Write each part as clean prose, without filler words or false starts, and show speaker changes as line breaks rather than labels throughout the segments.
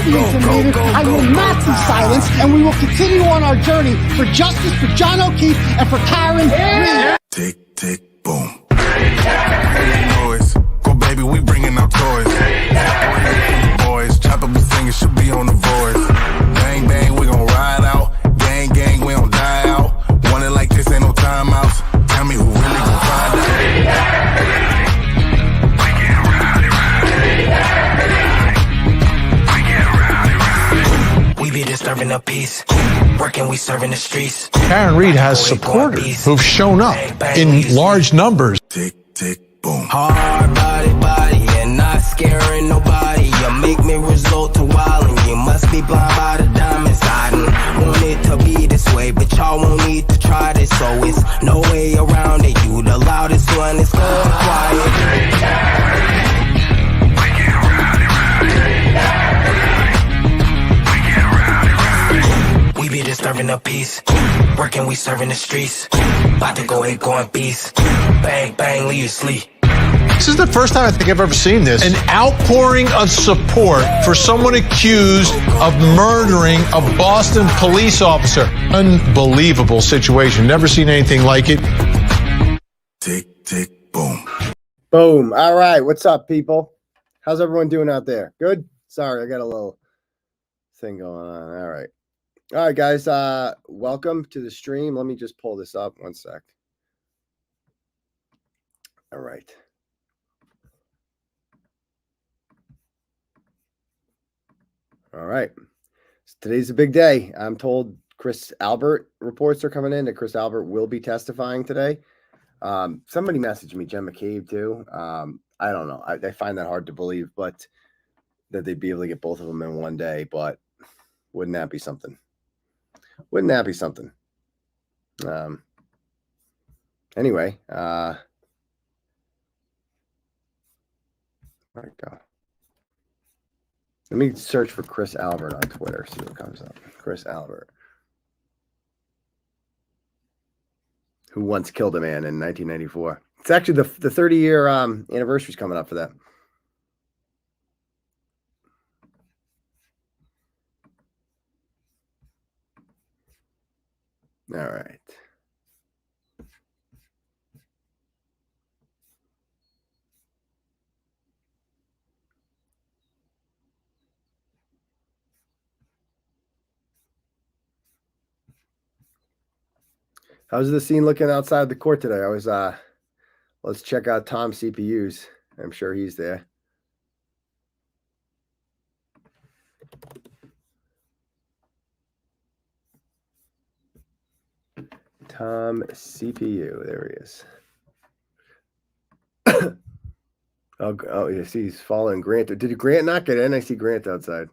be intimidated. I will not be silenced, and we will continue on our journey for justice for John O'Keefe and for Karen Reed.
Tick, tick, boom. Noise. Go, baby, we bringing our toys. Boys, chopper be singing, should be on the voice. Bang, bang, we gon' ride out. Gang, gang, we don't die out. Want it like this, ain't no timeouts. Tell me who really gon' find out. We be disturbing the peace. Working, we serving the streets.
Karen Reed has supporters who've shown up in large numbers.
Tick, tick, boom.
Hard body, and not scaring nobody. You make me resort to wildin'. You must be blind by the diamonds. I didn't want it to be this way, but y'all won't need to try this, so it's no way around it. You the loudest one, it's going quiet. We be disturbing the peace. Working, we serving the streets. About to go ahead, going beast. Bang, bang, leave you sleep.
This is the first time I think I've ever seen this. An outpouring of support for someone accused of murdering a Boston police officer. Unbelievable situation. Never seen anything like it.
Tick, tick, boom.
Boom. All right. What's up, people? How's everyone doing out there? Good? Sorry, I got a little thing going on. All right. All right, guys. Welcome to the stream. Let me just pull this up. One sec. All right. All right. So today's a big day. I'm told Chris Albert reports are coming in that Chris Albert will be testifying today. Somebody messaged me, Jen McCabe, too. I don't know. I find that hard to believe, but that they'd be able to get both of them in one day. But wouldn't that be something? Wouldn't that be something? Anyway, where'd it go? Let me search for Chris Albert on Twitter, see what comes up. Chris Albert, who once killed a man in 1994. It's actually the 30-year anniversary is coming up for that. All right. How's the scene looking outside the court today? I was let's check out Tom's CPUs. I'm sure he's there. Tom CPU. There he is. Oh, you see he's following Grant. Did Grant not get in? I see Grant outside.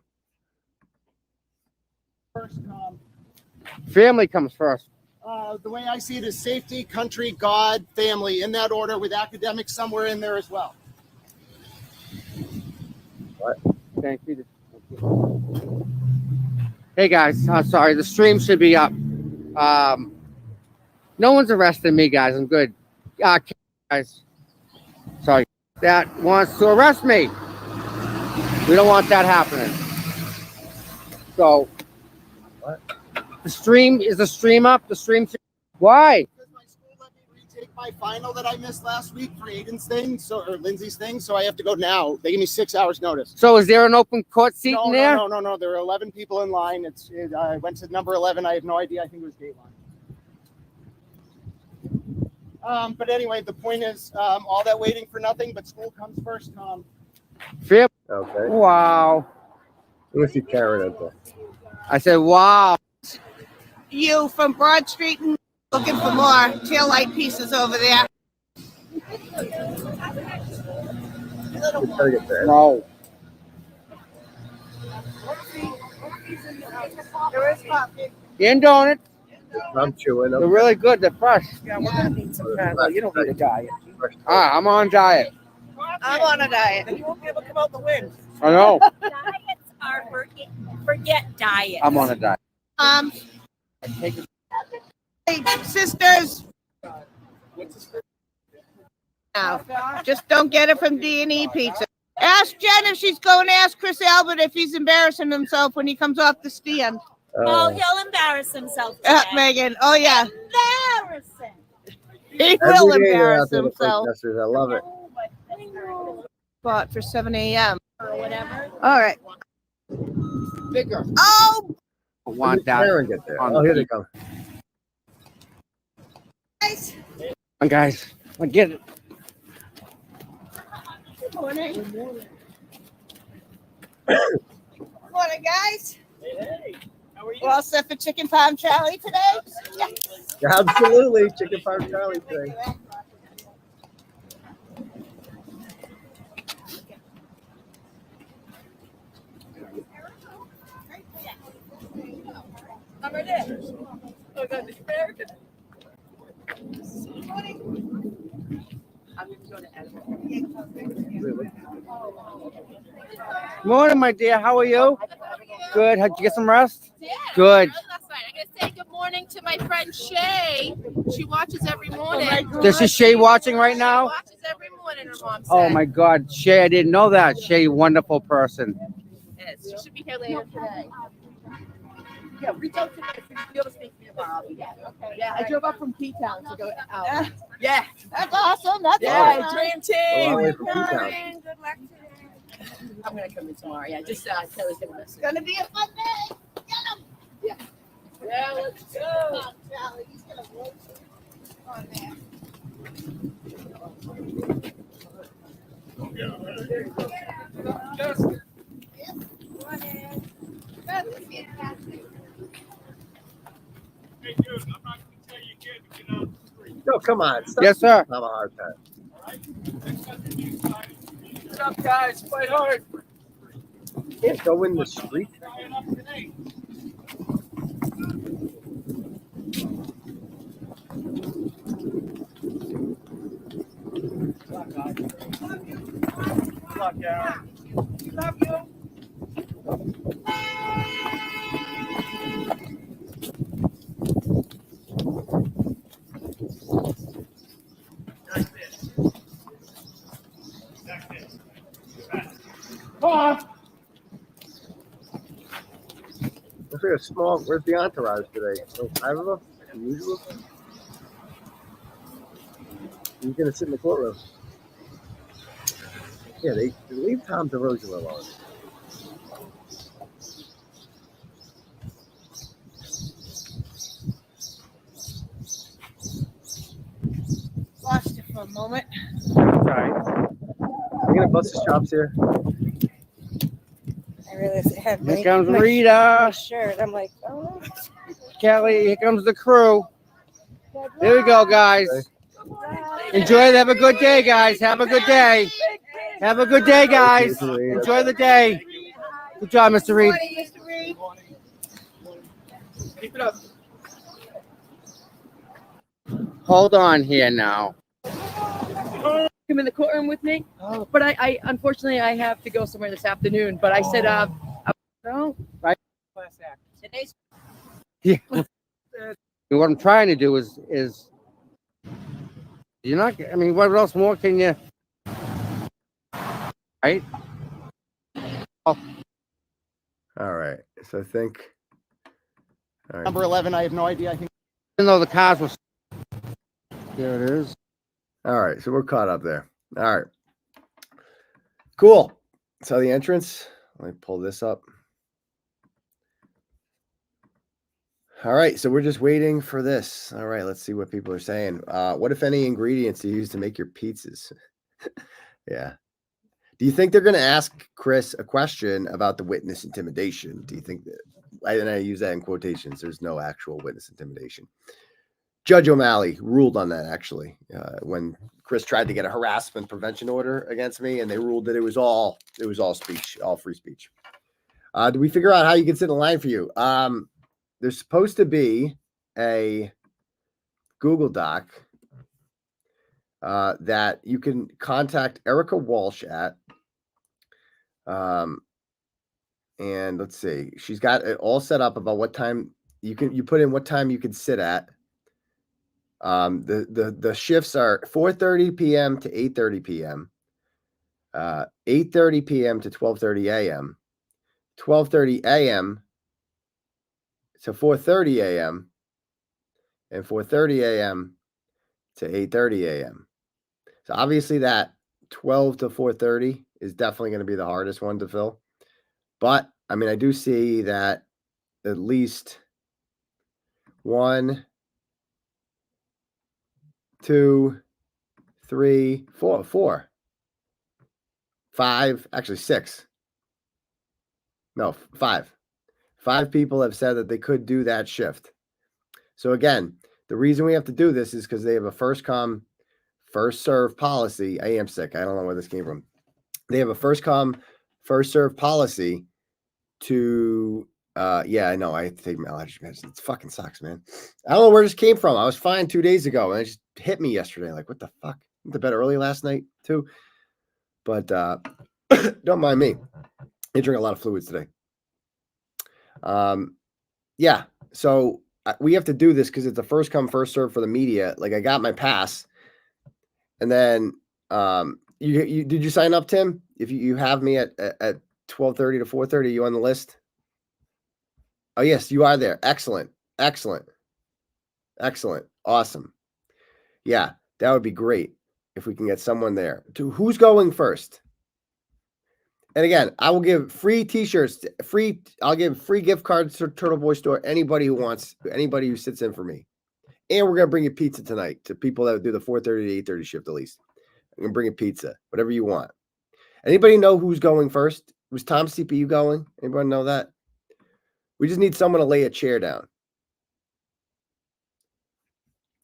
First,
Family comes first.
the way I see it is safety, country, God, family, in that order, with academics somewhere in there as well.
What? Thank you. Hey guys, sorry, the stream should be up. No one's arresting me, guys. I'm good. Guys, sorry, that wants to arrest me. We don't want that happening. So, what? The stream is the stream up. The stream. Why?
Because my school let me retake my final that I missed last week for Aidan's thing, or Lindsay's thing, so I have to go now. They gave me 6 hours notice.
So is there an open court seat in there?
No. There are 11 people in line. I went to number 11. I have no idea. I think it was Dateline. But anyway, the point is, all that waiting for nothing, but school comes first, Tom.
Fifth.
Okay.
Wow.
Let me see Karen at that.
I said, wow.
You from Broad Street and looking for more taillight pieces over there.
No.
There is coffee.
And donuts.
I'm chewing.
They're really good. They're fresh.
Yeah, we're gonna need some kind of,
you don't need a diet. I'm on diet.
I'm on a diet. You won't be able to come out the wind.
I know.
Diets are forget diet.
I'm on a diet.
Hey, sisters. Now, just don't get it from D&E Pizza. ask Jen if she's going to ask Chris Albert if he's embarrassing himself when he comes off the stand.
Oh, he'll embarrass himself today.
Megan. Oh, yeah.
Embarrassing.
He will
Every day they're
embarrass
out there, the
himself.
protesters. I love it.
Spot for 7 a.m.
Or whatever.
All right.
Bigger.
Oh,
I want that.
Karen get there.
on
Oh,
the
here they
feet.
come.
guys.
Come on, guys. I get it.
Good morning. Good morning, guys.
Hey, how are you?
We're all set for chicken parm Charlie today?
Yeah, absolutely. Chicken Farm Charlie today.
I'm right there. Oh, God, the American.
Morning, my dear. How are you? Good. Did you get some rest? Good.
Last night. I'm gonna say good morning to my friend Shay. She watches every morning.
This is Shay watching right now.
Watches every morning. Her mom said.
Oh my God, Shay! I didn't know that. Shay, wonderful person.
Yes, she should be here later today.
Yeah, reach out to me if you ever speak to me tomorrow. I'll be there. Okay. Yeah, I drove up from P-Town to go out. Yeah.
That's awesome. That's
Yeah,
awesome.
dream
A long way
team.
from P-Town.
Good luck today.
I'm gonna come in tomorrow. Yeah, just Kelly's gonna miss
It's
it.
going to be a fun day. Get him.
Yeah, let's
Come
go.
on, Charlie. He's going to roll you on there.
Hey, dude, I'm not going to tell you again to get out of the street.
No, come on. Stop.
Yes, sir.
Have a hard time.
All right? Next time you need excited,
What's up, guys? Fight hard.
Can't go in the street.
trying up today.
Good luck, Aaron. Love you.
Looks like a small. Where's the entourage today? No, 5 of them? Unusual. He's gonna sit in the courtroom. Yeah, they leave Tom DeRosa alone.
Lost it for a moment.
Sorry.
Are you gonna bust his chops here?
I realized I had
Here comes
my
Rita.
shirt. I'm like, oh,
Kelly, here comes the crew. There we go, guys. Enjoy it. Have a good day, guys. Have a good day. Have a good day, guys. Enjoy the day. Good job, Mr. Reed.
Mr. Reed.
Keep it up.
Hold on here now.
Come in the courtroom with me. Oh, but I unfortunately I have to go somewhere this afternoon. But I said, no,
Right.
class act. Today's
Yeah. What I'm trying to do is you're not. I mean, what else more can you? Right.
All right. So I think. All right.
Number 11, I have no idea. I think
Even though the cars were. There it is.
All right. So we're caught up there. All right. Cool. So the entrance. Let me pull this up. All right. So we're just waiting for this. All right. Let's see what people are saying. What, if any, ingredients do you use to make your pizzas? Yeah. Do you think they're going to ask Chris a question about the witness intimidation? Do you think that? And I use that in quotations. There's no actual witness intimidation. Judge O'Malley ruled on that, actually, when Chris tried to get a harassment prevention order against me, and they ruled that it was all speech, all free speech. Do we figure out how you can sit in line for you? There's supposed to be a Google Doc that you can contact Erica Walsh at. And let's see, she's got it all set up about what time you put in what time you can sit at. The shifts are 4:30 p.m. to 8:30 p.m. 8:30 p.m. to 12:30 a.m., 12:30 a.m. to 4:30 a.m., and 4:30 a.m. to 8:30 a.m. So obviously that 12 to 4:30 is definitely going to be the hardest one to fill. But I mean, I do see that at least 1, 2, 3, 4, 5, actually 6. No, 5. 5 people have said that they could do that shift. So again, the reason we have to do this is because they have a first come, first serve policy. I am sick. I don't know where this came from. They have a first come, first serve policy to yeah, I know I have to take my allergy medicine. It fucking sucks, man. I don't know where this came from. I was fine 2 days ago and it just hit me yesterday. Like, what the fuck? I went to bed early last night too. But don't mind me. I drink a lot of fluids today. Yeah, so we have to do this because it's a first come, first serve for the media. Like, I got my pass, and then you did you sign up, Tim? If you have me at 12:30 to 4:30, are you on the list? Oh yes, you are there. Excellent, excellent, excellent, awesome. Yeah, that would be great if we can get someone there. To who's going first? And again, I will give free t-shirts, I'll give free gift cards to Turtleboy store. Anybody who wants, anybody who sits in for me. And we're going to bring you pizza tonight to people that do the 4:30 to 8:30 shift at least. I'm going to bring you pizza, whatever you want. Anybody know who's going first? Was Tom CPU going? Anybody know that? We just need someone to lay a chair down.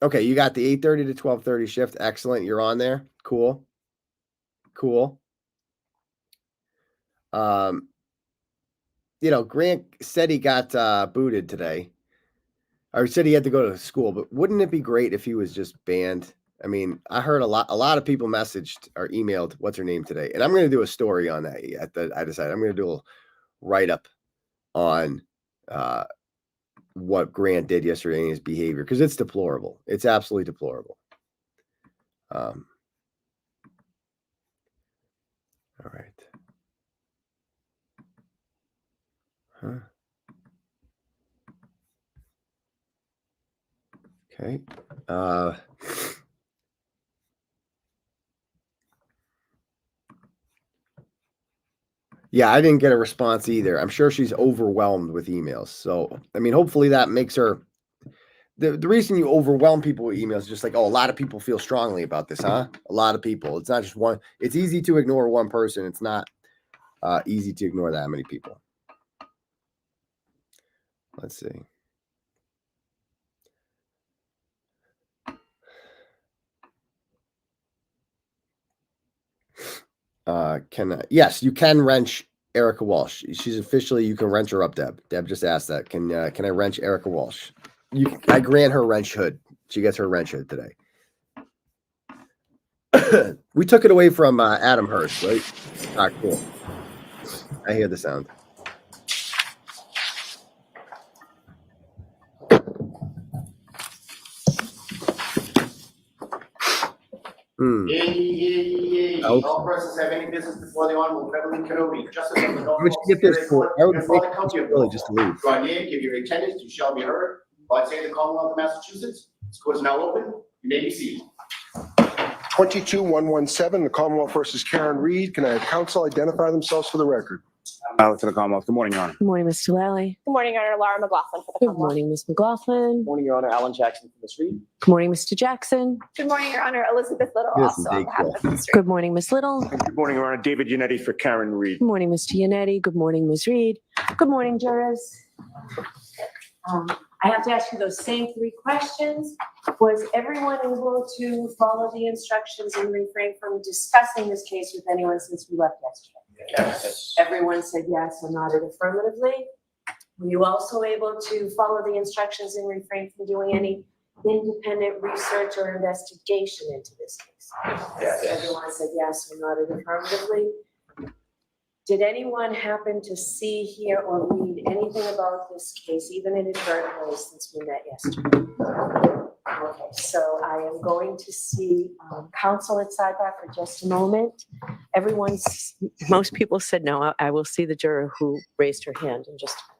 Okay, you got the 8:30 to 12:30 shift. Excellent. You're on there. Cool. Cool. You know, Grant said he got booted today, or said he had to go to school, but wouldn't it be great if he was just banned? I mean, I heard a lot of people messaged or emailed what's her name today, and I'm going to do a story on that. I decided I'm going to do a write-up on what Grant did yesterday and his behavior, because it's deplorable. It's absolutely deplorable. All right. Huh. Okay. Yeah, I didn't get a response either. I'm sure she's overwhelmed with emails. So, I mean, hopefully that makes her. The reason you overwhelm people with emails is just like, oh, a lot of people feel strongly about this, huh? A lot of people. It's not just one. It's easy to ignore one person. It's not easy to ignore that many people. Let's see. Yes, you can wrench Erica Walsh. She's officially, you can wrench her up, Deb. Deb just asked that. Can I wrench Erica Walsh? I grant her wrench hood. She gets her wrench hood today. We took it away from Adam Hurst, right? Ah, cool. I hear the sound.
All persons have any business before the Honorable Beverly Kennedy, Justice of the North.
Would you get this for? I would make it really just to leave.
Go ahead, give your attendance, you shall be heard. By saying the Commonwealth of Massachusetts, this court is now open. You may be seated.
22-117, the Commonwealth versus Karen Reed. Can I have counsel identify themselves for the record?
To the Commonwealth. Good morning, Your Honor.
Good morning, Mr. Lally.
Good morning, Your Honor. Laura McLaughlin for the
Good
Commonwealth.
morning, Ms. McLaughlin.
Good morning, Your Honor. Alan Jackson from the street.
Good morning, Mr. Jackson.
Good morning, Your Honor. Elizabeth Little,
Yes,
also on
indeed.
behalf of the district.
Good morning, Ms. Little.
Good morning, Your Honor. David Yannetti for Karen Reed.
Good morning, Mr. Yannetti. Good morning, Ms. Reed. Good morning, jurors. I have to ask you those same 3 questions. Was everyone able to follow the instructions and refrain from discussing this case with anyone since we left yesterday?
Yes.
Everyone said yes or nodded affirmatively. Were you also able to follow the instructions and refrain from doing any independent research or investigation into this case?
Yes.
Everyone said yes or nodded affirmatively. Did anyone happen to see, hear, or read anything about this case, even inadvertently, since we met yesterday? Okay, so I am going to see counsel at sidebar for just a moment. Most people said no. I will see the juror who raised her hand in just a moment.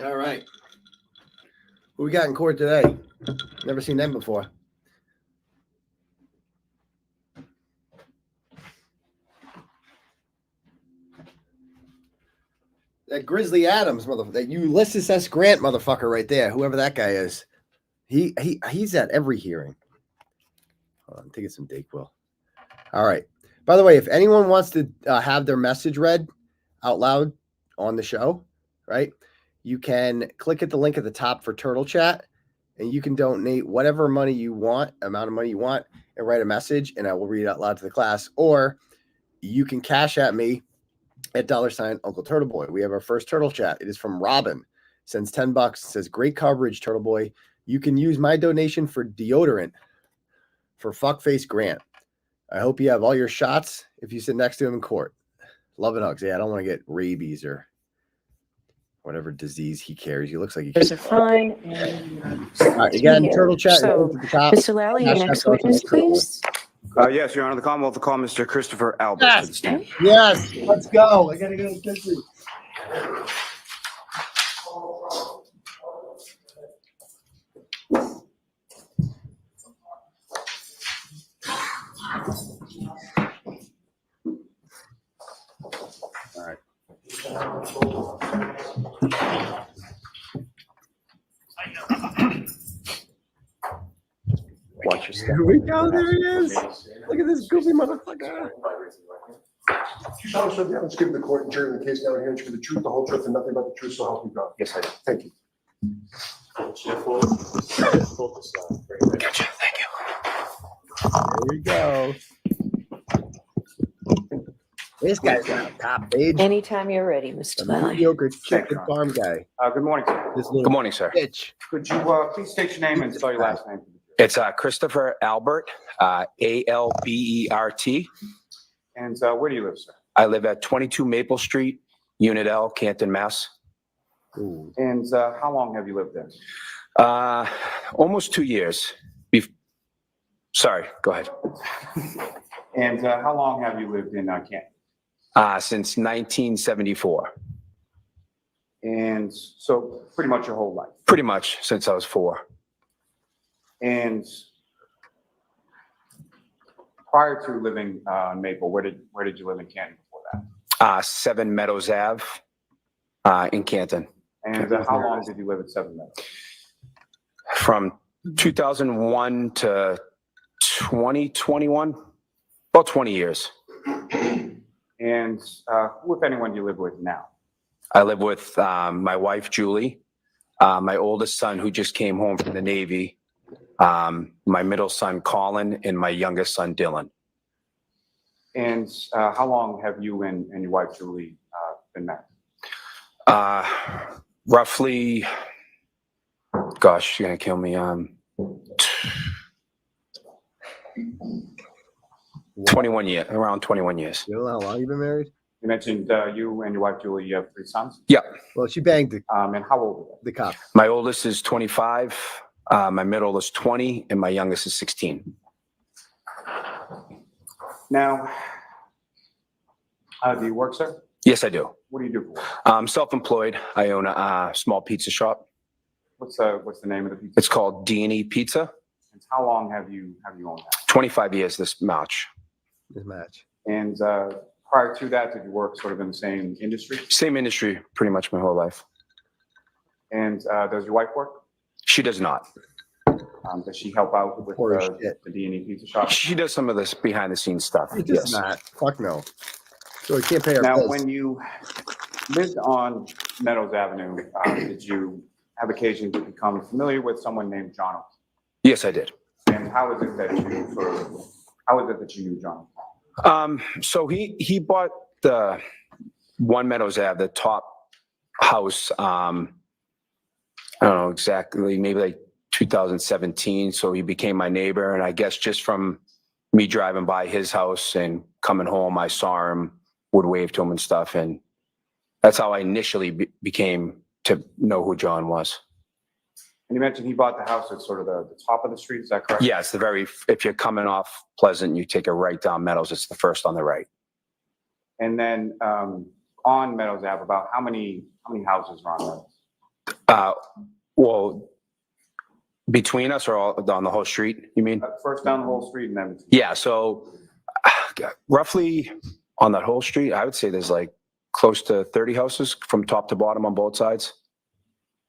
All right. Who we got in court today? Never seen them before. That Grizzly Adams motherfucker, that Ulysses S. Grant motherfucker right there, whoever that guy is. He's at every hearing. Hold on, take some Dayquil. All right. By the way, if anyone wants to have their message read out loud on the show, right? You can click at the link at the top for Turtle Chat, and you can donate whatever money you want, amount of money you want, and write a message, and I will read it out loud to the class. Or you can cash at me at $ Uncle Turtleboy. We have our first Turtle Chat. It is from Robin. Sends $10. It says, great coverage, Turtleboy. You can use my donation for deodorant for Fuckface Grant. I hope you have all your shots if you sit next to him in court. Love and hugs. Yeah, I don't want to get rabies or whatever disease he carries. He looks like he
Those are fine.
All right, again, Turtle Chat.
So,
At the top.
Mr. Lally, your next witness, please.
Yes, Your Honor, the Commonwealth will call Mr. Christopher Albert to the stand.
Yes, let's go. I gotta go to country.
All right.
Watch your step. Here we go. There he is. Look at this goofy motherfucker.
You shall show the evidence given to the court and jury in the case now here for the truth, the whole truth, and nothing but the truth, so help me God.
Yes, I do.
Thank you.
Gotcha. Thank you.
There we go. This guy's got a top page.
Anytime you're ready, Mr. Lally.
Mediocre chicken farm guy.
Good morning, sir.
Good morning, sir.
Bitch.
Could you please state your name and spell your last name?
It's Christopher Albert, Albert.
And where do you live, sir?
I live at 22 Maple Street, Unit L, Canton, Mass.
Ooh.
And how long have you lived there?
Almost 2 years. Sorry, go ahead.
And how long have you lived in Canton?
Since 1974.
And so pretty much your whole life?
Pretty much since I was 4.
And prior to living in Maple, where did you live in Canton before that?
7 Meadows Ave in Canton.
And how long did you live at 7 Meadows?
From 2001 to 2021, about 20 years.
And who, if anyone, do you live with now?
I live with my wife, Julie, my oldest son, who just came home from the Navy, my middle son, Colin, and my youngest son, Dylan.
And how long have you and your wife, Julie, been married?
Roughly, gosh, you're going to kill me. 21 years, around 21 years.
You know how long you've been married?
You mentioned you and your wife Julie, you have 3 sons.
Yeah.
Well, she banged
And how old are
the cop.
My oldest is 25, my middle is 20, and my youngest is 16.
they? Now, do you work, sir?
Yes, I do.
What do you do for work?
I'm self-employed. I own a small pizza shop.
What's the name of the pizza?
It's called D&E Pizza.
And how long have you owned that?
25 years this March.
This match.
And prior to that, did you work sort of in the same industry?
Same industry pretty much my whole life.
And does your wife work?
She does not.
Does she help out with the D&E pizza shop?
She does some of this behind the scenes stuff.
It does not. Fuck no. So we can't pay our
Now,
bills.
when you lived on Meadows Avenue, did you have occasion to become familiar with someone named John?
Yes, I did.
And how is it that you knew John?
So he bought the One Meadows Ave, the top house. I don't know exactly, maybe like 2017. So he became my neighbor, and I guess just from me driving by his house and coming home, I saw him, would wave to him and stuff, and that's how I initially became to know who John was.
And you mentioned he bought the house at sort of the top of the street. Is that correct?
Yeah, it's if you're coming off Pleasant, you take a right down Meadows, it's the first on the right.
And then on Meadows Ave, about how many houses are on Meadows?
Well, between us or all, on the whole street, you mean?
First down the whole street and then between.
Yeah, so roughly on that whole street, I would say there's like close to 30 houses from top to bottom on both sides.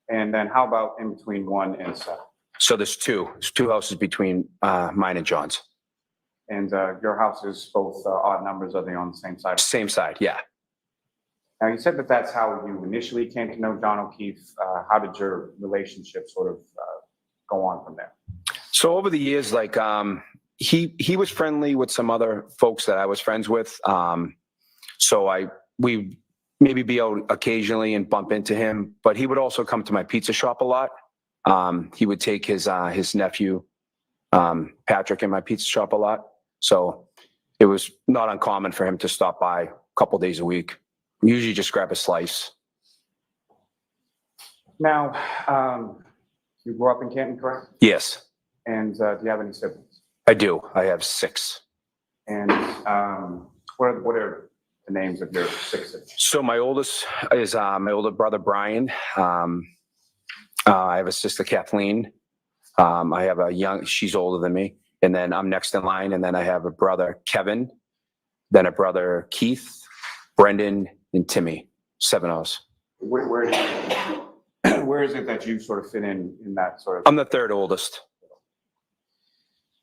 And then how about in between 1 and 7?
So there's two houses between mine and John's.
And your house is both odd numbers. Are they on the same side?
Same side, yeah.
Now, you said that that's how you initially came to know John O'Keefe. How did your relationship sort of go on from there?
So over the years, like he was friendly with some other folks that I was friends with. So we maybe be out occasionally and bump into him, but he would also come to my pizza shop a lot. He would take his nephew, Patrick, in my pizza shop a lot. So it was not uncommon for him to stop by a couple days a week. We usually just grab a slice.
Now, you grew up in Canton, correct?
Yes,
And do you have any siblings?
I do. I have 6.
And what are the names of your 6 siblings?
So my oldest is my older brother, Brian. I have a sister, Kathleen. I have she's older than me. And then I'm next in line. And then I have a brother, Kevin, then a brother, Keith, Brendan, and Timmy. 7 O's.
Where is it that you sort of fit in that sort of?
I'm the 3rd oldest.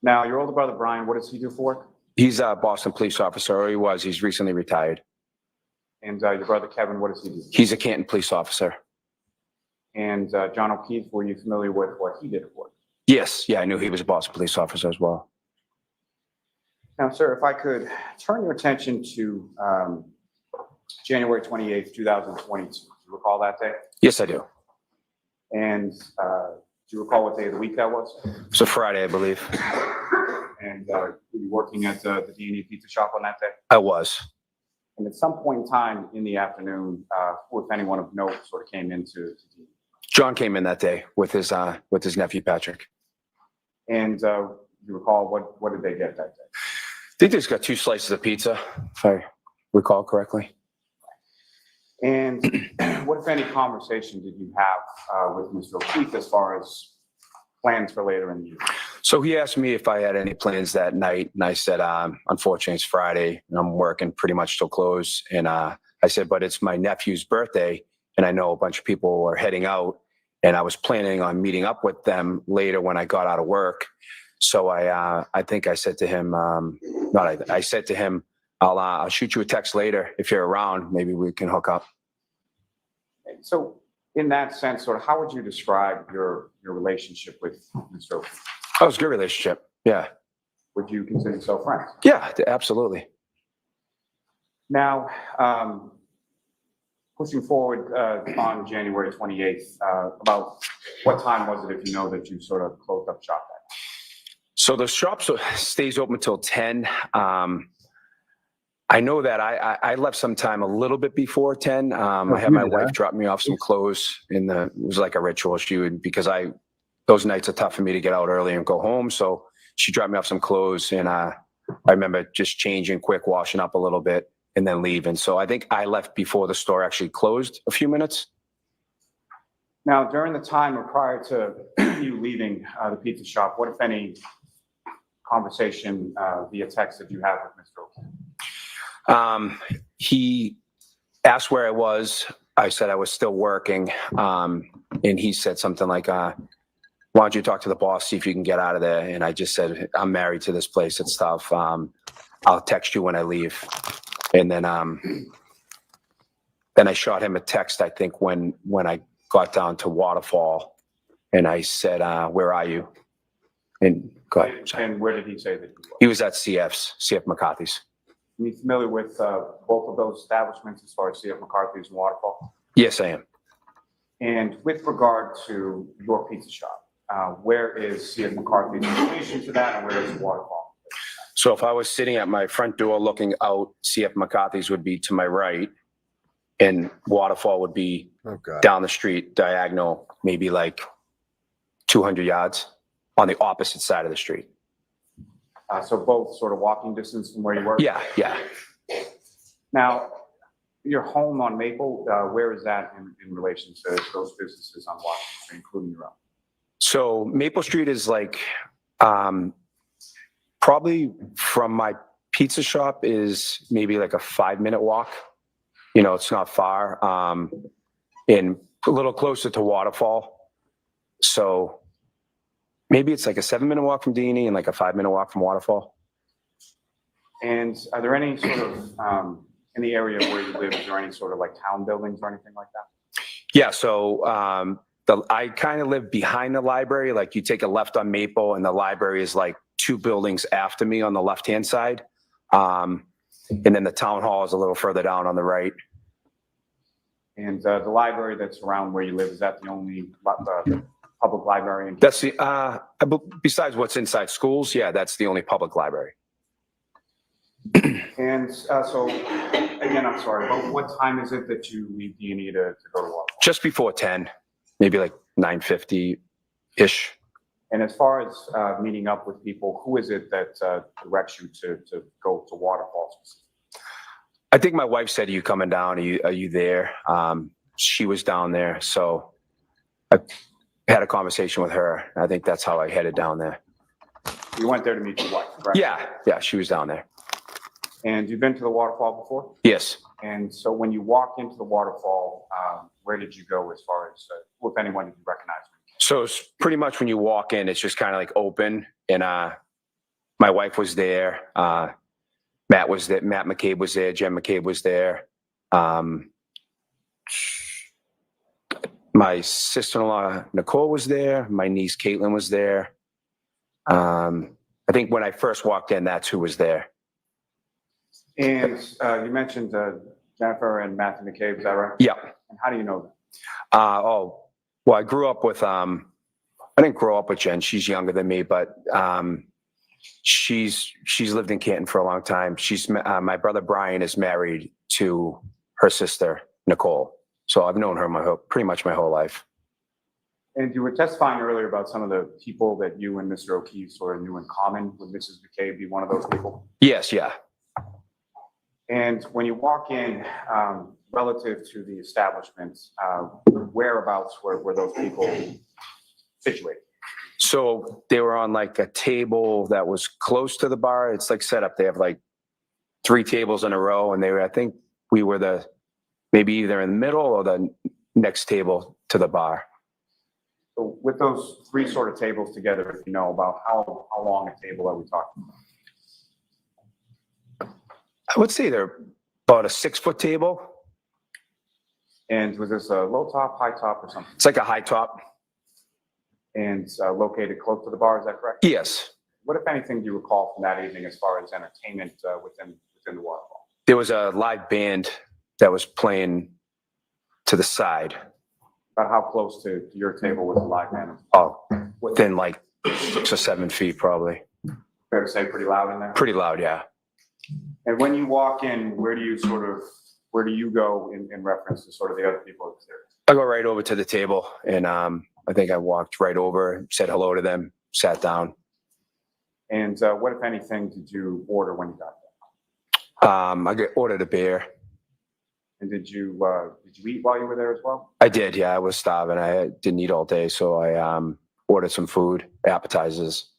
Now, your older brother, Brian, what does he do for work?
He's a Boston police officer, or he was. He's recently retired.
And your brother, Kevin, what does he do?
He's a Canton police officer.
And John O'Keefe, were you familiar with what he did for work?
Yes. Yeah, I knew he was a Boston police officer as well.
Now, sir, if I could turn your attention to January 28th, 2022. Do you recall that day?
Yes, I do.
And do you recall what day of the week that was?
It's a Friday, I believe.
And were you working at the D&E Pizza Shop on that day?
I was.
And at some point in time in the afternoon, who, if anyone of note, sort of came into D&E?
John came in that day with his nephew, Patrick.
And you recall what did they get that day?
I think they just got 2 slices of pizza, if I recall correctly.
And what, if any, conversation did you have with Mr. O'Keefe as far as plans for later in the year?
So he asked me if I had any plans that night, and I said, unfortunately, it's Friday, and I'm working pretty much till close. And I said, but it's my nephew's birthday, and I know a bunch of people are heading out, and I was planning on meeting up with them later when I got out of work. So I think I said to him, I said to him, I'll shoot you a text later if you're around. Maybe we can hook up.
So in that sense, sort of, how would you describe your relationship with Mr. O'Keefe?
Oh, it was a good relationship. Yeah.
Would you consider yourself friends?
Yeah, absolutely.
Now, pushing forward on January 28th, about what time was it, if you know, that you sort of closed up shop that? So
the shop stays open until 10. I know that I left sometime a little bit before 10. I had
you
my
did,
wife
huh?
drop me off some clothes it was like a ritual. She would, because those nights are tough for me to get out early and go home. So she dropped me off some clothes, and I remember just changing quick, washing up a little bit, and then leaving. So I think I left before the store actually closed a few minutes.
Now, during the time or prior to you leaving the pizza shop, what, if any, conversation via text did you have with Mr. O'Keefe?
He asked where I was. I said I was still working. And he said something like, why don't you talk to the boss, see if you can get out of there? And I just said, I'm married to this place. It's tough. I'll text you when I leave. And then I shot him a text, I think, when I got down to Waterfall, and I said, where are you? And go ahead. Sorry.
And where did he say that you were?
He was at CF McCarthy's.
Are you familiar with both of those establishments as far as CF McCarthy's and Waterfall?
Yes, I am.
And with regard to your pizza shop, where is CF McCarthy's in relation to that, and where is Waterfall?
So if I was sitting at my front door looking out, CF McCarthy's would be to my right, and Waterfall would be down the street, diagonal, maybe like 200 yards on the opposite side of the street.
So both sort of walking distance from where you work?
Yeah.
Now, your home on Maple, where is that in relation to those businesses on Washington Street, including your own?
So Maple Street is like, probably from my pizza shop is maybe like a 5-minute walk. It's not far, and a little closer to Waterfall. So maybe it's like a 7-minute walk from D&E and like a 5-minute walk from Waterfall.
And are there any sort of, in the area where you live, is there any sort of like town buildings or anything like that?
Yeah, so I kind of live behind the library. Like you take a left on Maple, and the library is like 2 buildings after me on the left-hand side. And then the town hall is a little further down on the right.
And the library that's around where you live, is that the only public library in
That's the, besides what's inside schools, yeah, that's the only public library.
And so, again, I'm sorry, but what time is it that you leave D&E to go to Waterfall?
Just before 10, maybe like 9:50-ish.
And as far as meeting up with people, who is it that directs you to go to Waterfall?
I think my wife said, are you coming down? Are you there? She was down there. So I had a conversation with her. I think that's how I headed down there.
You went there to meet your wife, right?
Yeah, she was down there.
And you've been to the Waterfall before?
Yes.
And so when you walk into the Waterfall, where did you go as far as, if anyone did you recognize me?
So it's pretty much when you walk in, it's just kind of like open. And my wife was there. Matt was there. Matt McCabe was there. Jen McCabe was there. My sister-in-law, Nicole, was there. My niece, Caitlin, was there. I think when I first walked in, that's who was there.
And you mentioned Jennifer and Matthew McCabe, is that right?
Yeah.
And how do you know them?
Well, I grew up with, I didn't grow up with Jen. She's younger than me, but she's lived in Canton for a long time. My brother Brian is married to her sister, Nicole. So I've known her pretty much my whole life.
And you were testifying earlier about some of the people that you and Mr. O'Keefe sort of knew in common. Would Mrs. McCabe be one of those people?
Yes, yeah.
And when you walk in, relative to the establishment, whereabouts were those people situated?
So they were on like a table that was close to the bar. It's like set up. They have like 3 tables in a row, and I think we were maybe either in the middle or the next table to the bar.
So with those 3 sort of tables together, if you know, about how long a table are we talking about?
I would say they're about a 6-foot table.
And was this a low top, high top, or something?
It's like a high top.
And located close to the bar, is that correct?
Yes.
What, if anything, do you recall from that evening as far as entertainment within the Waterfall?
There was a live band that was playing to the side.
About how close to your table was the live band?
Oh, within like 6 or 7 feet, probably.
Fair to say, pretty loud in there?
Pretty loud, yeah.
And when you walk in, where do you go in reference to sort of the other people upstairs?
I go right over to the table, and I think I walked right over, said hello to them, sat down.
And what, if anything, did you order when you got there?
I ordered a beer.
And did you eat while you were there as well?
I did, yeah. I was starving. I didn't eat all day, so I ordered some food, appetizers.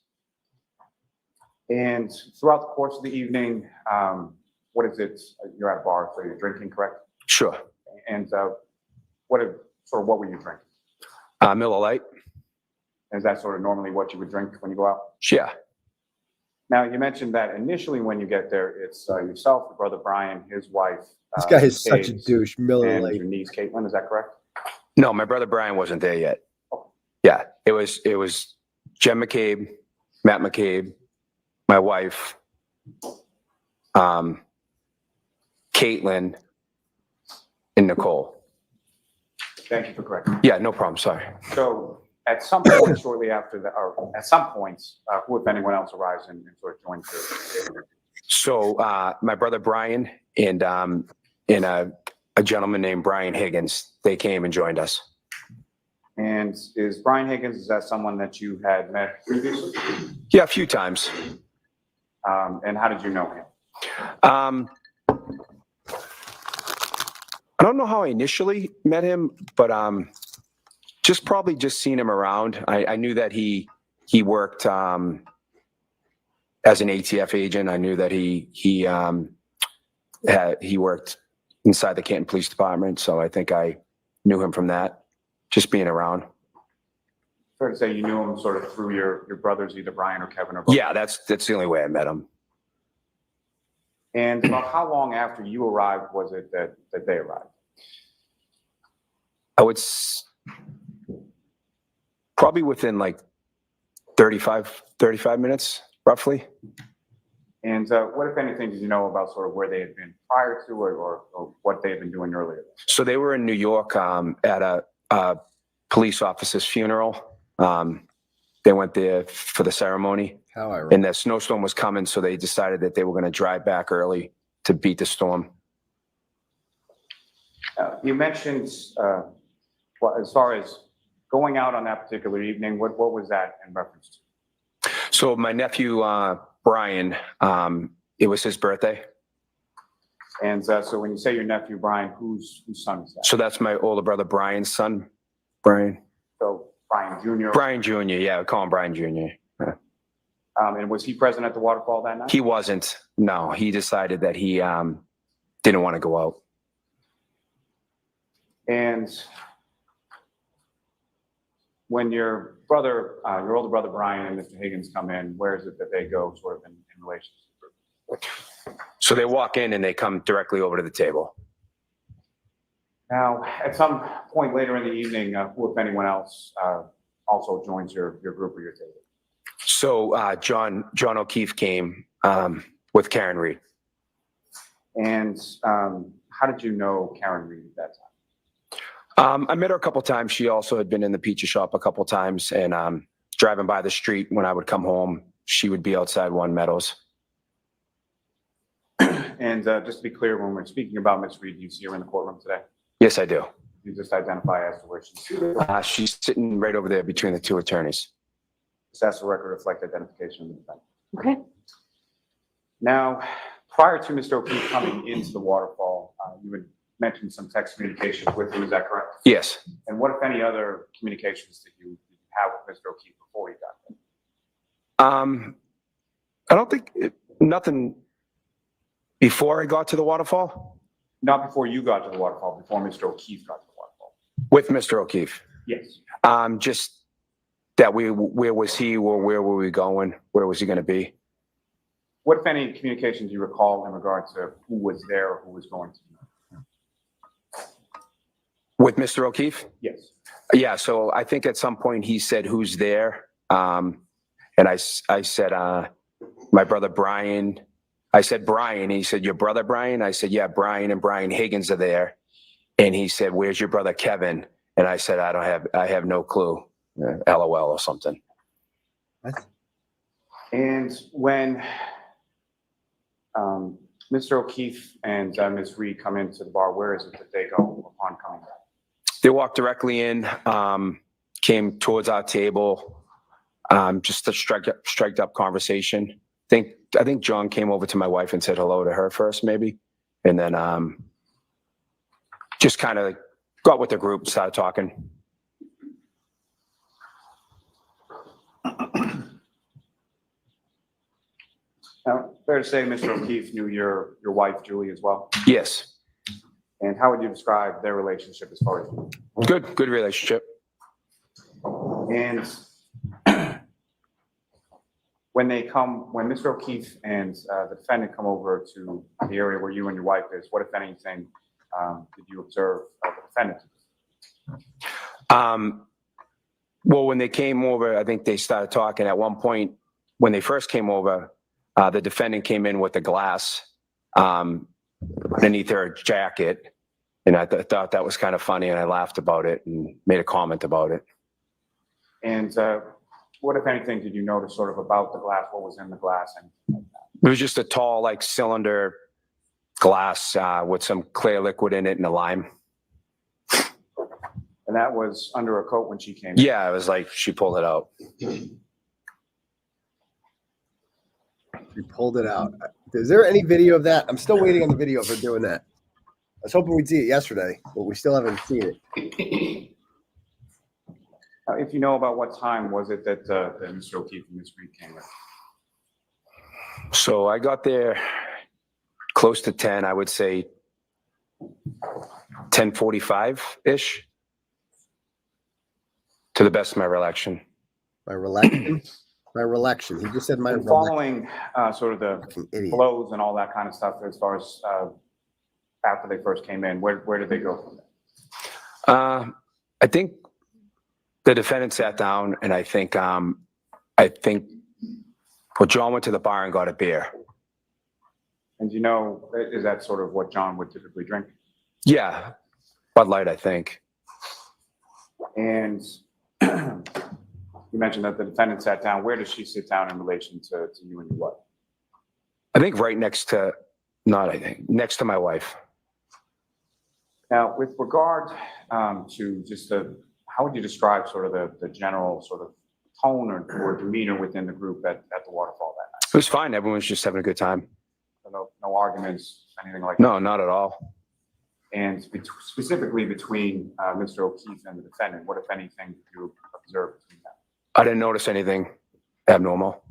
And throughout the course of the evening, what is it? You're at a bar, so you're drinking, correct?
Sure.
And what were you drinking?
Miller Lite.
Is that sort of normally what you would drink when you go out?
Yeah.
Now, you mentioned that initially when you get there, it's yourself, your brother Brian, his wife.
This guy is such a
Paige,
douche. Miller
and
Lite.
your niece Caitlin. Is that correct?
No, my brother Brian wasn't there yet. Yeah, it was Jen McCabe, Matt McCabe, my wife, Caitlin, and Nicole.
Thank you for correcting.
Yeah, no problem. Sorry.
So at some point shortly after that, or at some points, who, if anyone else, arrives and sort of joins the.
So my brother Brian and a gentleman named Brian Higgins, they came and joined us.
And is Brian Higgins, is that someone that you had met previously?
Yeah, a few times.
And how did you know him?
I don't know how I initially met him, but probably just seen him around. I knew that he worked as an ATF agent. I knew that he worked inside the Canton Police Department, so I think I knew him from that, just being around.
Fair to say you knew him sort of through your brothers, either Brian or Kevin or both?
Yeah, that's the only way I met him.
And about how long after you arrived was it that they arrived?
I would probably within like 35 minutes, roughly.
And what, if anything, did you know about sort of where they had been prior to or what they had been doing earlier?
So they were in New York at a police officer's funeral. They went there for the ceremony.
How ironic.
And the snowstorm was coming, so they decided that they were going to drive back early to beat the storm.
You mentioned, as far as going out on that particular evening, what was that in reference to?
So my nephew, Brian, it was his birthday.
And so when you say your nephew, Brian, whose son is that?
So that's my older brother, Brian's son, Brian.
So Brian Jr.?
Brian Jr., yeah, we call him Brian Jr. Yeah.
And was he present at the waterfall that night?
He wasn't. No, he decided that he didn't want to go out.
And when your brother, your older brother Brian and Mr. Higgins come in, where is it that they go sort of in relation to the group?
So they walk in and they come directly over to the table.
Now, at some point later in the evening, who, if anyone else, also joins your group or your table?
So John O'Keefe came with Karen Reed.
And how did you know Karen Reed at that time?
I met her a couple times. She also had been in the pizza shop a couple times, and driving by the street when I would come home, she would be outside One Meadows.
And just to be clear, when we're speaking about Ms. Reed, do you see her in the courtroom today?
Yes, I do.
You just identify as to where she's seated.
She's sitting right over there between the two attorneys.
Just ask the record to reflect identification of the defendant.
Okay.
Now, prior to Mr. O'Keefe coming into the waterfall, you had mentioned some text communications with him. Is that correct?
Yes.
And what, if any, other communications did you have with Mr. O'Keefe before he got there?
I don't think nothing before I got to the waterfall.
Not before you got to the waterfall, before Mr. O'Keefe got to the waterfall.
With Mr. O'Keefe.
Yes.
Just that where was he, or where were we going? Where was he going to be?
What, if any, communications you recall in regard to who was there or who was going to be?
With Mr. O'Keefe?
Yes.
Yeah, so I think at some point he said, "Who's there?" And I said, "My brother Brian." I said, "Brian." He said, "Your brother Brian?" I said, "Yeah, Brian and Brian Higgins are there." And he said, "Where's your brother Kevin?" And I said, I have no clue. LOL or something.
And when Mr. O'Keefe and Ms. Reed come into the bar. Where is it that they go upon coming back?
They walked directly in, came towards our table, just a striked up conversation. I think John came over to my wife and said hello to her first, maybe, and then just kind of got with the group, started talking.
Now, fair to say Mr. O'Keefe knew your wife, Julie, as well?
Yes.
And how would you describe their relationship as far as?
Good relationship.
And when Mr. O'Keefe and the defendant come over to the area where you and your wife is, what, if anything, did you observe the defendant?
Well, when they came over, I think they started talking. At one point, when they first came over, the defendant came in with a glass underneath her jacket. And I thought that was kind of funny, and I laughed about it and made a comment about it.
And what, if anything, did you notice sort of about the glass? What was in the glass? And
It was just a tall, like, cylinder glass with some clear liquid in it and a lime.
And that was under a coat when she came in?
Yeah, it was like she pulled it out.
She pulled it out. Is there any video of that? I'm still waiting on the video of her doing that. I was hoping we'd see it yesterday, but we still haven't seen it.
If you know about what time was it that Mr. O'Keefe and Ms. Reed came in?
So I got there close to 10, I would say 10:45-ish, to the best of my recollection.
My recollection? My recollection. He just said my
And following sort of the blows and all that kind of stuff, as far as after they first came in, where did they go from there?
I think the defendant sat down, and I think well, John went to the bar and got a beer.
And you know, is that sort of what John would typically drink?
Yeah, Bud Light, I think.
And you mentioned that the defendant sat down. Where does she sit down in relation to you and your wife?
I think right next to, next to my wife.
Now, with regard to just how would you describe sort of the general sort of tone or demeanor within the group at the waterfall that night?
It was fine. Everyone was just having a good time.
So no arguments, anything like that?
No, not at all.
And specifically between Mr. O'Keefe and the defendant, what, if anything, did you observe between them?
I didn't notice anything abnormal.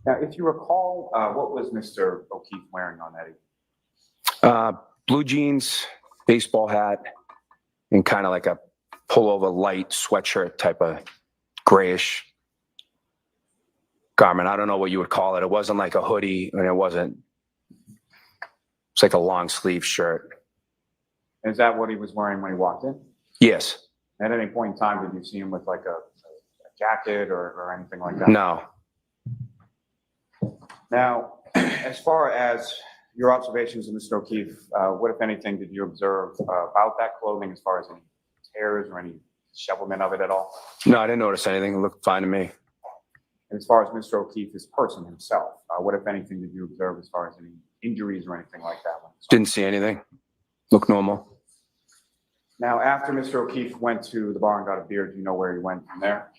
Now, if you recall, what was Mr. O'Keefe wearing on that evening?
Blue jeans, baseball hat, and kind of like a pullover light sweatshirt type of grayish garment. I don't know what you would call it. It wasn't like a hoodie, and it's like a long sleeve shirt.
Is that what he was wearing when he walked in?
Yes.
At any point in time, did you see him with like a jacket or anything like that?
No.
Now, as far as your observations of Mr. O'Keefe, what, if anything, did you observe about that clothing as far as any tears or any shovelment of it at all?
No, I didn't notice anything. It looked fine to me.
And as far as Mr. O'Keefe, his person himself, what, if anything, did you observe as far as any injuries or anything like that?
Didn't see anything. Looked normal.
Now, after Mr. O'Keefe went to the bar and got a beer, do you know where he went from there?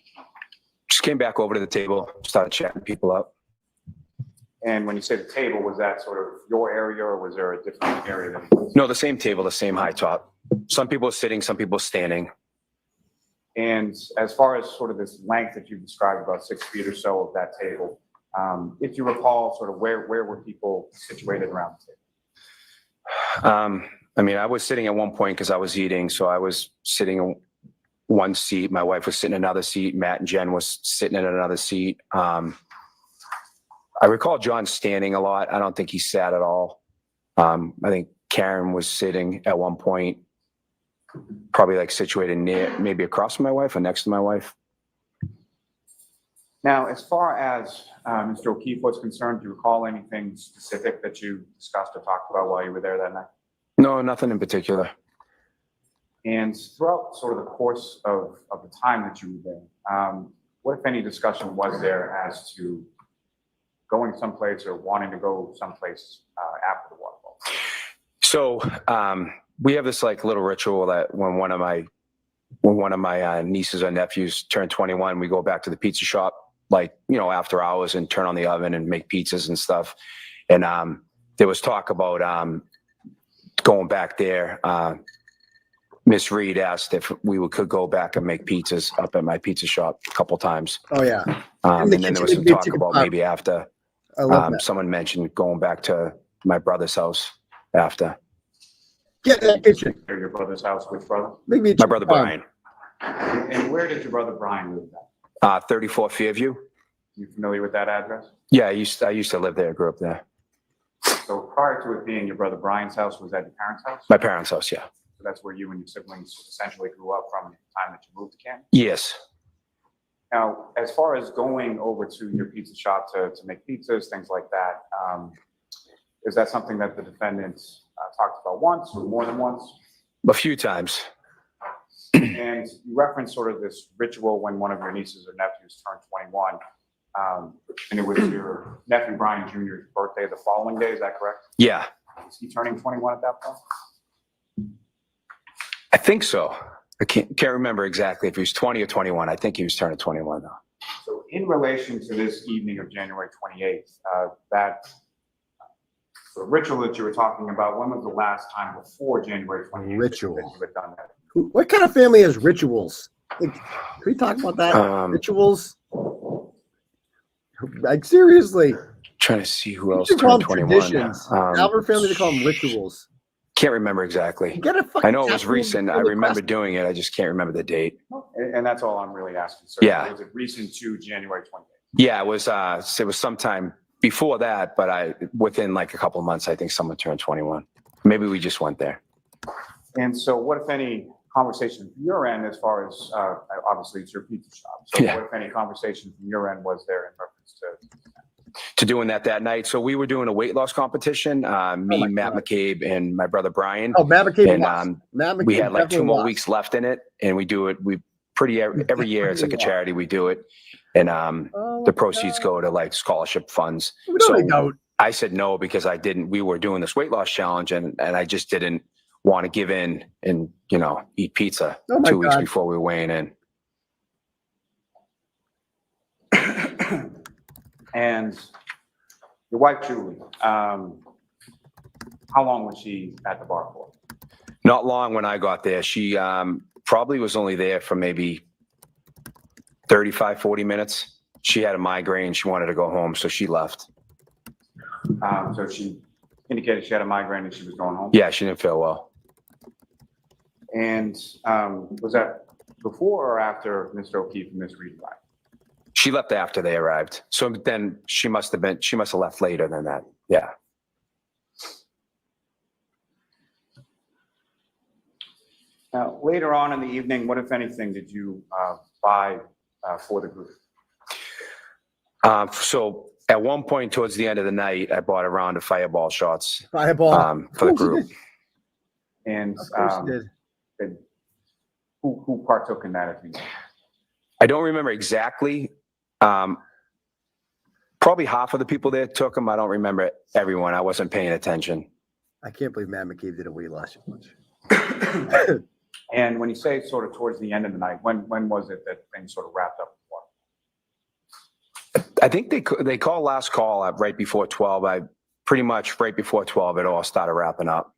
Just came back over to the table, started chatting people up.
And when you say the table, was that sort of your area, or was there a different area that he was?
No, the same table, the same high top. Some people sitting, some people standing.
And as far as sort of this length that you described, about 6 feet or so of that table, if you recall, sort of where were people situated around the table?
I mean, I was sitting at one point because I was eating, so I was sitting in one seat. My wife was sitting in another seat. Matt and Jen was sitting in another seat. I recall John standing a lot. I don't think he sat at all. I think Karen was sitting at one point, probably like situated near, maybe across from my wife or next to my wife.
Now, as far as Mr. O'Keefe was concerned, do you recall anything specific that you discussed or talked about while you were there that night?
No, nothing in particular.
And throughout sort of the course of the time that you were there, what, if any, discussion was there as to going someplace or wanting to go someplace after the waterfall?
So we have this like little ritual that when one of my nieces or nephews turn 21, we go back to the pizza shop, like, after hours and turn on the oven and make pizzas and stuff. And there was talk about going back there. Miss Reed asked if we could go back and make pizzas up at my pizza shop a couple times.
Oh yeah.
And then there was some talk about maybe after.
I love that.
Someone mentioned going back to my brother's house after.
Get that kitchen.
Or your brother's house, which brother?
Maybe
My brother Brian.
And where did your brother Brian live at?
34 Fairview.
You familiar with that address?
Yeah, I used to live there, grew up there.
So prior to it being your brother Brian's house, was that your parents' house?
My parents' house, yeah.
So that's where you and your siblings essentially grew up from the time that you moved to Canton?
Yes.
Now, as far as going over to your pizza shop to make pizzas, things like that, is that something that the defendant talked about once or more than once?
A few times.
And you referenced sort of this ritual when one of your nieces or nephews turned 21, and it was your nephew Brian Jr.'s birthday the following day, is that correct?
Yeah.
Was he turning 21 at that point?
I think so. I can't remember exactly if he was 20 or 21. I think he was turning 21 though.
So in relation to this evening of January 28th, that sort of ritual that you were talking about, when was the last time before January 28th
Ritual.
that you had done that?
What kind of family has rituals? Like, can we talk about that? Rituals? Like, seriously.
Trying to see who else
You call
turned
them
21.
traditions. Albert family, they call them rituals.
Can't remember exactly.
Get a fucking
I know it was
tattoo
recent. I
on the
remember
crest.
doing it. I just can't remember the date.
And that's all I'm really asking, sir.
Yeah.
Was it recent to January 28th?
Yeah, it was sometime before that, but within like a couple of months, I think someone turned 21. Maybe we just went there.
And so what, if any, conversation from your end as far as, obviously it's your pizza shop. So
Yeah.
what, if any, conversation from your end was there in reference
to doing that night. So we were doing a weight loss competition, me, Matt McCabe, and my brother Brian.
Oh, Matt McCabe
And
lost. Matt McCabe
we had like 2
definitely
more
lost.
weeks left in it, and we do it. Every year it's like a charity. We do it, and the proceeds go to like scholarship funds.
No, they don't.
I said no because we were doing this weight loss challenge, and I just didn't want to give in and eat pizza
Oh my
2 weeks
God.
before we were weighing in.
And your wife, Julie, how long was she at the bar for?
Not long when I got there. She probably was only there for maybe 35, 40 minutes. She had a migraine. She wanted to go home, so she left.
So she indicated she had a migraine and she was going home?
Yeah, she didn't feel well.
And was that before or after Mr. O'Keefe and Ms. Reed arrived?
She left after they arrived. So then she must have left later than that. Yeah.
Now, later on in the evening, what, if anything, did you buy for the group?
So at one point towards the end of the night, I bought a round of fireball shots
Fireball.
for the group.
And
Of course you did.
who partook in that? If you know?
I don't remember exactly. Probably half of the people there took them. I don't remember everyone. I wasn't paying attention.
I can't believe Matt McCabe did a weight loss challenge.
And when you say sort of towards the end of the night, when was it that things sort of wrapped up?
I think they call last call at right before 12. Pretty much right before 12, it all started wrapping up.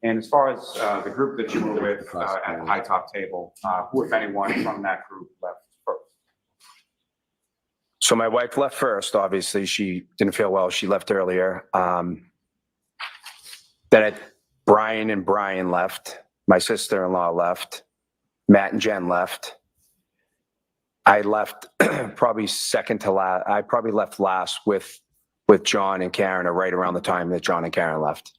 And as far as the group that you were with at the high top table, who, if anyone, from that group left first?
So my wife left first. Obviously, she didn't feel well. She left earlier. Then Brian and Brian left. My sister-in-law left. Matt and Jen left. I left probably second to last. I probably left last with John and Karen, or right around the time that John and Karen left.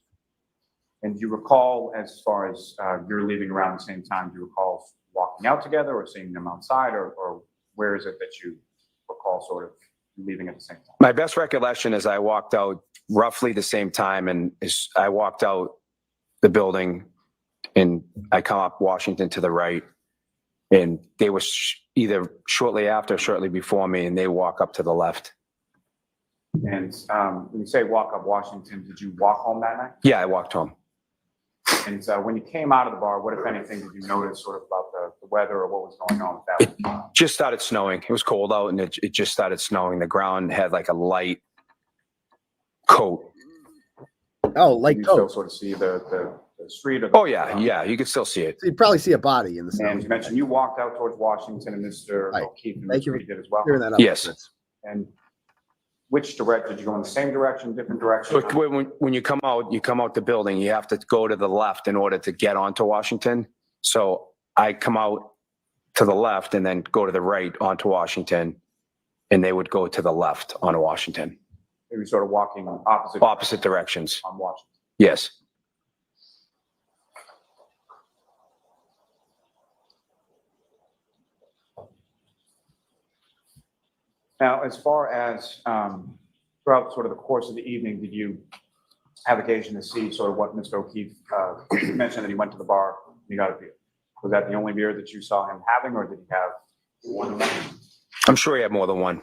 And do you recall, as far as you're leaving around the same time, do you recall walking out together or seeing them outside, or where is it that you recall sort of leaving at the same time?
My best recollection is I walked out roughly the same time, and I walked out the building, and I come up Washington to the right, and they were either shortly after or shortly before me, and they walk up to the left.
And when you say walk up Washington, did you walk home that night?
Yeah, I walked home.
And when you came out of the bar, what, if anything, did you notice sort of about the weather or what was going on with that?
Just started snowing. It was cold out and it just started snowing. The ground had like a light coat.
Oh, like
you still sort of see the street? Or
Oh, yeah. Yeah. You can still see it.
So you probably see a body in the snow.
And you mentioned you walked out towards Washington and Mr. O'Keefe and
Thank you
Mr.
for
Reed did as well?
clearing that up.
Yes.
And which direction? Did you go in the same direction, different direction?
So when you come out the building, you have to go to the left in order to get onto Washington. So I come out to the left and then go to the right onto Washington, and they would go to the left onto Washington.
They were sort of walking
opposite directions.
On Washington.
Yes.
Now, as far as throughout sort of the course of the evening, did you have occasion to see sort of what Mr. O'Keefe mentioned that he went to the bar and he got a beer? Was that the only beer that you saw him having, or did he have more than one?
I'm sure he had more than one.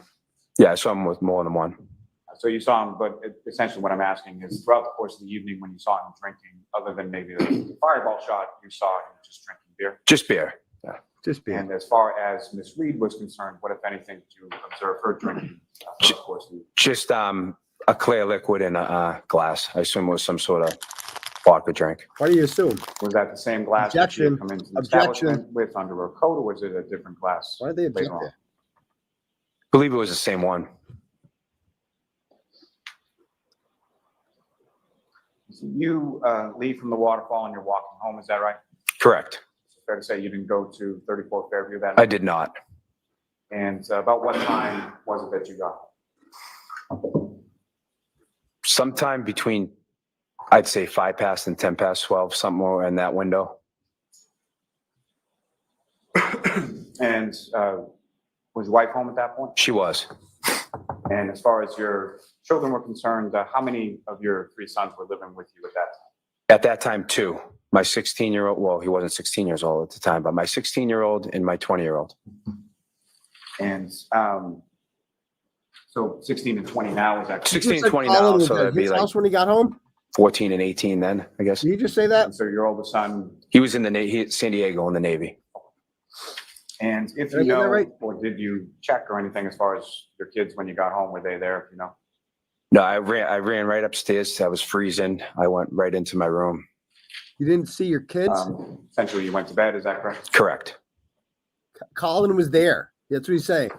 Yeah, I saw him with more than one.
So you saw him, but essentially what I'm asking is throughout the course of the evening when you saw him drinking, other than maybe the fireball shot, you saw him just drinking beer?
Just beer. Yeah.
Just beer.
And as far as Miss Reed was concerned, what, if anything, did you observe her drinking throughout the course of the evening?
Just a clear liquid in a glass. I assume it was some sort of vodka drink.
What do you assume?
Was that the same glass that you had come into the establishment with under her coat, or was it a different glass?
Why did they object there?
I believe it was the same one.
So you leave from the waterfall and you're walking home, is that right?
Correct.
So fair to say you didn't go to 34 Fairview that night?
I did not.
And about what time was it that you got home?
Sometime between, I'd say 5 past and 10 past 12, somewhere in that window.
And was your wife home at that point?
She was.
And as far as your children were concerned, how many of your 3 sons were living with you at that time?
At that time, 2. My 16-year-old, well, he wasn't 16 years old at the time, but my 16-year-old and my 20-year-old.
And so 16 and 20 now is actually
16 and 20 now, so that'd be
his
like
house when he got home?
14 and 18 then, I guess.
Did you just say that?
And so your oldest son,
He was in the Navy, San Diego in the Navy.
and if
Did I
you
get that
know,
right?
or did you check or anything as far as your kids when you got home, were they there, if you know?
No, I ran right upstairs. I was freezing. I went right into my room.
You didn't see your kids?
Essentially, you went to bed, is that correct?
Correct.
Colin was there. That's what he's saying.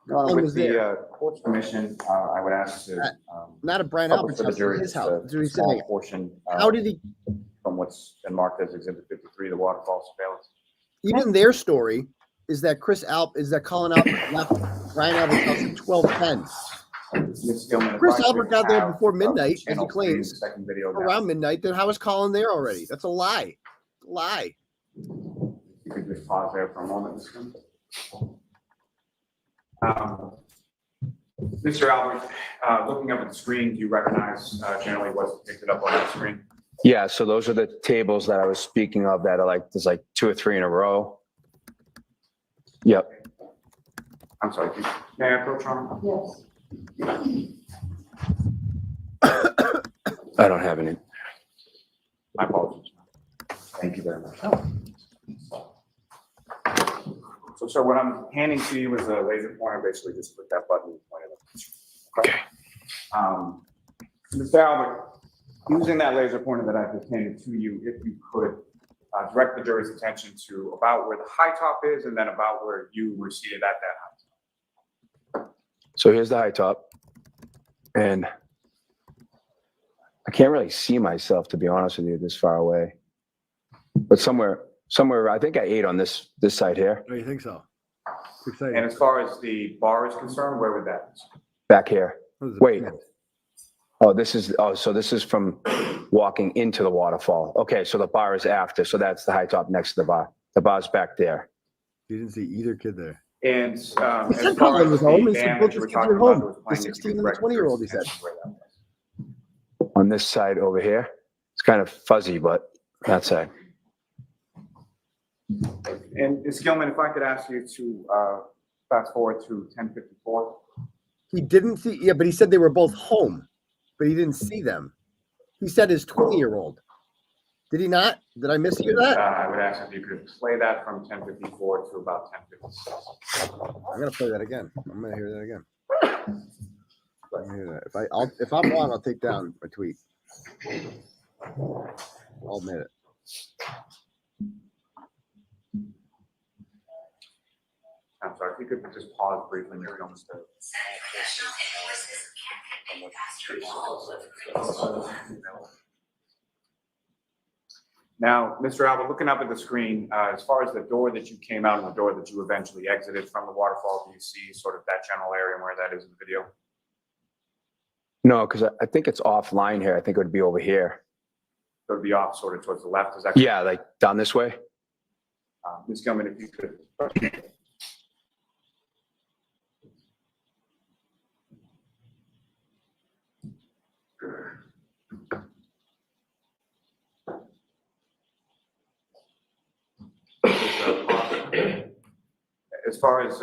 Colin
With
was
the
there.
court's permission, I would ask to
Not at Brian
publish
Albert's
for the
house,
jury
at his
just
house.
a
That's what he's
small
saying.
portion
How did he,
from what's been marked as Exhibit 53, the waterfall surveillance.
even their story is that Colin Albert left Brian Albert's house at 12:10.
Ms. Gilman, if
Chris
I
Albert
could
got there
have,
before midnight, as he
Channel 3,
claims.
the second video down.
Around midnight, then how was Colin there already? That's a lie. Lie.
You could just pause there for a moment, Ms. Gilman. Mr. Albert, looking up at the screen, do you recognize generally what's depicted up on the screen?
Yeah, so those are the tables that I was speaking of that are like, there's like 2 or 3 in a row. Yep.
I'm sorry, may I approach on?
Yes.
I don't have any.
My apologies. Thank you very much. So, sir, what I'm handing to you is a laser pointer. Basically, just click that button and point it up. Okay. Mr. Albert, using that laser pointer that I've just handed to you, if you could direct the jury's attention to about where the high top is and then about where you were seated at that high top.
So here's the high top. And I can't really see myself, to be honest with you, this far away. But somewhere, I think I ate on this side here.
Oh, you think so?
And as far as the bar is concerned, where would that be?
Back here. Wait. So this is from walking into the waterfall. Okay, so the bar is after. So that's the high top next to the bar. The bar's back there.
You didn't see either kid there.
And
He said Colin was home. He said both his kids were home. The 16 and the 20-year-old, he said.
On this side over here, it's kind of fuzzy, but that side.
And Ms. Gilman, if I could ask you to fast forward to 10:54.
He didn't see, yeah, but he said they were both home, but he didn't see them. He said his 20-year-old. Did he not? Did I mishear that?
I would ask if you could play that from 10:54 to about 10:56.
I'm gonna play that again. I'm gonna hear that again. I'm gonna hear that. If I'm wrong, I'll take down a tweet. I'll admit it.
I'm sorry, if you could just pause briefly. Maybe don't disturb. Now, Mr. Albert, looking up at the screen, as far as the door that you came out and the door that you eventually exited from the waterfall, do you see sort of that general area and where that is in the video?
No, because I think it's offline here. I think it would be over here.
It would be off sort of towards the left, is that correct?
Yeah, like down this way.
Ms. Gilman, if you could. As far as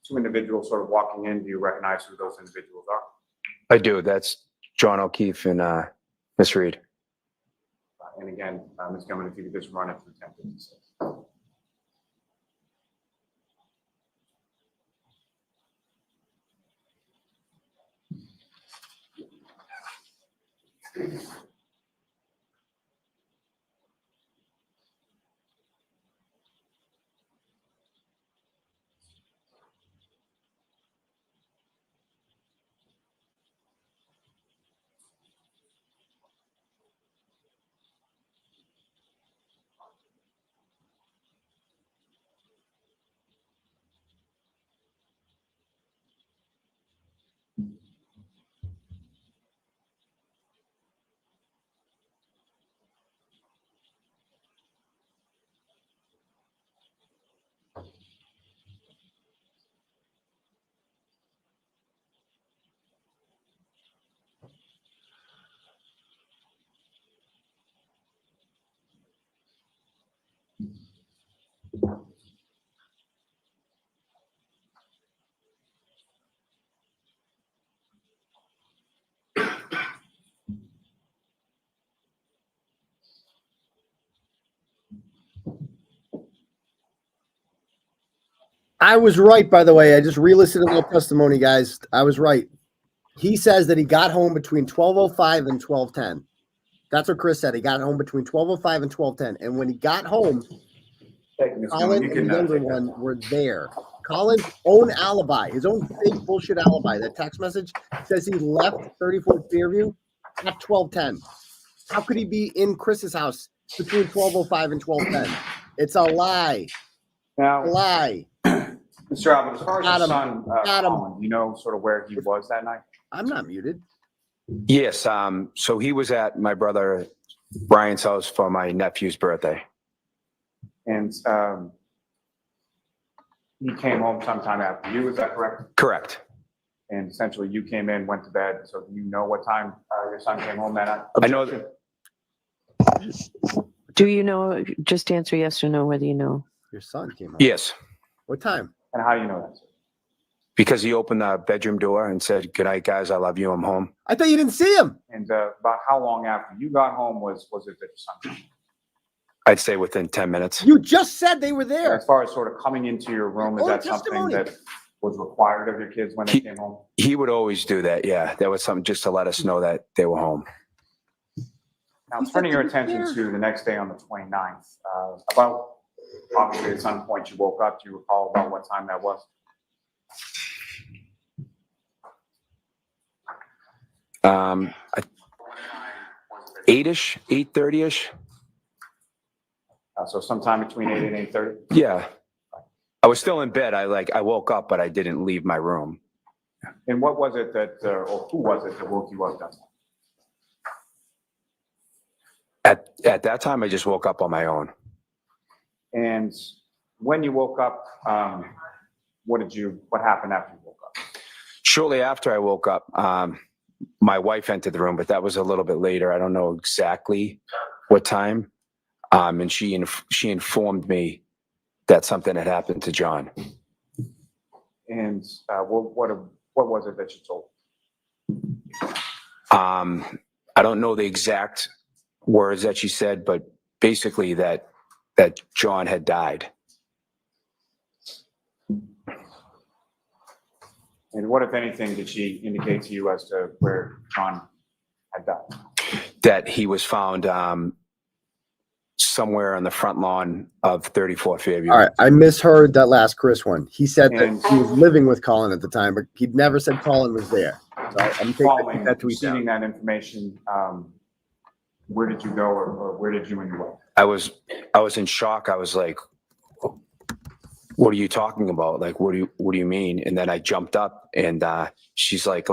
two individuals sort of walking in, do you recognize who those individuals are?
I do. That's John O'Keefe and Miss Reed.
And again, Ms. Gilman, if you could just run it through 10:56.
I was right, by the way. I just re-listened to the testimony, guys. I was right. He says that he got home between 12:05 and 12:10. That's what Chris said. He got home between 12:05 and 12:10. And when he got home, Colin and the younger one were there. Colin's own alibi, his own fake bullshit alibi, that text message says he left 34 Fairview at 12:10. How could he be in Chris's house between 12:05 and 12:10? It's a lie.
Now,
A lie.
Mr. Albert, as far as your son, Colin, you know sort of where he was that night?
I'm not muted.
Yes. So he was at my brother Brian's house for my nephew's birthday.
And he came home sometime after you, is that correct?
Correct.
And essentially you came in, went to bed. So do you know what time your son came home that night?
I know that.
Do you know, just answer yes or no whether you know.
Your son came home.
Yes.
What time?
And how do you know that?
Because he opened the bedroom door and said, "Good night, guys. I love you. I'm home."
I thought you didn't see him.
And about how long after you got home was it that your son came home?
I'd say within 10 minutes.
You just said they were there.
As far as sort of coming into your room, is that something that was required of your kids when they came home?
He would always do that. Yeah. That was something just to let us know that they were home.
Now, turning your attention to the next day on the 29th, about obviously at some point you woke up. Do you recall about what time that was?
8-ish, 8:30-ish.
So sometime between 8 and 8:30?
Yeah. I was still in bed. I woke up, but I didn't leave my room.
And what was it that, or who was it that woke you up that time?
At that time, I just woke up on my own.
And when you woke up, what happened after you woke up?
Shortly after I woke up, my wife entered the room, but that was a little bit later. I don't know exactly what time. And she informed me that something had happened to John.
And what What was it that you told?
I don't know the exact words that she said, but basically that John had died.
And what, if anything, did she indicate to you as to where John had died?
That he was found somewhere on the front lawn of 34 Fairview.
All right, I misheard that last Chris one. He said that he was living with Colin at the time, but he never said Colin was there. So I'm taking that tweet
Receiving
down.
that information, where did you go, or where did you and your wife?
I was in shock. I was like, what are you talking about? Like, what do you mean? And then I jumped up and she's like,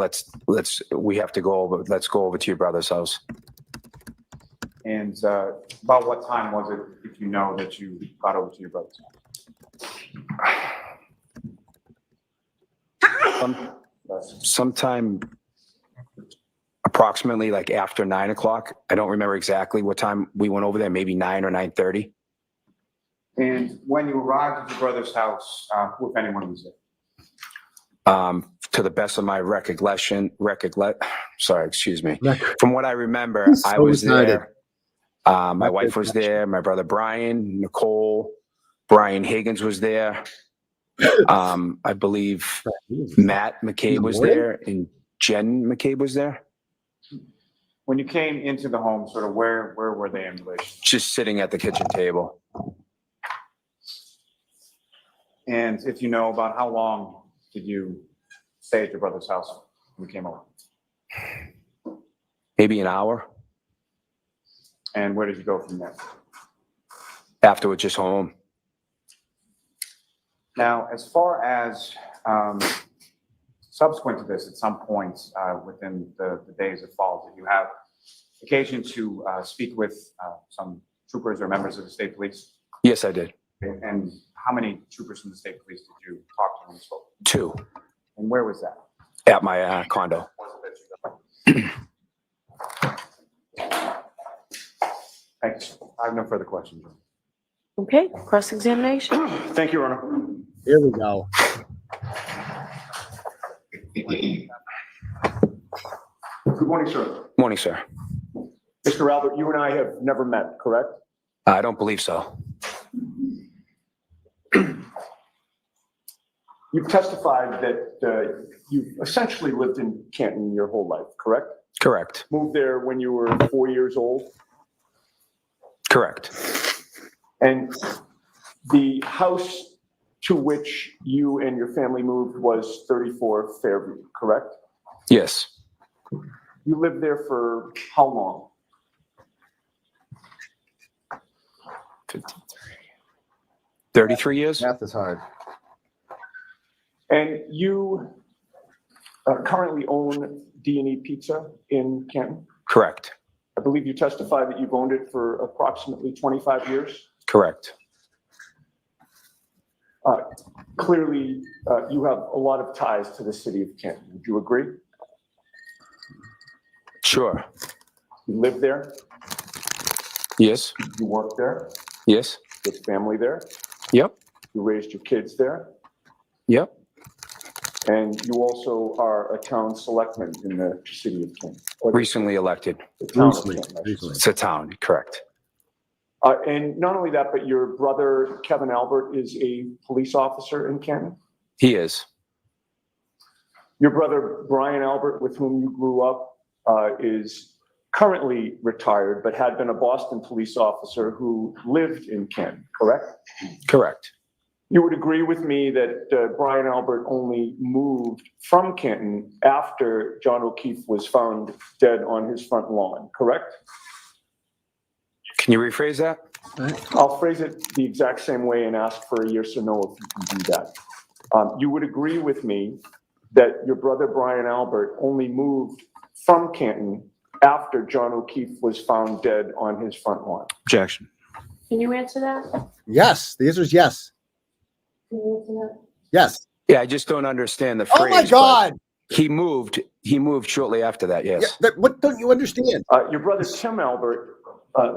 we have to go over, let's go over to your brother's house.
And about what time was it, if you know, that you got over to your brother's house?
Sometime approximately like after 9 o'clock. I don't remember exactly what time we went over there, maybe 9 or 9:30.
And when you arrived at your brother's house, who, if anyone, was there?
To the best of my excuse me. From what I remember, I was there. My wife was there. My brother Brian, Nicole, Brian Higgins was there. I believe Matt McCabe was there and Jen McCabe was there.
When you came into the home, sort of where were they in relation?
Just sitting at the kitchen table.
And if you know, about how long did you stay at your brother's house when you came over?
Maybe an hour.
And where did you go from there?
Afterwards, just home.
Now, as far as subsequent to this, at some point within the days that followed, did you have occasion to speak with some troopers or members of the state police?
Yes, I did.
And how many troopers from the state police did you talk to when you spoke?
2.
And where was that?
At my condo.
Thanks. I have no further questions.
Okay, cross-examination.
Thank you, Your Honor.
Here we go.
Good morning, sir.
Morning, sir.
Mr. Albert, you and I have never met, correct?
I don't believe so.
You've testified that you essentially lived in Canton your whole life, correct?
Correct.
Moved there when you were 4 years old?
Correct.
And the house to which you and your family moved was 34 Fairview, correct?
Yes.
You lived there for how long?
33 years?
Math is hard.
And you currently own D&E Pizza in Canton?
Correct.
I believe you testified that you've owned it for approximately 25 years?
Correct.
Clearly, you have a lot of ties to the city of Canton. Would you agree?
Sure.
You live there?
Yes.
You work there?
Yes.
You have family there?
Yep.
You raised your kids there?
Yep.
And you also are a town selectman in the city of Canton?
Recently elected.
The town of Canton, I should say.
It's a town, correct.
And not only that, but your brother, Kevin Albert, is a police officer in Canton?
He is.
Your brother, Brian Albert, with whom you grew up, is currently retired, but had been a Boston police officer who lived in Canton, correct?
Correct.
You would agree with me that Brian Albert only moved from Canton after John O'Keefe was found dead on his front lawn, correct?
Can you rephrase that?
I'll phrase it the exact same way and ask for a yes or no if you can do that. You would agree with me that your brother Brian Albert only moved from Canton after John O'Keefe was found dead on his front lawn?
Objection.
Can you answer that?
Yes. The answer is yes.
Can you answer that?
Yes.
Yeah, I just don't understand the phrase.
Oh my God.
He moved shortly after that, yes.
Yeah, what don't you understand?
Your brother Tim Albert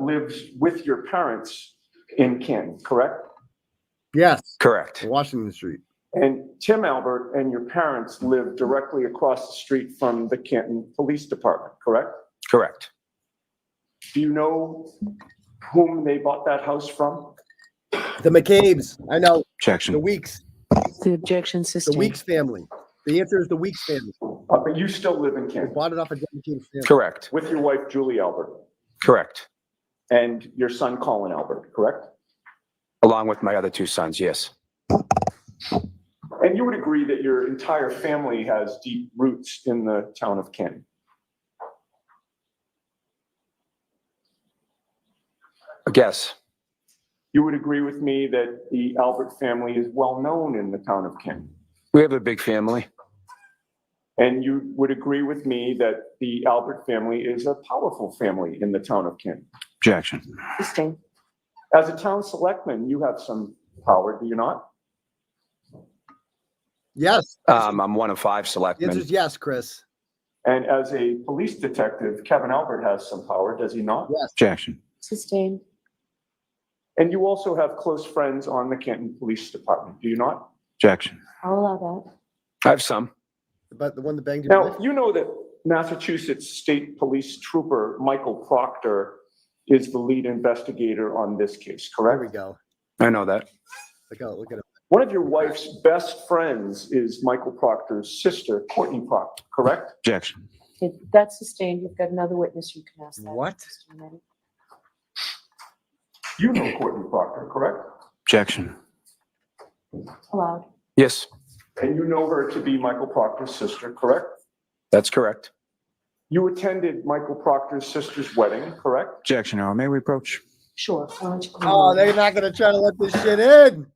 lives with your parents in Canton, correct?
Yes.
Correct.
Washington Street.
And Tim Albert and your parents live directly across the street from the Canton Police Department, correct?
Correct.
Do you know whom they bought that house from?
The McCabe's. I know.
Objection.
The Weeks.
The objection
The
sustained.
Weeks family. The answer is the Weeks family.
But you still live in
They
Canton
bought it off of John McCabe's family.
Correct.
with your wife, Julie Albert,
Correct.
and your son, Colin Albert, correct?
Along with my other two sons, yes.
And you would agree that your entire family has deep roots in the town of Canton?
I guess.
You would agree with me that the Albert family is well known in the town of Canton?
We have a big family.
And you would agree with me that the Albert family is a powerful family in the town of Canton?
Objection.
Sustained.
As a town selectman, you have some power, do you not?
Yes.
I'm one of 5
The
selectmen.
answer is yes, Chris.
And as a police detective, Kevin Albert has some power, does he not?
Yes.
Objection.
Sustained.
And you also have close friends on the Canton Police Department, do you not?
Objection.
I'll allow
I have some.
But the one that banged your
Now,
wife?
you know that Massachusetts State Police Trooper Michael Proctor is the lead investigator on this case,
There we
correct?
go.
I know that.
Look at him.
One of your wife's best friends is Michael Proctor's sister, Courtney Proctor, correct?
Objection.
that. Okay, that's sustained. You've got another witness you can ask that.
What?
Mr. Knight.
You know Courtney Proctor, correct?
Objection.
Allowed.
Yes,
And you know her to be Michael Proctor's sister, correct?
that's correct.
You attended Michael Proctor's sister's wedding, correct?
Objection, Your Honor. May we approach?
Sure. Why don't you come
Oh,
over?
they're not going to try to let this shit in.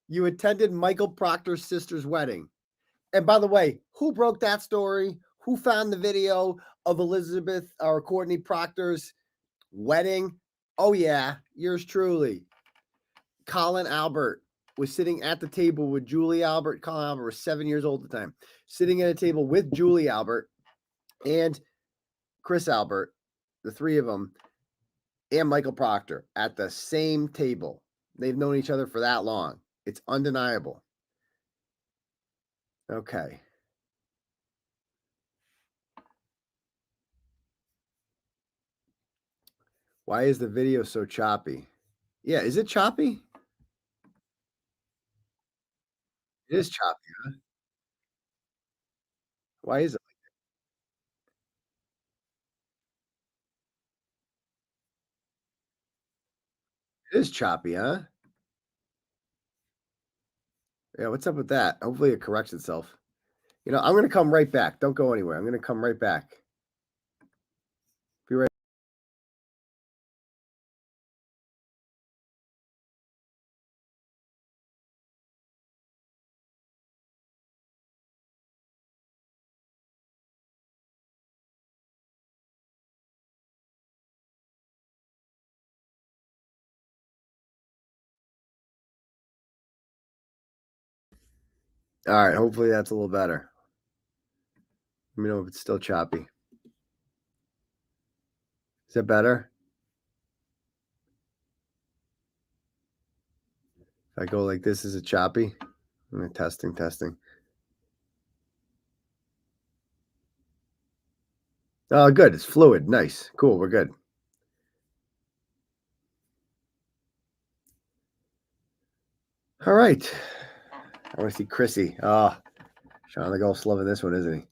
You attended Michael Proctor's sister's wedding. And by the way, who broke that story? Who found the video of Elizabeth or Courtney Proctor's wedding? Oh, yeah, yours truly. Colin Albert was sitting at the table with Julie Albert. Colin Albert was 7 years old at the time, sitting at a table with Julie Albert and Chris Albert, the three of them, and Michael Proctor at the same table. They've known each other for that long. It's undeniable. Okay. Why is the video so choppy? Yeah, is it choppy? It is choppy, huh? Why is it? It is choppy, huh? Yeah, what's up with that? Hopefully it corrects itself. You know, I'm going to come right back. Don't go anywhere. I'm going to come right back. Be right. All right. Hopefully that's a little better. Let me know if it's still choppy. Is that better? If I go like this, is it choppy? Testing. Oh, good. It's fluid. Nice. Cool. We're good. All right. I want to see Chrissy. Oh, Sean the Golf's loving this one, isn't he?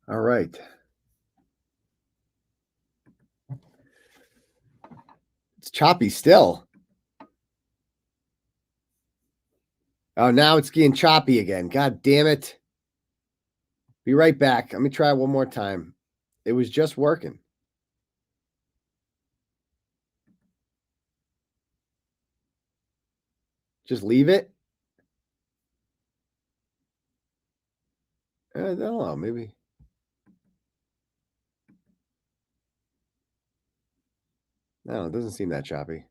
All right. It's choppy still. Oh, now it's getting choppy again. God damn it. Be right back. Let me try it one more time. It was just working. Just leave it. I don't know. Maybe. No, it doesn't seem that choppy.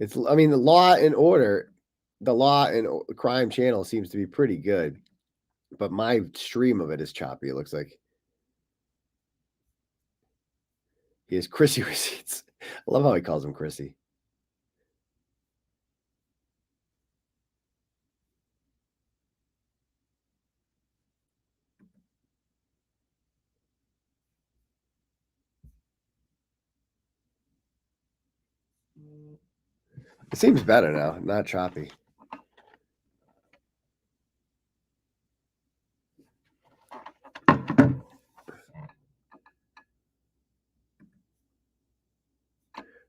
I mean, the Law and Order, the Law and Crime channel seems to be pretty good, but my stream of it is choppy. It looks like he has Chrissy receipts. I love how he calls him Chrissy. It seems better now, not choppy.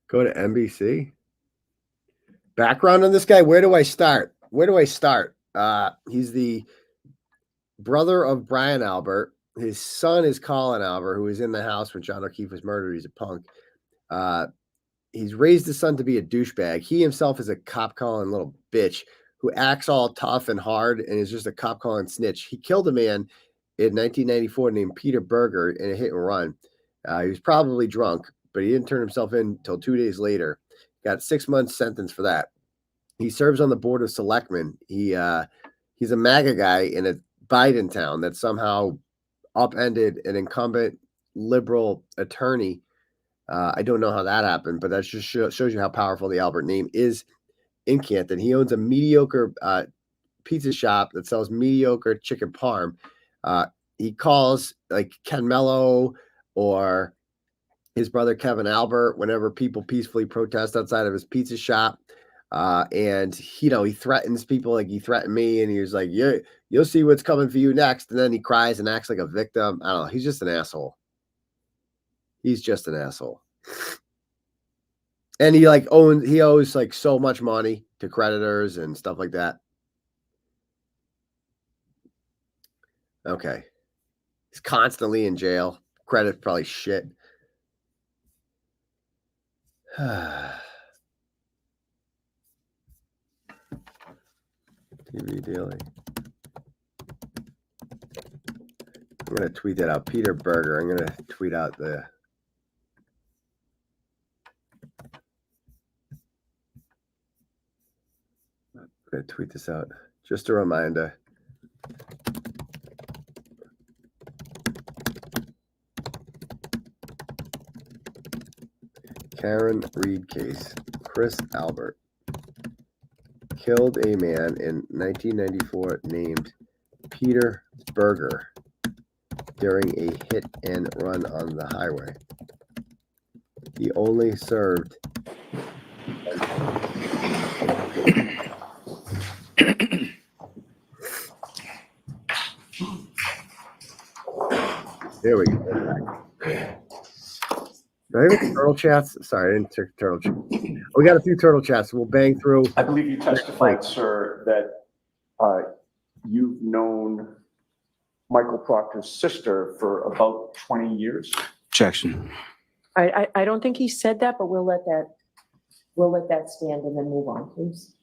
Go to NBC. Background on this guy. Where do I start? He's the brother of Brian Albert. His son is Colin Albert, who was in the house when John O'Keefe was murdered. He's a punk. He's raised his son to be a douchebag. He himself is a cop calling little bitch who acts all tough and hard and is just a cop calling snitch. He killed a man in 1994 named Peter Berger in a hit and run. He was probably drunk, but he didn't turn himself in until 2 days later. Got 6 months sentence for that. He serves on the board of selectmen. He's a MAGA guy in a Biden town that somehow upended an incumbent liberal attorney. I don't know how that happened, but that just shows you how powerful the Albert name is in Canton. He owns a mediocre pizza shop that sells mediocre chicken parm. He calls like Ken Mello or his brother Kevin Albert whenever people peacefully protest outside of his pizza shop. And he threatens people like he threatened me, and he was like, "Yeah, you'll see what's coming for you next." And then he cries and acts like a victim. I don't know. He's just an asshole. He's just an asshole. And he owes like so much money to creditors and stuff like that. Okay. He's constantly in jail. Credit's probably shit. TV Daily. I'm going to tweet that out. Peter Berger. I'm going to tweet out the... I'm going to tweet this out. Just a reminder. Karen Reed case. Chris Albert killed a man in 1994 named Peter Berger during a hit and run on the highway. He only served there we go. Do I have any turtle chats? Sorry, I didn't take turtle chat. We got a few turtle chats. We'll bang through.
I believe you testified, sir, that you've known Michael Proctor's sister for about 20 years.
Objection.
I don't think he said that, but we'll let that stand and then move on, please.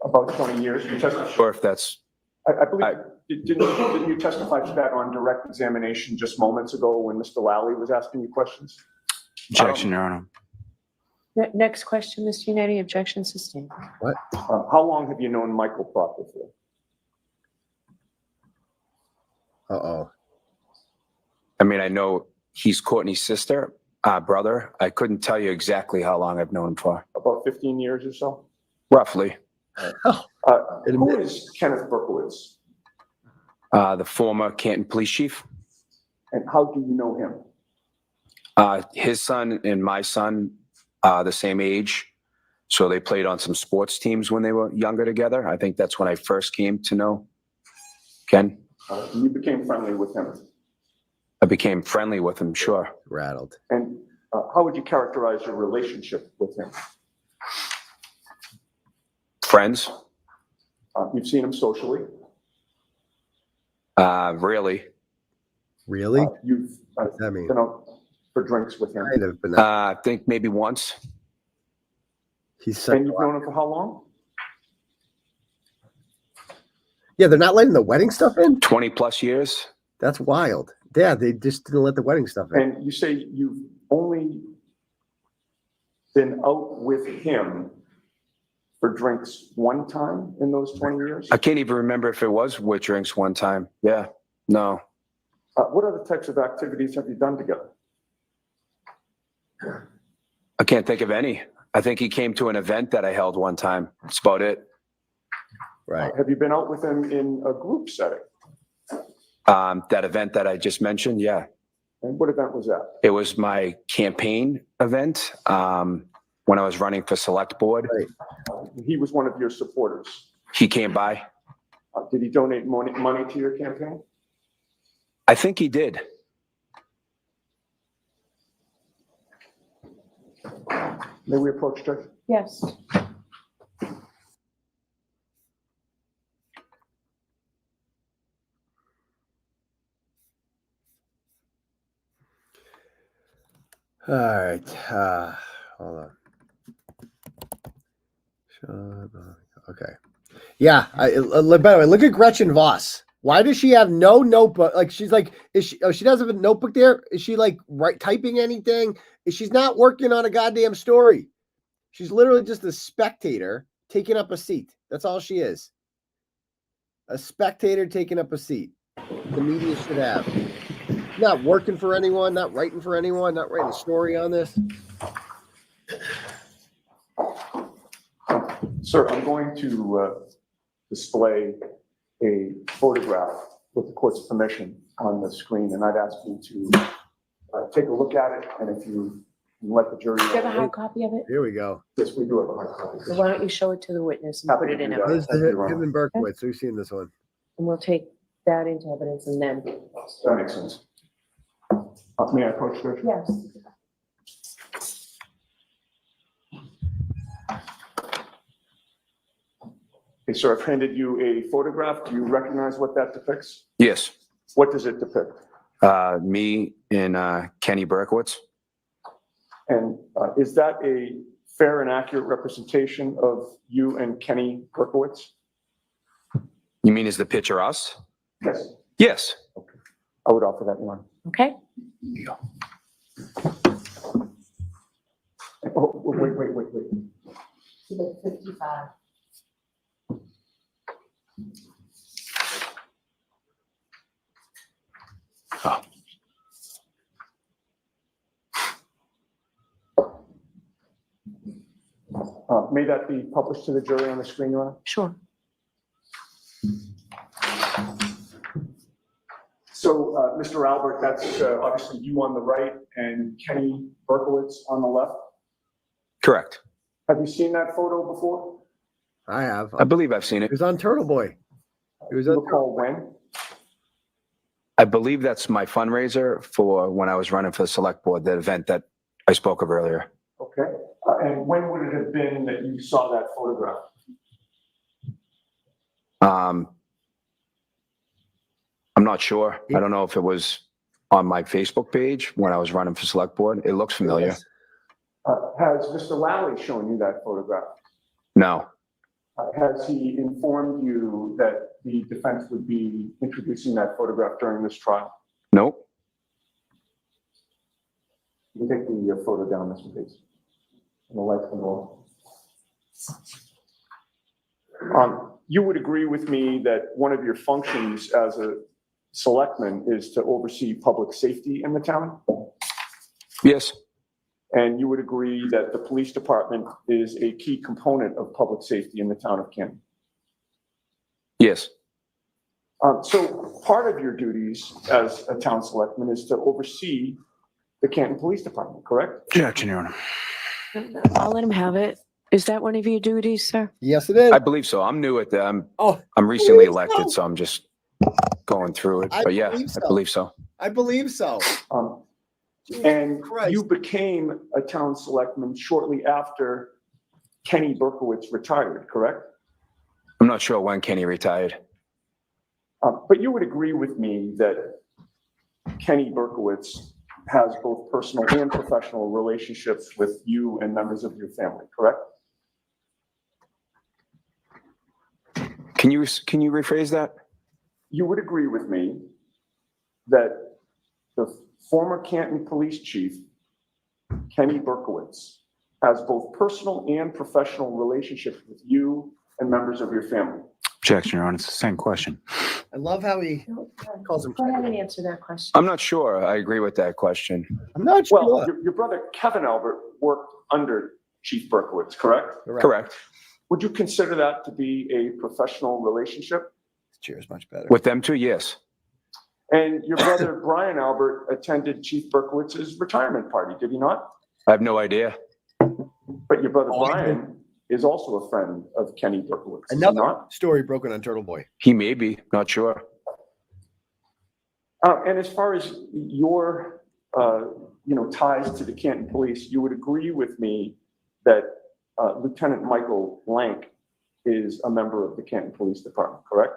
About 20 years. You testified.
Sure, if that's.
I believe. Didn't you testify to that on direct examination just moments ago when Mr. Lally was asking you questions?
Objection, Your Honor.
Next question, Mr. Unity. Objection sustained.
What?
How long have you known Michael Proctor for?
Uh-oh.
I mean, I know he's Courtney's sister, brother. I couldn't tell you exactly how long I've known him for.
About 15 years or so?
Roughly.
Who is Kenneth Berkowitz?
The former Canton police chief.
And how do you know him?
His son and my son, the same age. So they played on some sports teams when they were younger together. I think that's when I first came to know Ken.
You became friendly with him?
I became friendly with him, sure.
Rattled.
And how would you characterize your relationship with him?
Friends.
You've seen him socially?
Really.
Really?
You've been out for drinks with him?
Kind of, but
I think maybe once.
And you've known him for how long?
Yeah, they're not letting the wedding stuff in?
20 plus years.
That's wild. Yeah, they just didn't let the wedding stuff in.
And you say you've only been out with him for drinks one time in those 20 years?
I can't even remember if it was with drinks one time. Yeah, no.
What other types of activities have you done together?
I can't think of any. I think he came to an event that I held one time. That's about it.
Right.
Have you been out with him in a group setting?
That event that I just mentioned, yeah.
And what event was that?
It was my campaign event when I was running for select board.
Right.
He was one of your supporters.
He came by.
Did he donate money to your campaign?
I think he did.
May we approach Judge?
Yes.
All right. Hold on. Okay. Yeah. By the way, look at Gretchen Voss. Why does she have no notebook? Like, she's like, is she? Oh, she doesn't have a notebook there. Is she like typing anything? She's not working on a goddamn story. She's literally just a spectator taking up a seat. That's all she is. A spectator taking up a seat. The media should have. Not working for anyone, not writing for anyone, not writing a story on this.
Sir, I'm going to display a photograph with the court's permission on the screen, and I'd ask you to take a look at it, and if you let the jury
Do you have a
know.
hard copy of it?
Here we go.
Yes, we do have a hard copy.
So why don't you show it to the witness and
Happy
put it
to
in
do that.
evidence?
This is
Thank you,
him and Berkowitz. We've seen this one.
And we'll take that into evidence and then,
That makes sense. May I approach, Judge?
yes.
Okay, sir, I've handed you a photograph. Do you recognize what that depicts?
Yes.
What does it depict?
Me and Kenny Berkowitz.
And is that a fair and accurate representation of you and Kenny Berkowitz?
You mean is the picture us?
Yes.
Yes.
Okay. I would offer that one.
Okay.
Oh, wait.
55.
Oh.
May that be published to the jury on the screen, Your Honor?
Sure.
So, Mr. Albert, that's obviously you on the right and Kenny Berkowitz on the left.
Correct.
Have you seen that photo before?
I have.
I believe I've seen
It
it.
was on Turtleboy. It was
Do you
on
recall when?
I believe that's my fundraiser for when I was running for the select board, the event that I spoke of earlier.
Okay. And when would it have been that you saw that photograph?
I'm not sure. I don't know if it was on my Facebook page when I was running for select board. It looks familiar.
Has Mr. Lally shown you that photograph?
No.
Has he informed you that the defense would be introducing that photograph during this trial?
Nope.
You can take the photo down, Mr. Bates. And the lights can go on. You would agree with me that one of your functions as a selectman is to oversee public safety in the town?
Yes.
And you would agree that the police department is a key component of public safety in the town of Canton?
Yes.
So part of your duties as a town selectman is to oversee the Canton Police Department, correct?
Objection, Your Honor.
I'll let him have it. Is that one of your duties, sir?
Yes, it is.
I believe so. I'm new at that. I'm
Oh,
recently
believe
elected,
so.
so I'm just going through it.
I
But yeah,
believe so.
I believe so.
I believe so.
And
Christ.
you became a town selectman shortly after Kenny Berkowitz retired, correct?
I'm not sure when Kenny retired.
But you would agree with me that Kenny Berkowitz has both personal and professional relationships with you and members of your family, correct?
Can you rephrase that?
You would agree with me that the former Canton police chief, Kenny Berkowitz, has both personal and professional relationships with you and members of your family?
Objection, Your Honor. It's the same question.
I love how he calls him.
Go ahead and answer that question.
I'm not sure. I agree with that question.
I'm not sure.
Well, your brother Kevin Albert worked under Chief Berkowitz, correct?
Correct.
Would you consider that to be a professional relationship?
Cheers, much better.
With them too, yes.
And your brother Brian Albert attended Chief Berkowitz's retirement party, did he not?
I have no idea.
But your brother Brian is also a friend of Kenny Berkowitz. is he
Another
not?
story broken on Turtleboy.
He may be, not sure.
And as far as your, ties to the Canton Police, you would agree with me that Lieutenant Michael Blank is a member of the Canton Police Department, correct?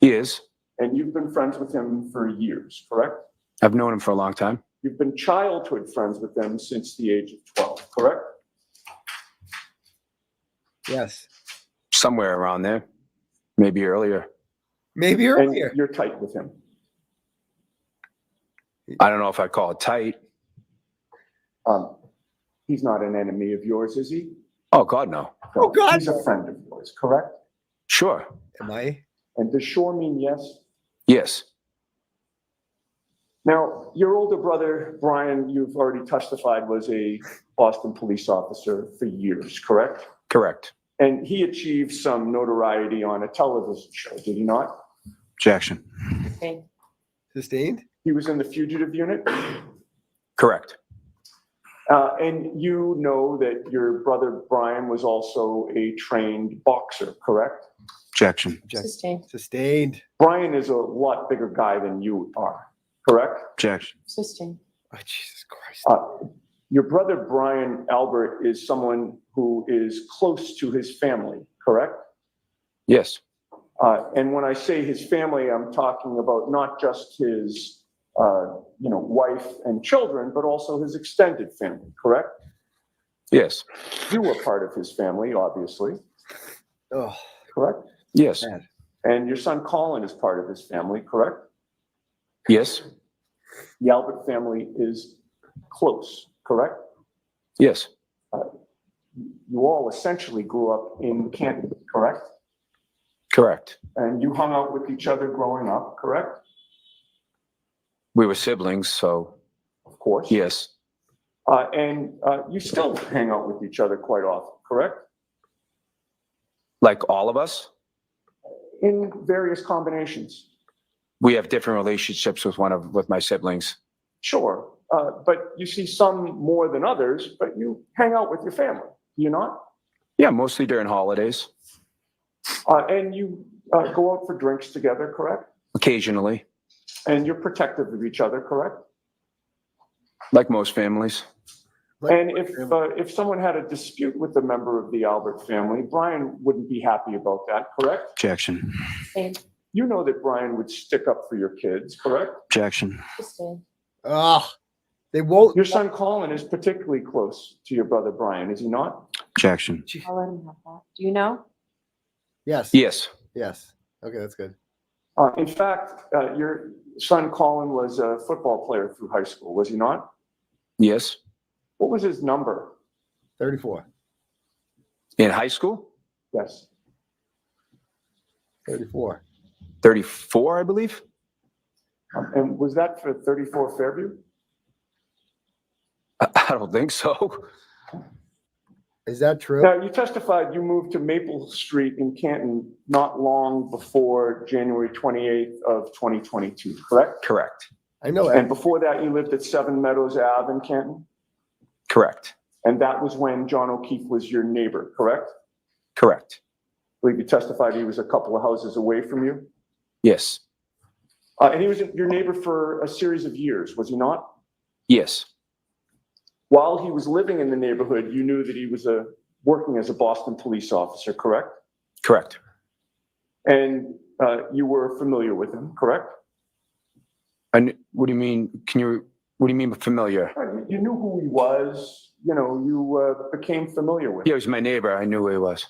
He is.
And you've been friends with him for years, correct?
I've known him for a long time.
You've been childhood friends with him since the age of 12, correct?
Yes.
Somewhere around there. Maybe earlier.
Maybe
And
earlier.
you're tight with him.
I don't know if I'd call it tight.
He's not an enemy of yours, is he?
Oh, God, no.
Oh, God.
He's a friend of yours, correct?
Sure.
Am I?
And does sure mean yes?
Yes.
Now, your older brother, Brian, you've already testified, was a Boston police officer for years, correct?
Correct.
And he achieved some notoriety on a television show, did he not?
Objection.
Okay.
Sustained?
He was in the fugitive unit.
Correct.
And you know that your brother Brian was also a trained boxer, correct?
Objection.
Sustained.
Sustained.
Brian is a lot bigger guy than you are, correct?
Objection.
Sustained.
Oh, Jesus Christ.
Your brother Brian Albert is someone who is close to his family, correct?
Yes.
And when I say his family, I'm talking about not just his, wife and children, but also his extended family, correct?
Yes.
You were part of his family, obviously,
Oh,
correct?
Yes.
man.
And your son Colin is part of his family, correct?
Yes.
The Albert family is close, correct?
Yes.
You all essentially grew up in Canton, correct?
Correct.
And you hung out with each other growing up, correct?
We were siblings, so
Of course.
yes.
And you still hang out with each other quite often, correct?
Like all of us,
In various combinations.
we have different relationships with my siblings.
Sure. But you see some more than others, but you hang out with your family, do you not?
Yeah, mostly during holidays.
And you go out for drinks together, correct?
Occasionally,
And you're protective of each other, correct?
like most families.
And if someone had a dispute with a member of the Albert family, Brian wouldn't be happy about that, correct?
Objection.
Sustained.
You know that Brian would stick up for your kids, correct?
Objection.
Sustained.
They won't.
Your son Colin is particularly close to your brother Brian, is he not?
Objection.
I'll let him have that. Do you know?
Yes.
Yes.
Yes. Okay, that's good.
In fact, your son Colin was a football player through high school, was he not?
Yes.
What was his number?
34.
In high school,
Yes.
34.
34, I believe.
And was that for 34 Fairview?
I don't think so.
Is that true?
Now, you testified you moved to Maple Street in Canton not long before January 28th of 2022, correct?
Correct.
I know
And
that.
before that, you lived at 7 Meadows Ave in Canton?
Correct.
And that was when John O'Keefe was your neighbor, correct?
Correct.
I believe you testified he was a couple of houses away from you?
Yes.
And he was your neighbor for a series of years, was he not?
Yes.
While he was living in the neighborhood, you knew that he was working as a Boston police officer, correct?
Correct.
And you were familiar with him, correct?
And what do you mean? What do you mean by familiar?
You knew who he was, you became familiar with him.
Yeah, he was my neighbor. I knew who he was.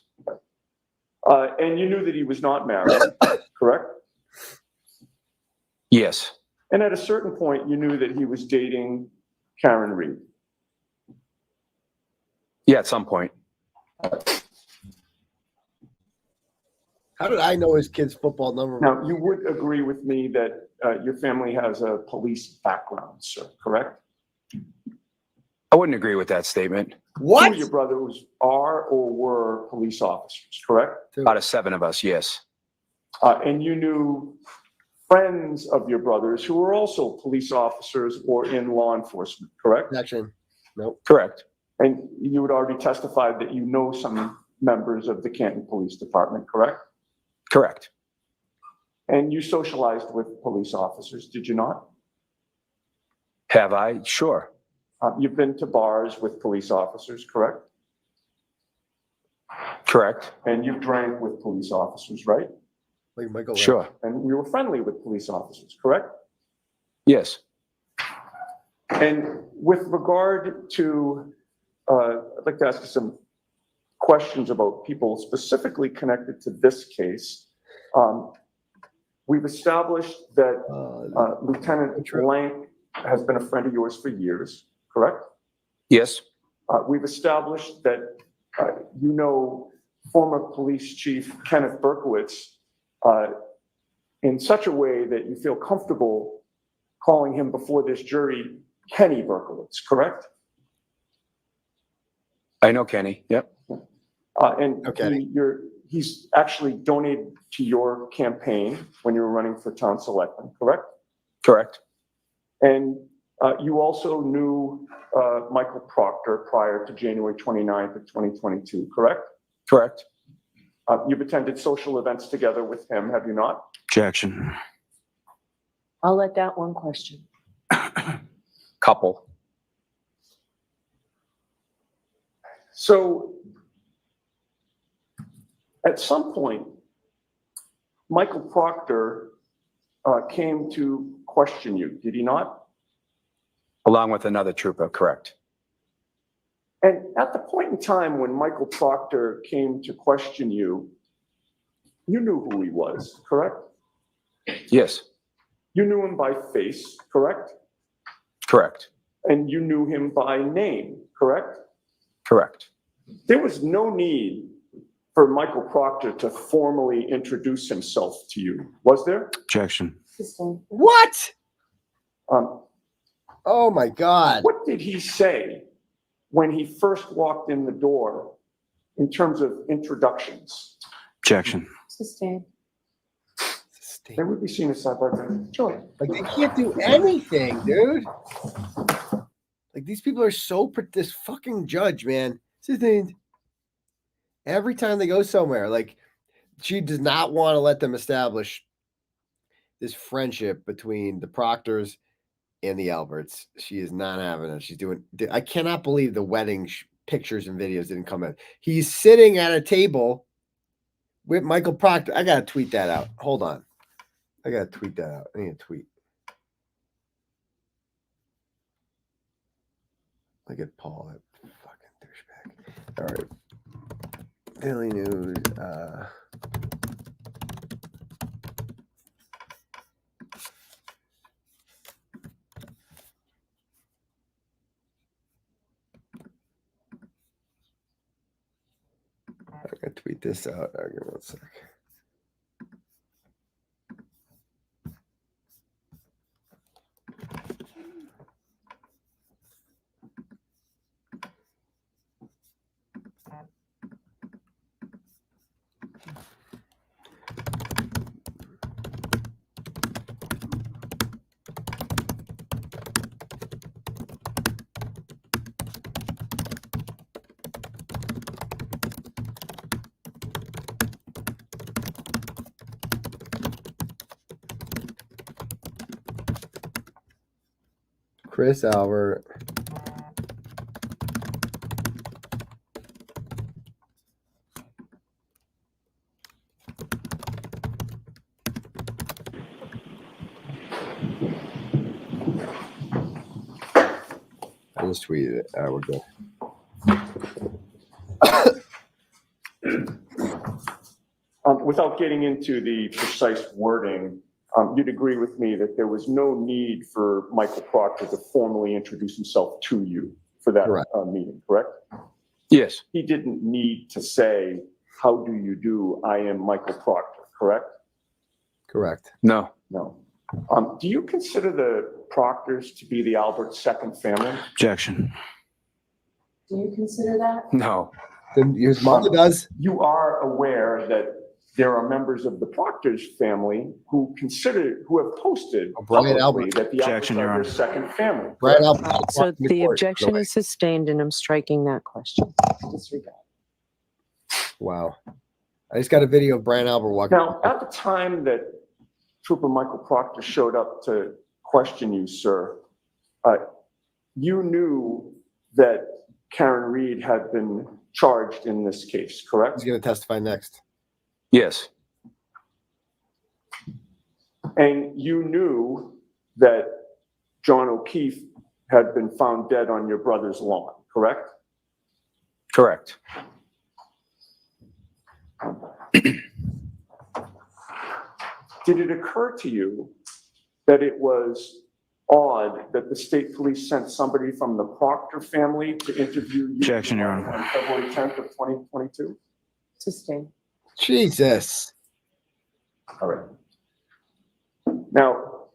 And you knew that he was not married, correct?
Yes.
And at a certain point, you knew that he was dating Karen Reed.
Yeah, at some point.
How did I know his kid's football number?
Now, you would agree with me that your family has a police background, sir, correct?
I wouldn't agree with that statement.
What?
Two of your brothers are or were police officers, correct?
Out of 7 of us, yes.
And you knew friends of your brothers who were also police officers or in law enforcement, correct?
Action. Nope.
Correct.
And you had already testified that you know some members of the Canton Police Department, correct?
Correct.
And you socialized with police officers, did you not?
Have I? Sure.
You've been to bars with police officers, correct?
Correct.
And you've drank with police officers, right?
Like Michael.
Sure.
And you were friendly with police officers, correct?
Yes.
And with regard to, I'd like to ask you some questions about people specifically connected to this case. We've established that Lieutenant Blank has been a friend of yours for years, correct?
Yes.
We've established that you know former police chief Kenneth Berkowitz in such a way that you feel comfortable calling him before this jury Kenny Berkowitz, correct?
I know Kenny. Yep.
And
okay.
He's actually donated to your campaign when you were running for town selectman, correct?
Correct.
And you also knew Michael Proctor prior to January 29th of 2022, correct?
Correct.
You've attended social events together with him, have you not?
Objection.
I'll let that one question.
Couple.
So at some point, Michael Proctor came to question you, did he not?
Along with another trooper, correct.
And at the point in time when Michael Proctor came to question you, you knew who he was, correct?
Yes.
You knew him by face, correct?
Correct.
And you knew him by name, correct?
Correct.
There was no need for Michael Proctor to formally introduce himself to you, was there?
Objection.
What? Oh my God.
What did he say when he first walked in the door in terms of introductions?
Objection.
Sustained.
They would be seen as side by side.
Sure.
Like they can't do anything, dude. Like these people are so this fucking judge, man. Sustained. Every time they go somewhere, like she does not want to let them establish this friendship between the Proctors and the Alberts. She is not having it. She's doing. I cannot believe the wedding pictures and videos didn't come in. He's sitting at a table with Michael Proctor. I gotta tweet that out. Hold on. I gotta tweet that out. I need a tweet. Look at Paul, that fucking douchebag. All right. Daily News. I'm gonna tweet this out. Give me 1 sec. Chris Albert. I just tweeted it. All right, we're good.
Without getting into the precise wording, you'd agree with me that there was no need for Michael Proctor to formally introduce himself to you for that meeting, correct?
Yes.
He didn't need to say, "How do you do? I am Michael Proctor," correct?
Correct.
No.
No. Do you consider the Proctors to be the Albert second family?
Objection.
Do you consider that?
No.
Then his mother does.
You are aware that there are members of the Proctors family who have posted
Brian
publicly
Albert.
that the Alberts
Objection, Your
are
Honor.
their second family.
Brian Albert.
So
in
the
court,
objection
by the
is sustained and I'm striking that question. Disregard.
way. Wow. I just got a video of Brian Albert walking.
Now, at the time that Trooper Michael Proctor showed up to question you, sir, you knew that Karen Reed had been charged in this case, correct?
He's going to testify next.
Yes.
And you knew that John O'Keefe had been found dead on your brother's lawn, correct?
Correct.
Did it occur to you that it was odd that the state police sent somebody from the Proctor family to interview you
Objection, Your Honor.
on February 10th of 2022?
Sustained.
Jesus.
All right. Now,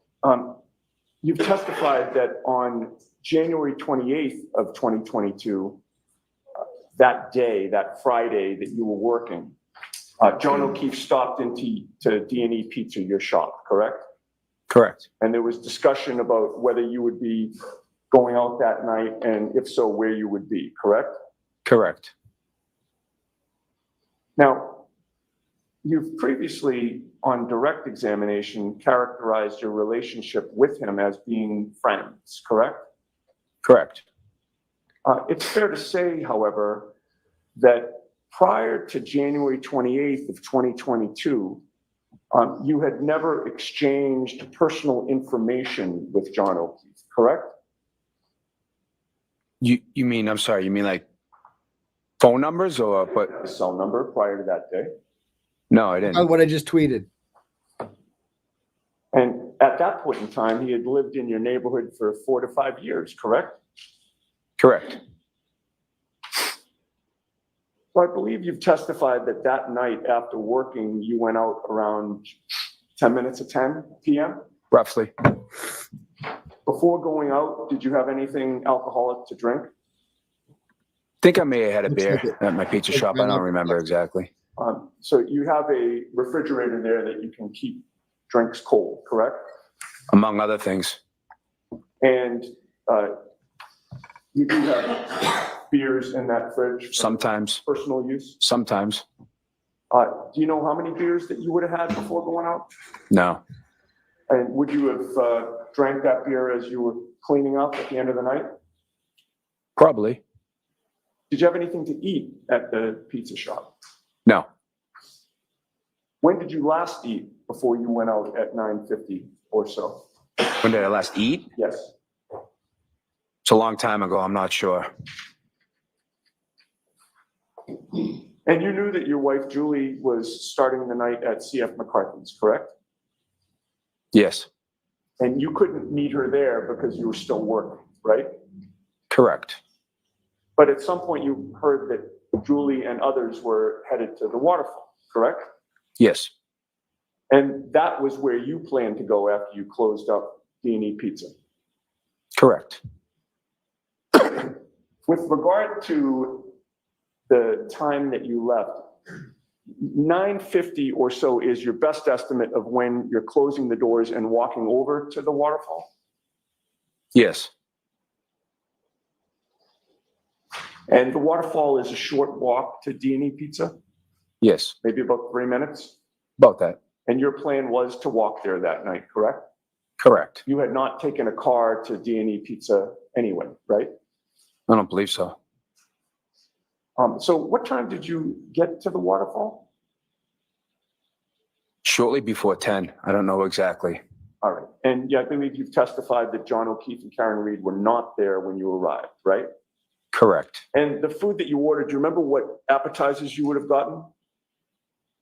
you've testified that on January 28th of 2022, that day, that Friday that you were working, John O'Keefe stopped into D&E Pizza, your shop, correct?
Correct.
And there was discussion about whether you would be going out that night, and if so, where you would be, correct?
Correct.
Now, you've previously, on direct examination, characterized your relationship with him as being friends, correct?
Correct.
It's fair to say, however, that prior to January 28th of 2022, you had never exchanged personal information with John O'Keefe, correct?
You mean, I'm sorry, you mean like phone numbers or what?
A cell number prior to that day?
No, I didn't.
What I just tweeted.
And at that point in time, he had lived in your neighborhood for 4 to 5 years, correct?
Correct.
So I believe you've testified that that night after working, you went out around 10 minutes of 10 p.m.?
Roughly.
Before going out, did you have anything alcoholic to drink?
Think I may have had a beer at my pizza shop. I don't remember exactly.
So you have a refrigerator there that you can keep drinks cold, correct?
Among other things.
And you do have beers in that fridge? for
Sometimes.
Personal use?
Sometimes.
Do you know how many beers that you would have had before going out?
No.
And would you have drank that beer as you were cleaning up at the end of the night?
Probably.
Did you have anything to eat at the pizza shop?
No.
When did you last eat before you went out at 9:50 or so?
When did I last eat?
Yes.
It's a long time ago. I'm not sure.
And you knew that your wife, Julie, was starting the night at CF McCarthy's, correct?
Yes.
And you couldn't meet her there because you were still working, right?
Correct.
But at some point you heard that Julie and others were headed to the waterfall, correct?
Yes.
And that was where you planned to go after you closed up D&E Pizza.
Correct.
With regard to the time that you left, 9:50 or so is your best estimate of when you're closing the doors and walking over to the waterfall?
Yes.
And the waterfall is a short walk to D&E Pizza,
Yes.
maybe about 3 minutes?
About that.
And your plan was to walk there that night, correct?
Correct.
You had not taken a car to D&E Pizza anyway, right?
I don't believe so.
So what time did you get to the waterfall?
Shortly before 10. I don't know exactly.
All right. And yeah, I believe you've testified that John O'Keefe and Karen Reed were not there when you arrived, right?
Correct.
And the food that you ordered, do you remember what appetizers you would have gotten?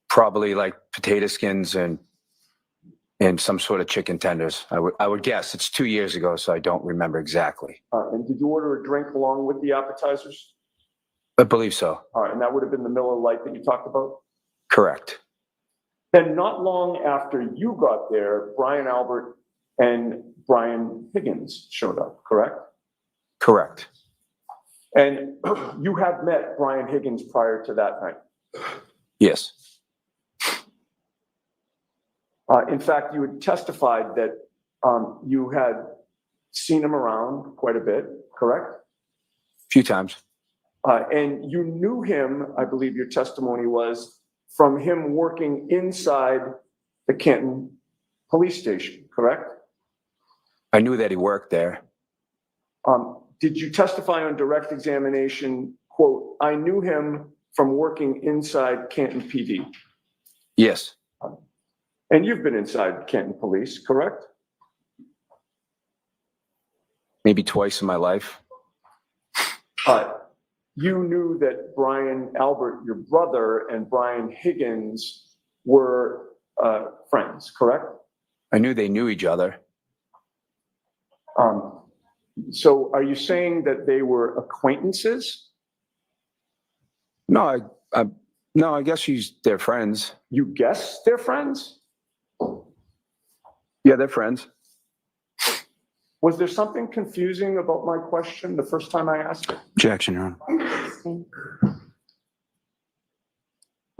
Probably like potato skins and some sort of chicken tenders. I would guess. It's 2 years ago, so I don't remember exactly.
And did you order a drink along with the appetizers?
I believe so.
All right, and that would have been the Miller Lite that you talked about?
Correct.
Then not long after you got there, Brian Albert and Brian Higgins showed up, correct?
Correct.
And you had met Brian Higgins prior to that night.
Yes.
In fact, you had testified that you had seen him around quite a bit, correct?
A few times.
And you knew him, I believe your testimony was, from him working inside the Canton police station, correct?
I knew that he worked there.
Did you testify on direct examination, quote, I knew him from working inside Canton PD?
Yes.
And you've been inside Canton Police, correct?
Maybe twice in my life.
You knew that Brian Albert, your brother, and Brian Higgins were friends, correct?
I knew they knew each other.
So are you saying that they were acquaintances?
No, I guess they're friends.
You guess they're friends?
Yeah, they're friends.
Was there something confusing about my question the first time I asked it?
Objection, Your Honor.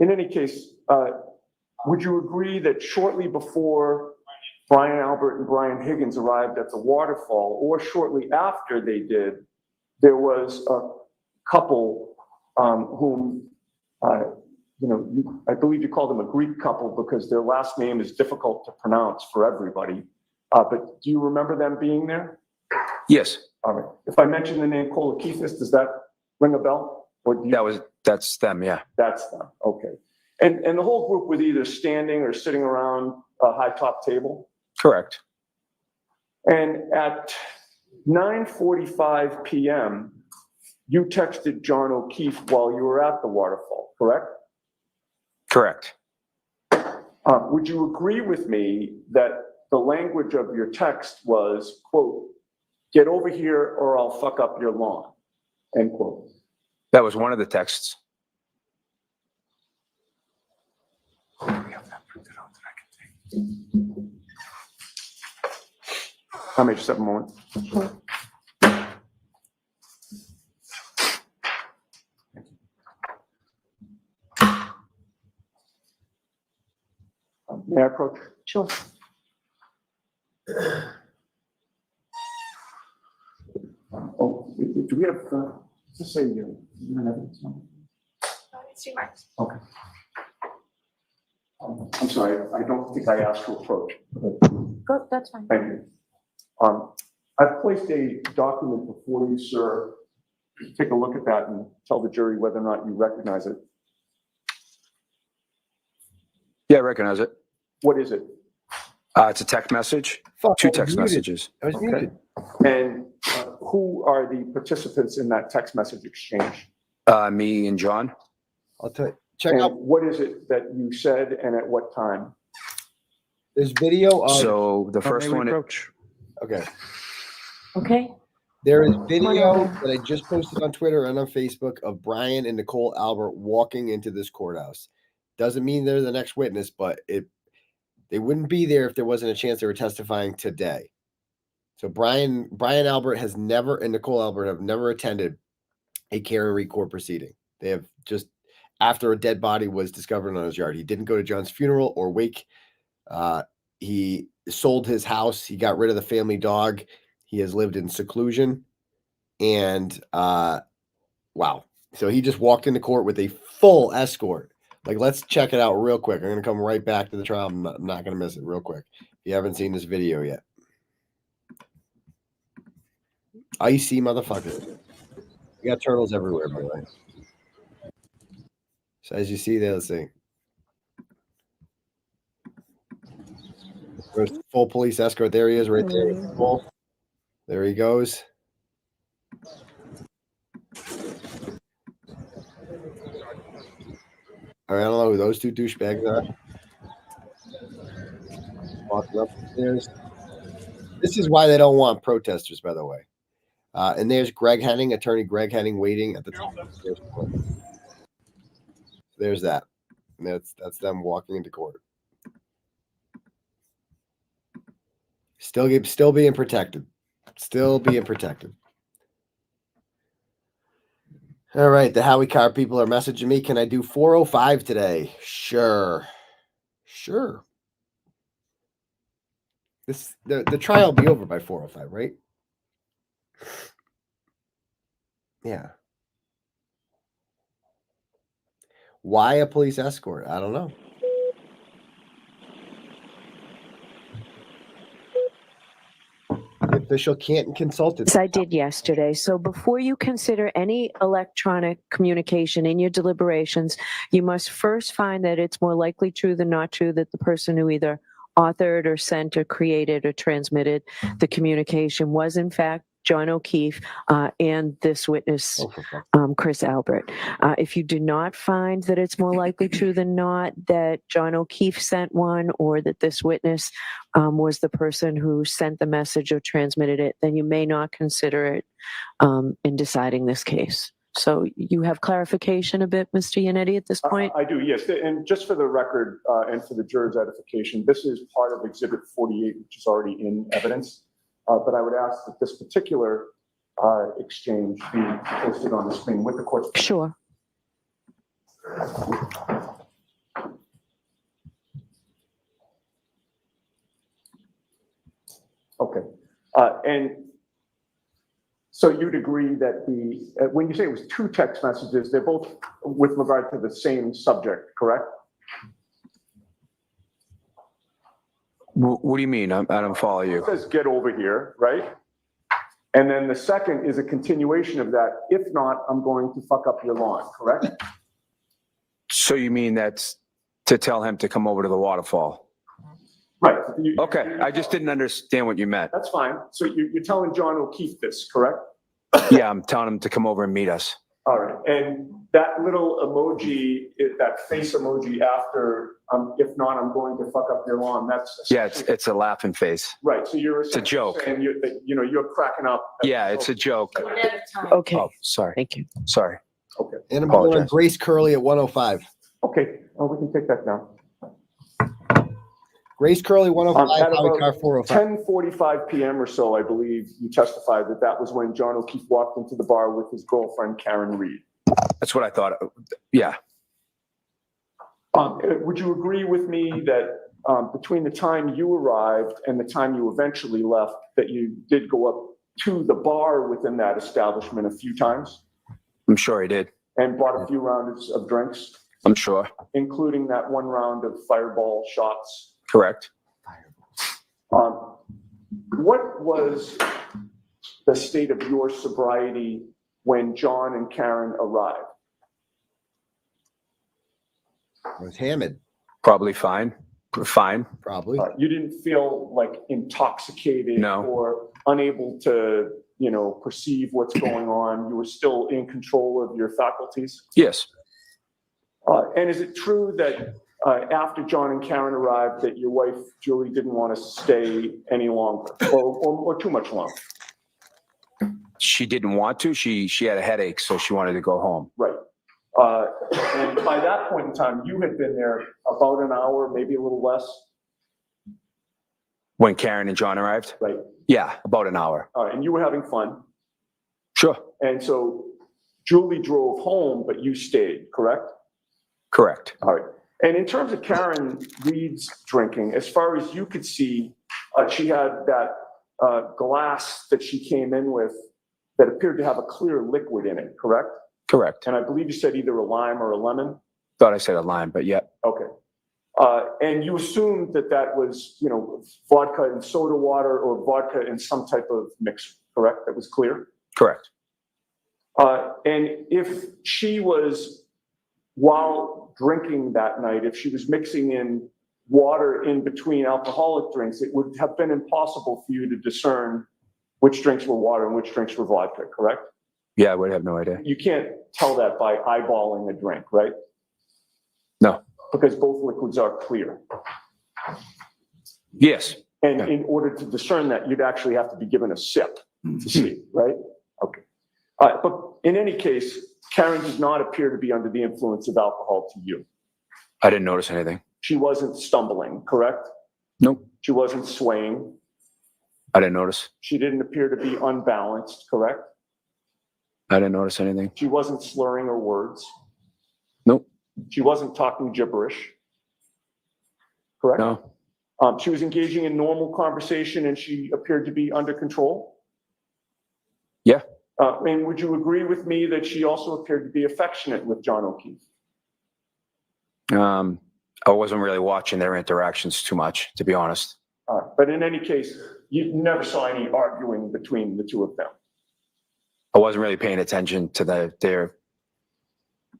In any case, would you agree that shortly before Brian Albert and Brian Higgins arrived at the waterfall, or shortly after they did, there was a couple whom, I believe you called them a Greek couple because their last name is difficult to pronounce for everybody. But do you remember them being there?
Yes.
All right. If I mention the name Kolakithis, does that ring a bell? Or
that's them, yeah.
That's them. Okay. And the whole group was either standing or sitting around a high top table?
Correct.
And at 9:45 p.m., you texted John O'Keefe while you were at the waterfall, correct?
Correct.
Would you agree with me that the language of your text was, quote, get over here or I'll fuck up your lawn, end quote?
That was one of the texts.
How many? Just have a moment. May I approach?
Sure.
Oh, do we have, just say you have evidence number?
It's two marks.
Okay. I'm sorry, I don't think I asked to approach.
Go, that's fine.
Thank you. I've placed a document before you, sir. Take a look at that and tell the jury whether or not you recognize it.
Yeah, I recognize it.
What is it?
It's a text message. Two text messages.
I was muted.
And who are the participants in that text message exchange?
Me and John.
I'll tell you. Check
And
out.
what is it that you said and at what time?
There's video of.
So the first
may we
one.
approach? Okay.
Okay.
There is video that I just posted on Twitter and on Facebook of Brian and Nicole Albert walking into this courthouse. Doesn't mean they're the next witness, but they wouldn't be there if there wasn't a chance they were testifying today. So Brian Albert has never, and Nicole Albert have never attended a Kearney court proceeding. They have just, after a dead body was discovered on his yard. He didn't go to John's funeral or wake. He sold his house. He got rid of the family dog. He has lived in seclusion. And wow. So he just walked into court with a full escort. Like, let's check it out real quick. I'm going to come right back to the trial. I'm not going to miss it real quick. If you haven't seen this video yet. Icy motherfucker. We got turtles everywhere, by the way. So as you see there, let's see. There's full police escort. There he is right there. There he goes. All right, I don't know who those two douchebags are. Walking up the stairs. This is why they don't want protesters, by the way. And there's Greg Henning, attorney Greg Henning, waiting at the top. There's that. And that's them walking into court. Still being protected. Still being protected. All right, the Howie Car people are messaging me. Can I do 4:05 today? Sure. The trial will be over by 4:05, right? Yeah. Why a police escort? I don't know. The official Canton consultant.
Yes, I did yesterday. So before you consider any electronic communication in your deliberations, you must first find that it's more likely true than not true that the person who either authored or sent or created or transmitted the communication was in fact John O'Keefe and this witness, Chris Albert. If you do not find that it's more likely true than not that John O'Keefe sent one or that this witness was the person who sent the message or transmitted it, then you may not consider it in deciding this case. So you have clarification a bit, Mr. Yannetti, at this point?
I do, yes. And just for the record and for the juror's edification, this is part of Exhibit 48, which is already in evidence. But I would ask that this particular exchange be posted on the screen with the court's permission.
Sure.
Okay. And so you'd agree that when you say it was 2 text messages, they're both with regard to the same subject, correct?
What do you mean? I don't follow you.
It says get over here, right? And then the second is a continuation of that. If not, I'm going to fuck up your lawn, correct?
So you mean that's to tell him to come over to the waterfall?
Right.
Okay, I just didn't understand what you meant.
That's fine. So you're telling John O'Keefe this, correct?
Yeah, I'm telling him to come over and meet us.
All right. And that little emoji, that face emoji after, if not, I'm going to fuck up your lawn. That's
Yeah, it's a laughing face.
right. So you're
It's a joke.
saying you're cracking up.
Yeah, it's a joke.
Okay.
Oh, sorry.
Thank you.
Sorry.
Okay.
And I'm going on
Apologize.
Grace Curley at 1:05.
Okay. Well, we can take that down.
Grace Curley, 1:05.
At
Howie Car,
about
4:05.
10:45 p.m. or so, I believe you testified that was when John O'Keefe walked into the bar with his girlfriend, Karen Reed.
That's what I thought. Yeah.
Would you agree with me that between the time you arrived and the time you eventually left, that you did go up to the bar within that establishment a few times
I'm sure he did.
and bought a few rounds of drinks,
I'm sure.
including that one round of fireball shots?
Correct.
What was the state of your sobriety when John and Karen arrived?
I was hammered.
Probably fine. Fine.
Probably.
You didn't feel like intoxicated
No.
or unable to, perceive what's going on. You were still in control of your faculties.
Yes.
And is it true that after John and Karen arrived, that your wife Julie didn't want to stay any longer, or too much longer?
She didn't want to. She had a headache, so she wanted to go home.
Right. And by that point in time, you had been there about an hour, maybe a little less.
When Karen and John arrived?
Right.
Yeah, about an hour.
And you were having fun.
Sure.
And so Julie drove home, but you stayed, correct?
Correct.
All right. And in terms of Karen Reed's drinking, as far as you could see, she had that glass that she came in with that appeared to have a clear liquid in it, correct?
Correct.
And I believe you said either a lime or a lemon.
Thought I said a lime, but yeah.
Okay. And you assumed that was, vodka and soda water or vodka in some type of mixer, correct? That was clear?
Correct.
And if she was, while drinking that night, if she was mixing in water in between alcoholic drinks, it would have been impossible for you to discern which drinks were water and which drinks were vodka, correct?
Yeah, I would have no idea.
You can't tell that by eyeballing a drink, right?
No.
Because both liquids are clear.
Yes.
And in order to discern that, you'd actually have to be given a sip to see, right? But in any case, Karen did not appear to be under the influence of alcohol to you.
I didn't notice anything.
She wasn't stumbling, correct?
Nope.
She wasn't swaying.
I didn't notice.
She didn't appear to be unbalanced, correct?
I didn't notice anything.
She wasn't slurring her words.
Nope.
She wasn't talking gibberish, correct?
No.
She was engaging in normal conversation and she appeared to be under control.
Yeah.
And would you agree with me that she also appeared to be affectionate with John O'Keefe?
I wasn't really watching their interactions too much, to be honest.
But in any case, you never saw any arguing between the two of them.
I wasn't really paying attention to their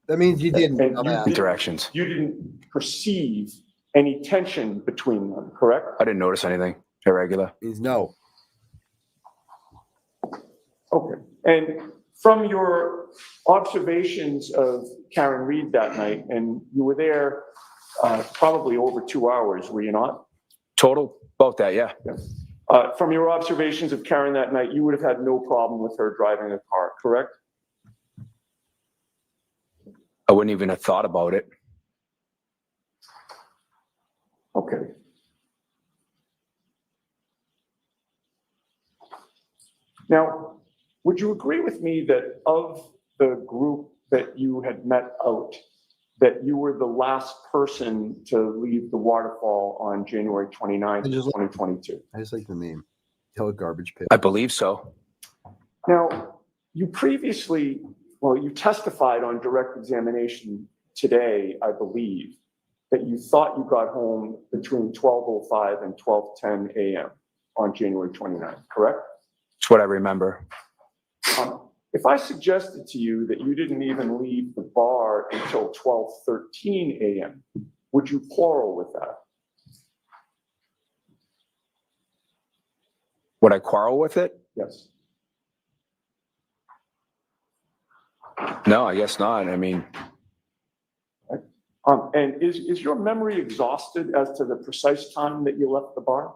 That means you didn't.
interactions.
You didn't perceive any tension between them, correct?
I didn't notice anything irregular.
Means no.
Okay. And from your observations of Karen Reed that night, and you were there probably over 2 hours, were you not?
Total? About that, yeah.
From your observations of Karen that night, you would have had no problem with her driving a car, correct?
I wouldn't even have thought about it.
Okay. Now, would you agree with me that of the group that you had met out, that you were the last person to leave the waterfall on January 29th, 2022?
I just like the name. Hell garbage pit.
I believe so.
Now, you previously, well, you testified on direct examination today, I believe, that you thought you got home between 12:05 and 12:10 a.m. on January 29th, correct?
It's what I remember.
If I suggested to you that you didn't even leave the bar until 12:13 a.m., would you quarrel with that?
Would I quarrel with it?
Yes.
No, I guess not. I mean,
And is your memory exhausted as to the precise time that you left the bar?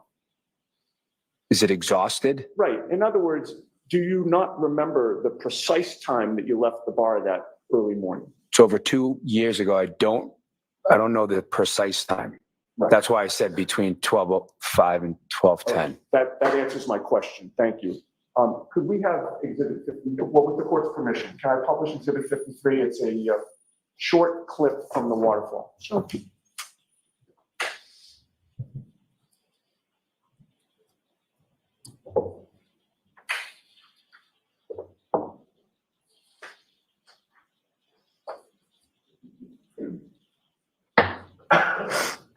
is it exhausted?
Right. In other words, do you not remember the precise time that you left the bar that early morning?
It's over 2 years ago. I don't know the precise time.
Right.
That's why I said between 12:05 and 12:10.
That answers my question. Thank you. Could we have Exhibit 50? Well, with the court's permission, can I publish Exhibit 53? It's a short clip from the waterfall. Sure.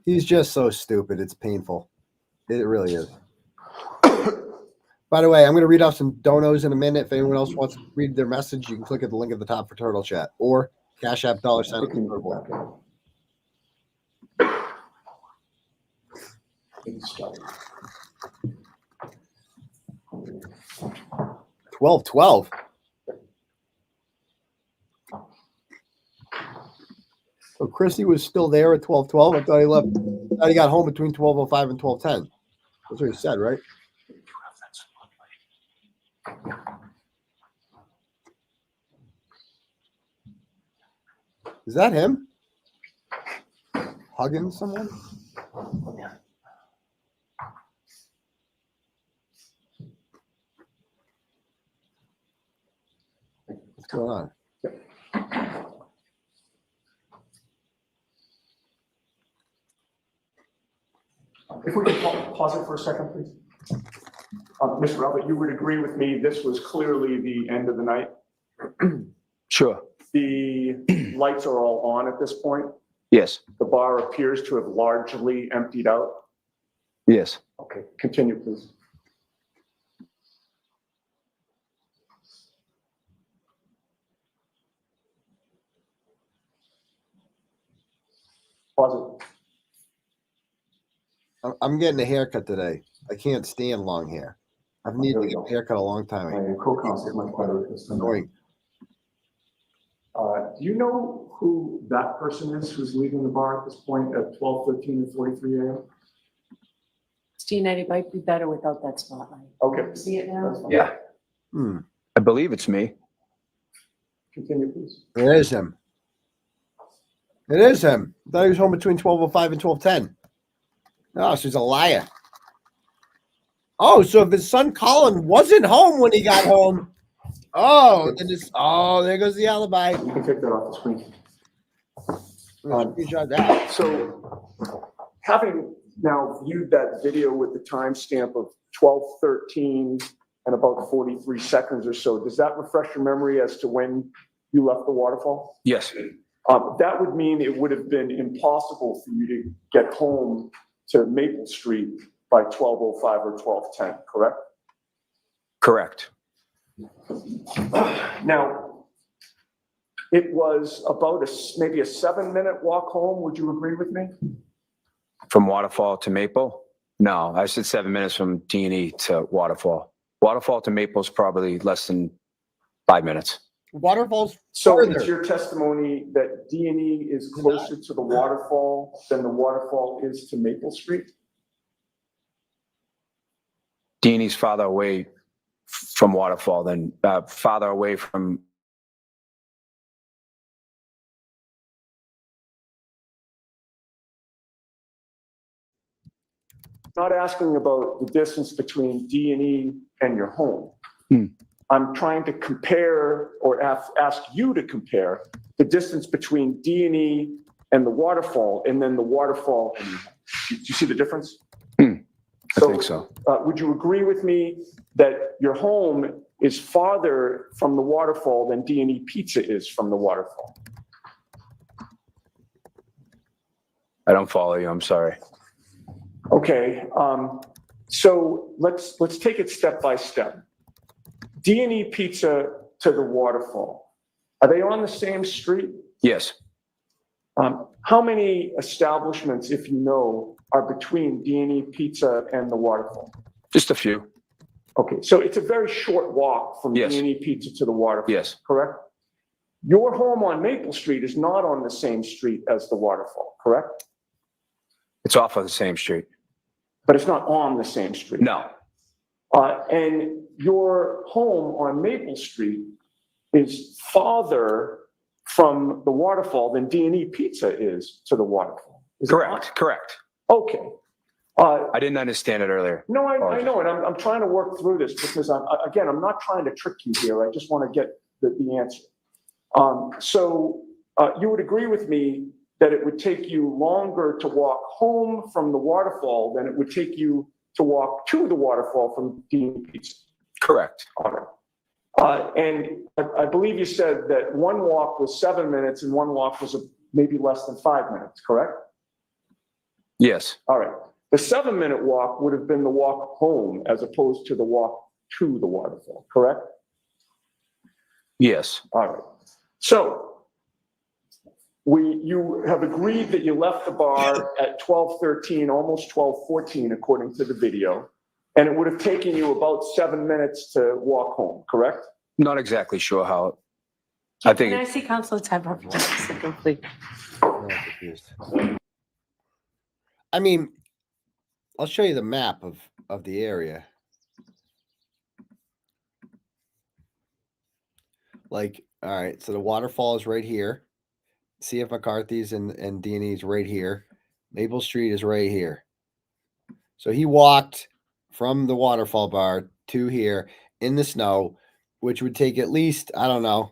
He's just so stupid. It's painful. It really is. By the way, I'm going to read off some donos in a minute. If anyone else wants to read their message, you can click at the link at the top for Turtle Chat or Cash App $. $12.12. So Chrissy was still there at 12:12. I thought he left. I thought he got home between 12:05 and 12:10. That's what he said, right? Is that him? Hugging someone? What's going on?
If we could pause it for a second, please. Ms. Robert, you would agree with me, this was clearly the end of the night?
Sure.
The lights are all on at this point.
Yes.
The bar appears to have largely emptied out.
Yes.
Okay, continue, please. Pause it.
I'm getting a haircut today. I can't stand long hair. I've needed to get a haircut a long time. It's annoying.
Do you know who that person is who's leaving the bar at this point at 12:13 and 43 a.m.?
Christina, it might be better without that spotlight.
Okay.
See it now?
Yeah. I believe it's me.
Continue, please.
It is him. It is him. I thought he was home between 12:05 and 12:10. Oh, so he's a liar. Oh, so if his son Colin wasn't home when he got home, there goes the alibi.
You can take that off the screen.
Screenshot that.
So, having now viewed that video with the timestamp of 12:13 and about 43 seconds or so, does that refresh your memory as to when you left the waterfall?
Yes.
That would mean it would have been impossible for you to get home to Maple Street by 12:05 or 12:10, correct?
Correct.
Now, it was about maybe a 7-minute walk home. Would you agree with me?
From Waterfall to Maple? No, I said 7 minutes from D&E to Waterfall. Waterfall to Maple is probably less than 5 minutes.
Waterfall's
So
further.
it's your testimony that D&E is closer to the waterfall than the waterfall is to Maple Street?
D&E's farther away from Waterfall than farther away from.
Not asking about the distance between D&E and your home. I'm trying to compare or ask you to compare the distance between D&E and the waterfall, and then the waterfall and your home. Do you see the difference?
I think so.
Would you agree with me that your home is farther from the waterfall than D&E Pizza is from the waterfall?
I don't follow you. I'm sorry.
Okay. So let's take it step by step. D&E Pizza to the waterfall. Are they on the same street?
Yes.
How many establishments, if you know, are between D&E Pizza and the waterfall?
Just a few.
Okay, so it's a very short walk from
Yes.
D&E Pizza to the waterfall.
Yes.
Correct? Your home on Maple Street is not on the same street as the waterfall, correct?
It's off of the same street.
But it's not on the same street.
No.
And your home on Maple Street is farther from the waterfall than D&E Pizza is to the waterfall. Is it
Correct.
not?
Correct.
Okay.
I didn't understand it earlier.
No, I know it. I'm trying to work through this because I'm not trying to trick you here. I just want to get the answer. So you would agree with me that it would take you longer to walk home from the waterfall than it would take you to walk to the waterfall from D&E Pizza.
Correct.
All right. And I believe you said that one walk was 7 minutes and one walk was maybe less than 5 minutes, correct?
Yes.
All right. The 7-minute walk would have been the walk home as opposed to the walk to the waterfall, correct?
Yes.
All right. So you have agreed that you left the bar at 12:13, almost 12:14, according to the video, and it would have taken you about 7 minutes to walk home, correct?
Not exactly sure how. I think.
Can I see Councilor Tybor for just a second, please?
I mean, I'll show you the map of the area. Like, all right, so the waterfall is right here. C.F. McCarthy's and D&E's right here. Maple Street is right here. So he walked from the waterfall bar to here in the snow, which would take at least, I don't know,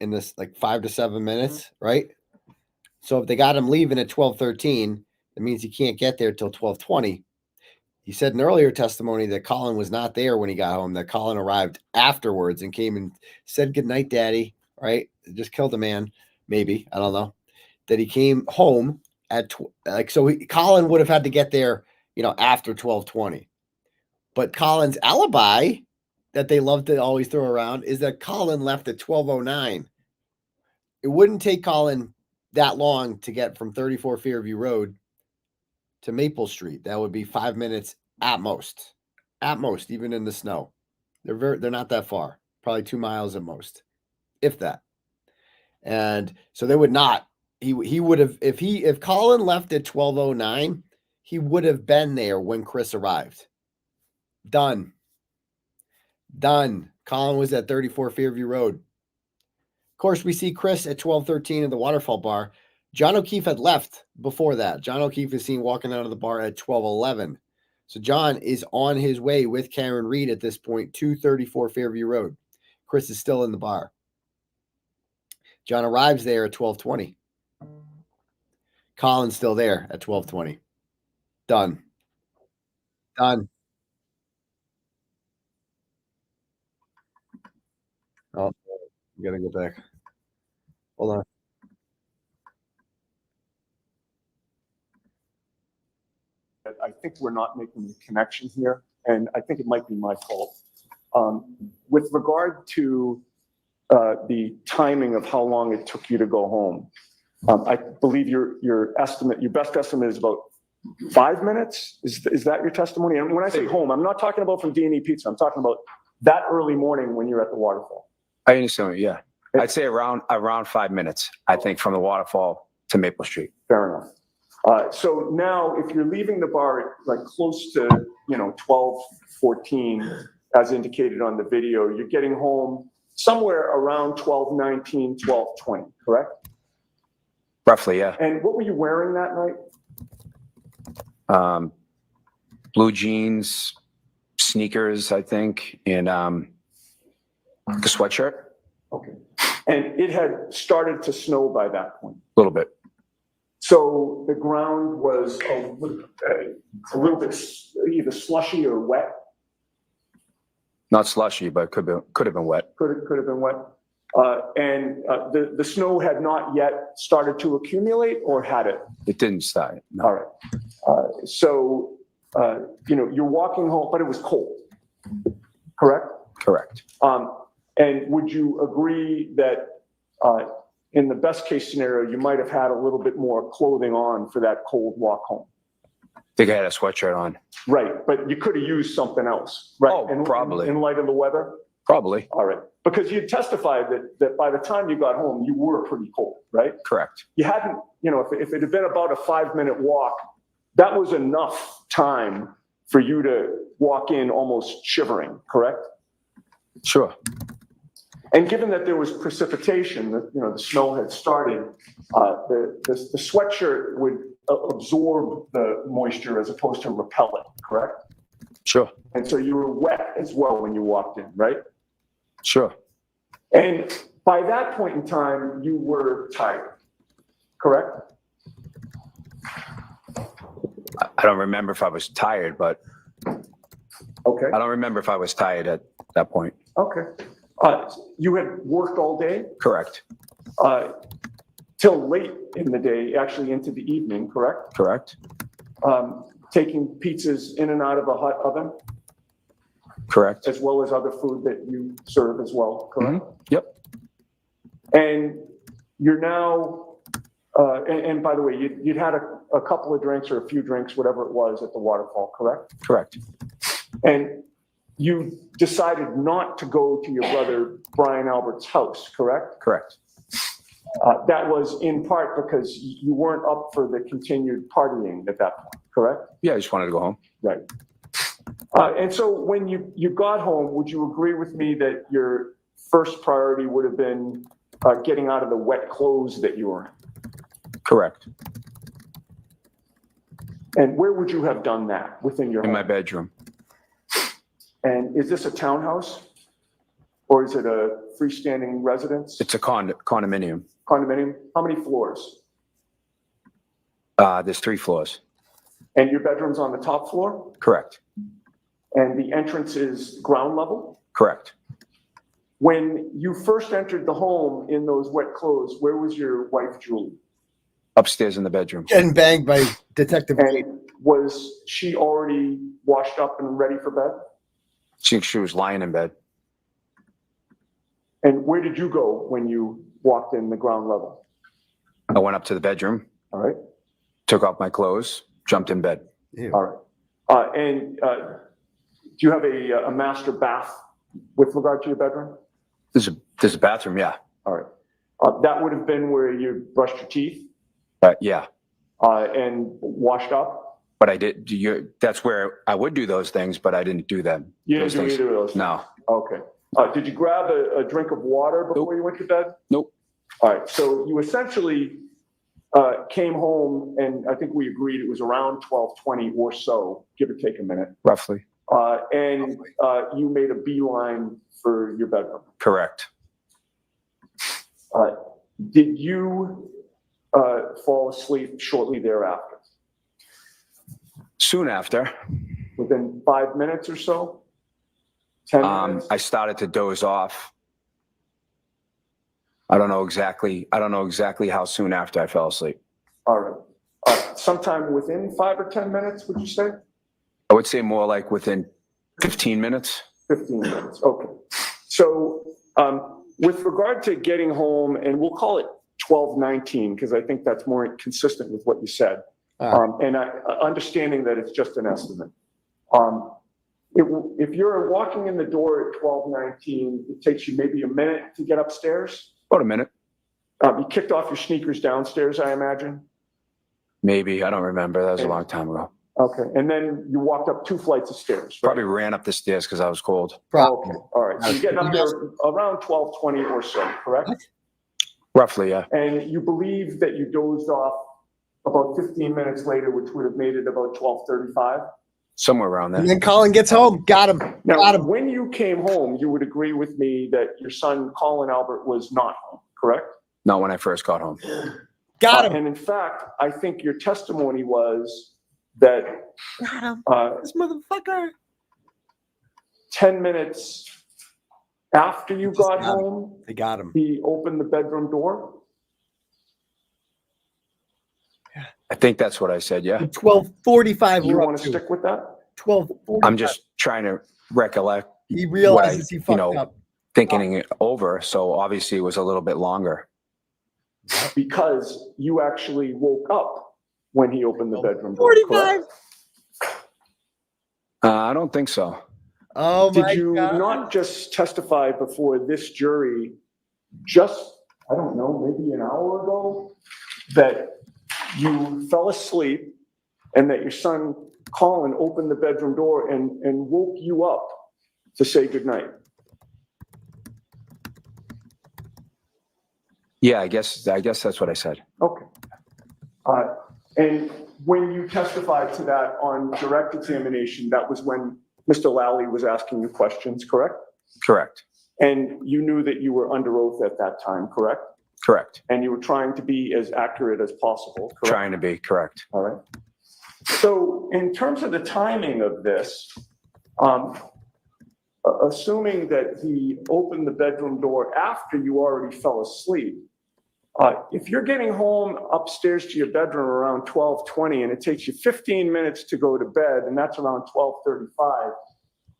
in this like 5 to 7 minutes, right? So if they got him leaving at 12:13, that means he can't get there till 12:20. He said in earlier testimony that Colin was not there when he got home, that Colin arrived afterwards and came and said, "Good night, Daddy," right? Just killed a man, maybe. I don't know. That he came home at Colin would have had to get there, after 12:20. But Colin's alibi that they love to always throw around is that Colin left at 12:09. It wouldn't take Colin that long to get from 34 Fairview Road to Maple Street. That would be 5 minutes at most, even in the snow. They're not that far, probably 2 miles at most, if that. And so they would not, he would have, if Colin left at 12:09, he would have been there when Chris arrived. Done. Colin was at 34 Fairview Road. course, we see Chris at 12:13 at the Waterfall Bar. John O'Keefe had left before that. John O'Keefe is seen walking out of the bar at 12:11. So John is on his way with Karen Reed at this point, 234 Fairview Road. Chris is still in the bar. John arrives there at 12:20. Colin's still there at 12:20. Done. Done. Oh, you gotta go back. Hold on.
I think we're not making the connection here, and I think it might be my fault. With regard to the timing of how long it took you to go home, I believe your estimate, your best estimate is about 5 minutes. Is that your testimony? And when I say home, I'm not talking about from D&E Pizza. I'm talking about that early morning when you're at the waterfall.
I understand. Yeah, I'd say around 5 minutes. I think from the waterfall to Maple Street.
Fair enough. So now, if you're leaving the bar at like close to 12:14, as indicated on the video, you're getting home somewhere around 12:19, 12:20, correct?
Roughly, yeah.
And what were you wearing that night?
Blue jeans, sneakers, I think, and a sweatshirt.
Okay. And it had started to snow by that point.
A little bit.
So the ground was a little bit either slushy or wet.
Not slushy, but could have been wet.
Could have been wet. And the snow had not yet started to accumulate, or had it?
It didn't start. No.
All right. So you're walking home, but it was cold. Correct?
Correct.
And would you agree that in the best case scenario, you might have had a little bit more clothing on for that cold walk home?
I think I had a sweatshirt on.
Right, but you could have used something else, right?
Oh, probably.
In light of the weather?
Probably.
All right, because you testified that by the time you got home, you were pretty cold, right?
Correct.
You hadn't, if it had been about a 5-minute walk, that was enough time for you to walk in almost shivering, correct?
Sure.
And given that there was precipitation, the snow had started, the sweatshirt would absorb the moisture as opposed to repel it, correct?
Sure.
And so you were wet as well when you walked in, right?
Sure.
And by that point in time, you were tired, correct?
I don't remember if I was tired, but
okay.
I don't remember if I was tired at that point.
Okay. You had worked all day?
Correct.
Till late in the day, actually into the evening, correct?
Correct.
Taking pizzas in and out of a hot oven?
Correct.
As well as other food that you serve as well, correct?
Mm-hmm. Yep.
And you're now, and by the way, you'd had a couple of drinks or a few drinks, whatever it was, at the waterfall, correct?
Correct.
And you decided not to go to your brother Brian Albert's house, correct?
Correct.
That was in part because you weren't up for the continued partying at that point, correct?
Yeah, I just wanted to go home.
Right. And so when you got home, would you agree with me that your first priority would have been getting out of the wet clothes that you were in?
Correct.
And where would you have done that within your home?
In my bedroom.
And is this a townhouse? Or is it a freestanding residence?
It's a condominium.
Condominium? How many floors?
There's 3 floors.
And your bedroom's on the top floor?
Correct.
And the entrance is ground level?
Correct.
When you first entered the home in those wet clothes, where was your wife, Julie?
Upstairs in the bedroom.
Getting banged by Detective.
And was she already washed up and ready for bed?
She was lying in bed.
And where did you go when you walked in the ground level?
I went up to the bedroom.
All right.
Took off my clothes, jumped in bed.
Ew.
All right. And do you have a master bath with regard to your bedroom?
There's a bathroom, yeah.
All right. That would have been where you brushed your teeth?
Yeah.
And washed up?
But I did. That's where I would do those things, but I didn't do them.
You didn't do either of those things?
No.
Okay. Did you grab a drink of water before you went to bed?
Nope.
All right, so you essentially came home, and I think we agreed it was around 12:20 or so, give or take a minute.
Roughly.
And you made a beeline for your bedroom.
Correct.
Did you fall asleep shortly thereafter?
Soon after.
Within 5 minutes or so? 10 minutes?
I started to doze off. I don't know exactly how soon after I fell asleep.
All right. Sometime within 5 or 10 minutes, would you say?
I would say more like within 15 minutes.
15 minutes, okay. So with regard to getting home, and we'll call it 12:19, because I think that's more consistent with what you said. And understanding that it's just an estimate. If you're walking in the door at 12:19, it takes you maybe a minute to get upstairs?
About a minute.
You kicked off your sneakers downstairs, I imagine?
Maybe, I don't remember. That was a long time ago.
Okay, and then you walked up 2 flights of stairs, right?
Probably ran up the stairs because I was cold.
Okay, all right. So you're getting up there around 12:20 or so, correct?
Roughly, yeah.
And you believe that you dozed off about 15 minutes later, which would have made it about 12:35?
Somewhere around there.
And then Colin gets home. Got him.
Now,
Got him.
when you came home, you would agree with me that your son, Colin Albert, was not home, correct?
Not when I first got home.
Got him.
And in fact, I think your testimony was that
Got him. This motherfucker.
10 minutes after you got home,
They got him.
he opened the bedroom door?
I think that's what I said, yeah.
12:45.
You
we're
want
up
to stick with that?
12:45.
I'm just trying to recollect
He realizes he fucked up.
thinking it over. So obviously it was a little bit longer.
Because you actually woke up when he opened the bedroom door.
45.
I don't think so.
Oh my
Did you
God.
not just testify before this jury just, I don't know, maybe an hour ago, that you fell asleep and that your son Colin opened the bedroom door and woke you up to say goodnight?
Yeah, I guess that's what I said.
Okay. And when you testified to that on direct examination, that was when Mr. Lally was asking you questions, correct?
Correct.
And you knew that you were under oath at that time, correct?
Correct.
And you were trying to be as accurate as possible, correct?
Trying to be, correct.
All right. So in terms of the timing of this, assuming that he opened the bedroom door after you already fell asleep, if you're getting home upstairs to your bedroom around 12:20 and it takes you 15 minutes to go to bed, and that's around 12:35,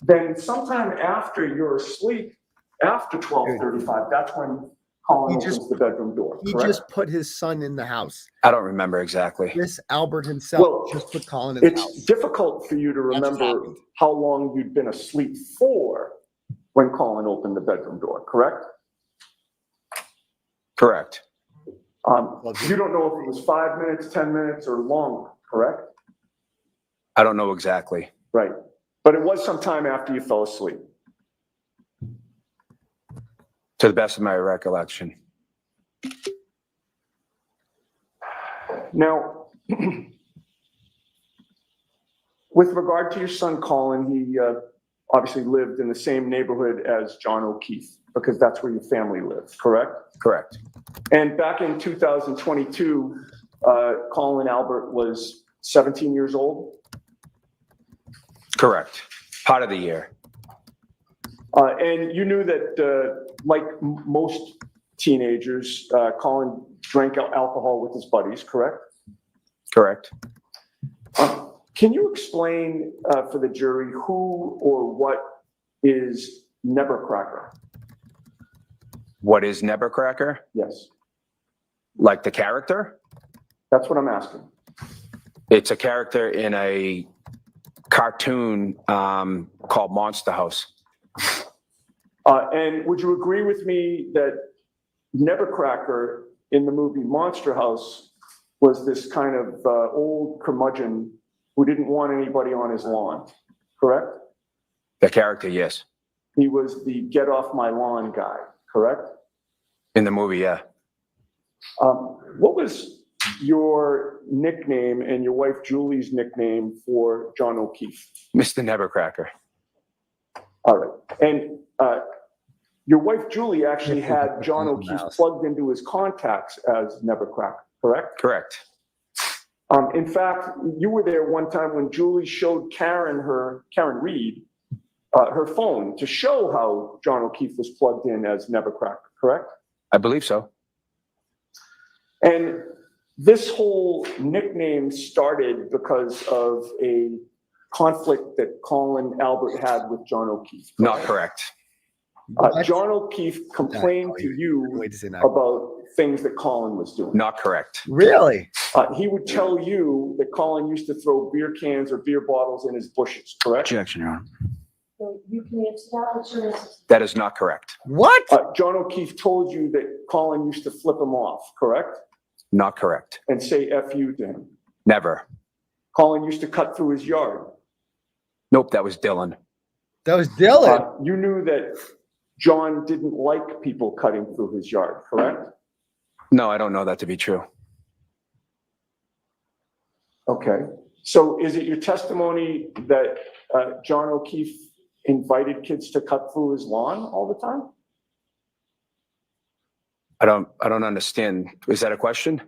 then sometime after you're asleep, after 12:35, that's when Colin opens the bedroom door,
He
correct?
just put his son in the house.
I don't remember exactly.
Chris Albert himself just put Colin in the house.
It's difficult for you to remember how long you'd been asleep for when Colin opened the bedroom door, correct?
Correct.
You don't know if it was 5 minutes, 10 minutes, or longer, correct?
I don't know exactly.
Right. But it was some time after you fell asleep.
To the best of my recollection.
Now, with regard to your son, Colin, he obviously lived in the same neighborhood as John O'Keefe, because that's where your family lives, correct?
Correct.
And back in 2022, Colin Albert was 17 years old?
Correct. Part of the year.
And you knew that, like most teenagers, Colin drank alcohol with his buddies, correct?
Correct.
Can you explain for the jury who or what is Nebercracker?
What is Nebercracker?
Yes.
Like the character?
That's what I'm asking.
It's a character in a cartoon called Monster House.
And would you agree with me that Nebercracker in the movie Monster House was this kind of old curmudgeon who didn't want anybody on his lawn, correct?
The character, yes.
He was the get off my lawn guy, correct?
In the movie, yeah.
What was your nickname and your wife Julie's nickname for John O'Keefe?
Mr. Nevercracker.
All right. And your wife Julie actually had John O'Keefe plugged into his contacts as Nevercracker, correct?
Correct.
In fact, you were there one time when Julie showed Karen Reed, her phone to show how John O'Keefe was plugged in as Nevercracker, correct?
I believe so.
And this whole nickname started because of a conflict that Colin Albert had with John O'Keefe.
Not correct.
John O'Keefe complained to you about things that Colin was doing.
Not correct.
Really?
He would tell you that Colin used to throw beer cans or beer bottles in his bushes, correct?
Objection, Your Honor.
So you can answer that. What's your answer?
That is not correct.
What?
John O'Keefe told you that Colin used to flip him off, correct?
Not correct.
And say F you to him.
Never.
Colin used to cut through his yard.
Nope, that was Dylan.
That was Dylan.
You knew that John didn't like people cutting through his yard, correct?
No, I don't know that to be true.
Okay. So is it your testimony that John O'Keefe invited kids to cut through his lawn all the time?
I don't understand. Is that a question?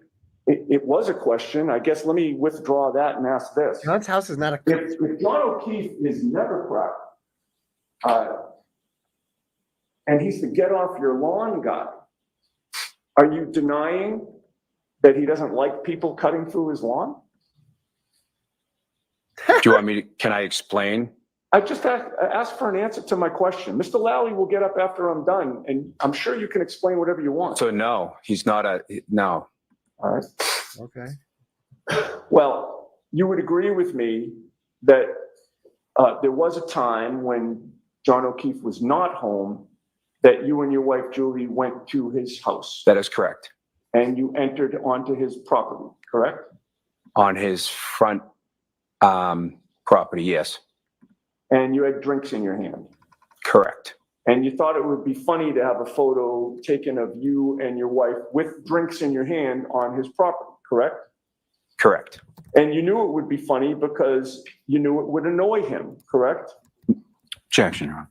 It was a question. I guess let me withdraw that and ask this.
John's house is not a.
If John O'Keefe is Nevercracker, and he's the get off your lawn guy, are you denying that he doesn't like people cutting through his lawn?
Do you want me to, can I explain?
I just asked for an answer to my question. Mr. Lally will get up after I'm done, and I'm sure you can explain whatever you want.
So no, he's not no.
All right.
Okay.
Well, you would agree with me that there was a time when John O'Keefe was not home that you and your wife Julie went to his house.
That is correct.
And you entered onto his property, correct?
On his front property, yes.
And you had drinks in your hand.
Correct.
And you thought it would be funny to have a photo taken of you and your wife with drinks in your hand on his property, correct?
Correct.
And you knew it would be funny because you knew it would annoy him, correct?
Objection, Your Honor.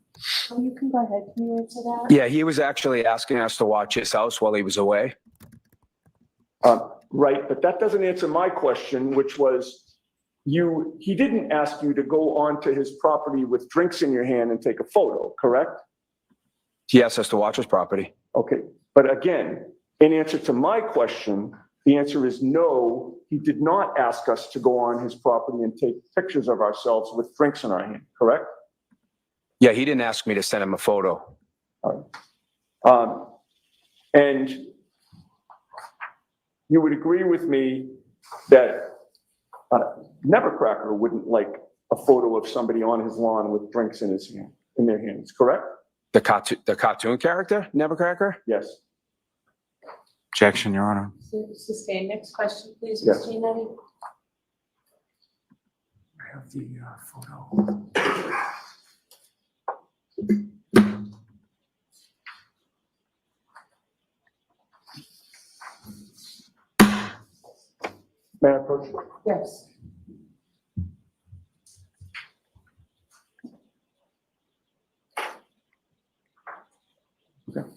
Oh, you can go ahead. Can you answer that?
Yeah, he was actually asking us to watch his house while he was away.
Right, but that doesn't answer my question, which was he didn't ask you to go onto his property with drinks in your hand and take a photo, correct?
He asked us to watch his property.
Okay, but again, in answer to my question, the answer is no, he did not ask us to go on his property and take pictures of ourselves with drinks in our hand, correct?
Yeah, he didn't ask me to send him a photo.
And you would agree with me that Nevercracker wouldn't like a photo of somebody on his lawn with drinks in their hands, correct?
The cartoon character, Nevercracker?
Yes.
Objection, Your Honor.
Sustained. Next question, please,
Yes.
Ms. Giannetti.
I have the photo. May I approach you?
Yes.
Okay.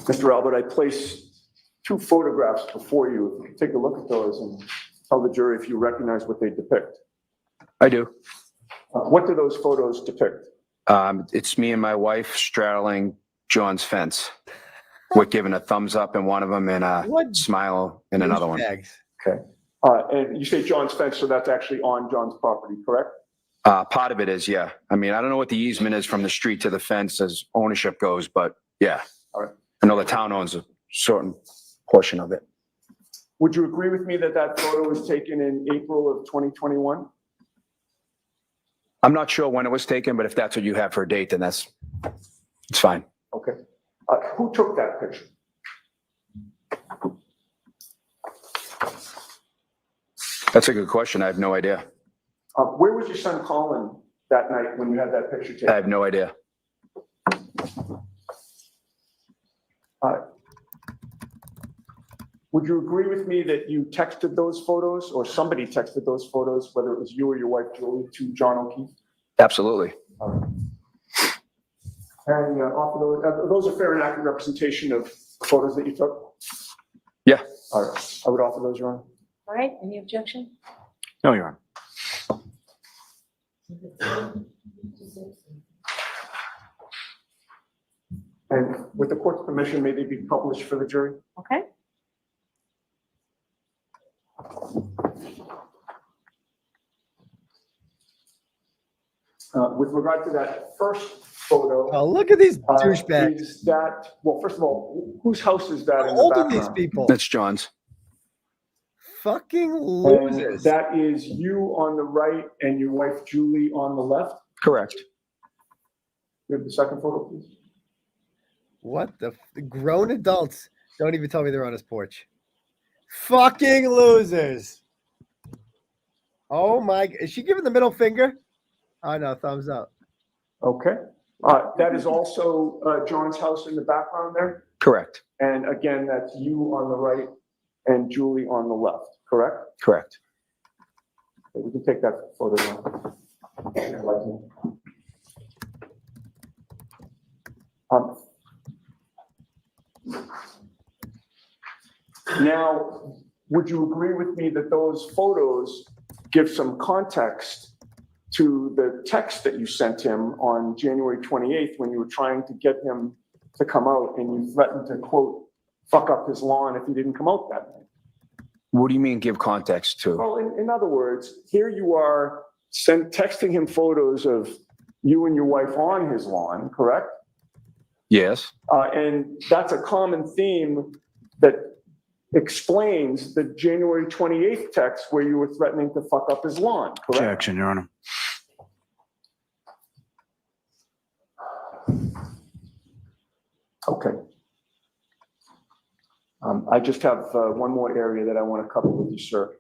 Mr. Albert, I place two photographs before you. Take a look at those and tell the jury if you recognize what they depict.
I do.
What do those photos depict?
It's me and my wife straddling John's fence. We're giving a thumbs up in one of them and a smile in another one.
Okay. And you say John's fence, so that's actually on John's property, correct?
Part of it is, yeah. I mean, I don't know what the easement is from the street to the fence as ownership goes, but yeah.
All right.
I know the town owns a certain portion of it.
Would you agree with me that that photo was taken in April of 2021?
I'm not sure when it was taken, but if that's what you have for a date, then it's fine.
Okay. Who took that picture?
That's a good question. I have no idea.
Where was your son Colin that night when you had that picture taken?
I have no idea.
Would you agree with me that you texted those photos, or somebody texted those photos, whether it was you or your wife Julie, to John O'Keefe?
Absolutely.
And those are fair and accurate representation of the photos that you took?
Yeah.
All right. I would offer those, Your Honor.
All right, any objection?
No, Your Honor.
And with the court's permission, may they be published for the jury?
Okay.
With regard to that first photo.
Oh, look at these douchebags.
Is that, well, first of all, whose house is that in
How
the
old are
background?
these people?
That's John's.
Fucking
And
losers.
that is you on the right and your wife Julie on the left?
Correct.
You have the second photo, please?
What the grown adults don't even tell me they're on his porch. Fucking losers. Oh my, is she giving the middle finger? Oh no, thumbs up.
Okay. That is also John's house in the background there?
Correct.
And again, that's you on the right and Julie on the left, correct?
Correct.
Okay, we can take that photo now. Now, would you agree with me that those photos give some context to the text that you sent him on January 28th when you were trying to get him to come out and you threatened to, quote, fuck up his lawn if he didn't come out that night?
What do you mean give context to?
Well, in other words, here you are texting him photos of you and your wife on his lawn, correct?
Yes.
And that's a common theme that explains the January 28th text where you were threatening to fuck up his lawn, correct?
Objection, Your Honor.
Okay. I just have one more area that I want to cover with you, sir.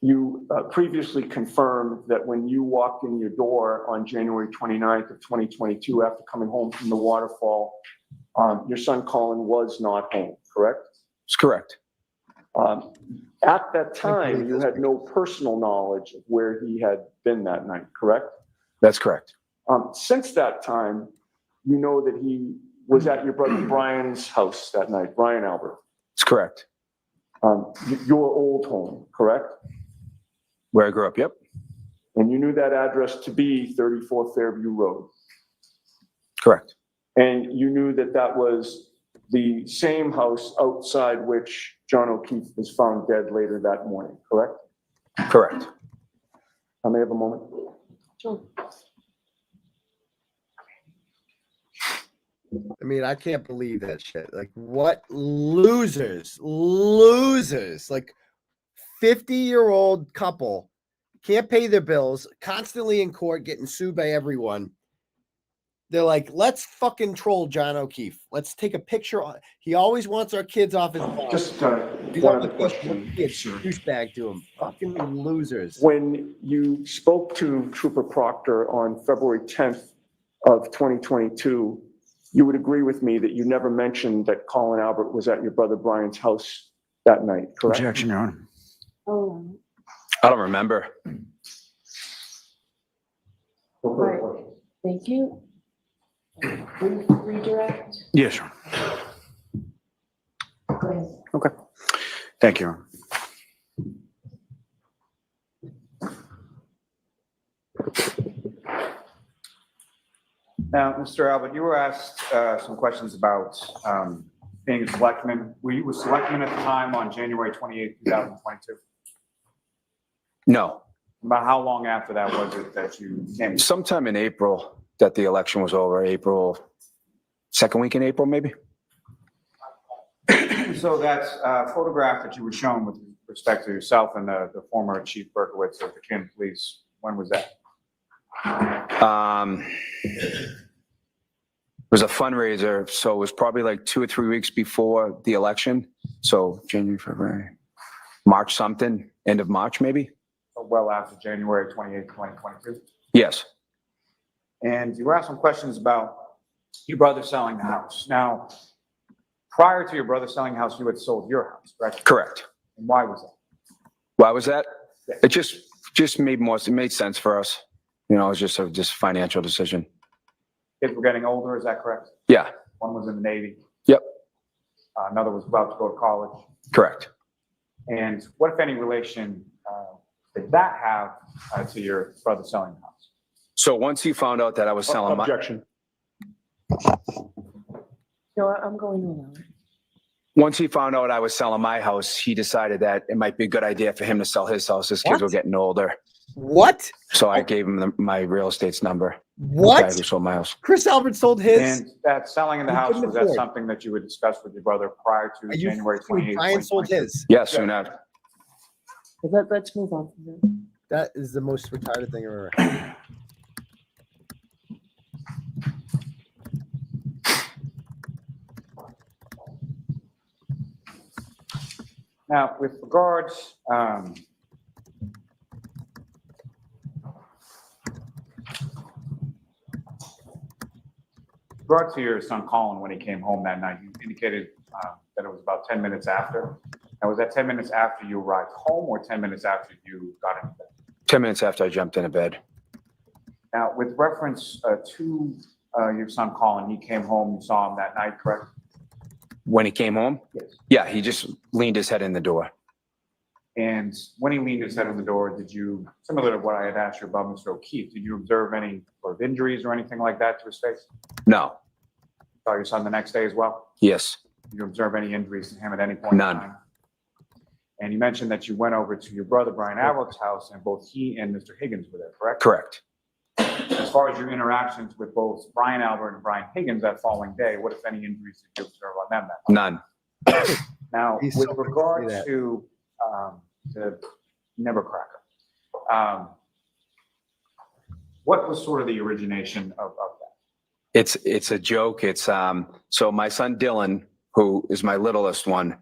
You previously confirmed that when you walked in your door on January 29th of 2022 after coming home from the waterfall, your son Colin was not home, correct?
It's correct.
At that time, you had no personal knowledge of where he had been that night, correct?
That's correct.
Since that time, you know that he was at your brother Brian's house that night, Brian Albert.
It's correct.
Your old home, correct?
Where I grew up, yep.
And you knew that address to be 34 Fairview Road.
Correct.
And you knew that that was the same house outside which John O'Keefe was found dead later that morning, correct?
Correct.
I may have a moment.
Sure.
I mean, I can't believe that shit. Like, what losers, like 50-year-old couple can't pay their bills, constantly in court, getting sued by everyone. They're like, let's fucking troll John O'Keefe. Let's take a picture. He always wants our kids off his lawn.
Just one other question.
Douchebag to him. Fucking losers.
When you spoke to Trooper Proctor on February 10th of 2022, you would agree with me that you never mentioned that Colin Albert was at your brother Brian's house that night, correct?
Objection, Your Honor.
Oh,
I don't remember.
all right. Thank you. Brief redirect.
Yes, Your Honor.
Go ahead.
Okay. Thank you, Your Honor. Now, Mr. Albert, you were asked some questions about being a selectman. Were you a selectman at the time on January 28th, 2022?
No.
About how long after that was it that you came?
Sometime in April that the election was over. April, second week in April, maybe.
So that photograph that you were shown with respect to yourself and the former Chief Berkowitz of the Canton Police, when was that?
It was a fundraiser, so it was probably like 2 or 3 weeks before the election. So January, February, March something, end of March, maybe?
Well after January 28th, 2022.
Yes.
And you were asked some questions about your brother selling the house. Now, prior to your brother selling the house, you had sold your house, correct?
Correct.
And why was that?
Why was that? It just made sense for us. You know, it was just a financial decision.
Kids were getting older, is that correct?
Yeah.
One was in the Navy.
Yep.
Another was about to go to college.
Correct.
And what, if any, relation did that have to your brother selling the house?
So once he found out that I was selling
Objection.
No, I'm going on.
Once he found out I was selling my house, he decided that it might be a good idea for him to sell his house. His kids were getting older.
What?
So I gave him my real estate's number.
What?
The guy who sold my house.
Chris Albert sold his.
And that selling in the
You
house,
couldn't
was that
afford.
something that you would discuss with your brother prior to January 28th?
Brian sold his.
Yes, soon after.
Let's move on from that.
That is the most retarded thing I've ever heard.
Now, with regards, regard to your son Colin when he came home that night, you indicated that it was about 10 minutes after. Now, was that 10 minutes after you arrived home or 10 minutes after you got into bed?
10 minutes after I jumped into bed.
Now, with reference to your son Colin, he came home, you saw him that night, correct?
When he came home?
Yes.
Yeah, he just leaned his head in the door.
And when he leaned his head in the door, did you, similar to what I had asked you about Mr. O'Keefe, did you observe any sort of injuries or anything like that to his face?
No.
Saw your son the next day as well?
Yes.
Did you observe any injuries to him at any point?
None.
In time? And you mentioned that you went over to your brother Brian Albert's house and both he and Mr. Higgins were there, correct?
Correct.
As far as your interactions with both Brian Albert and Brian Higgins that following day, what, if any, injuries did you observe on them that
None.
Now,
He's
with
so quick to
regard
see that.
to the Nevercracker, what was sort of the origination of that?
It's a joke. It's so my son Dylan, who is my littlest one,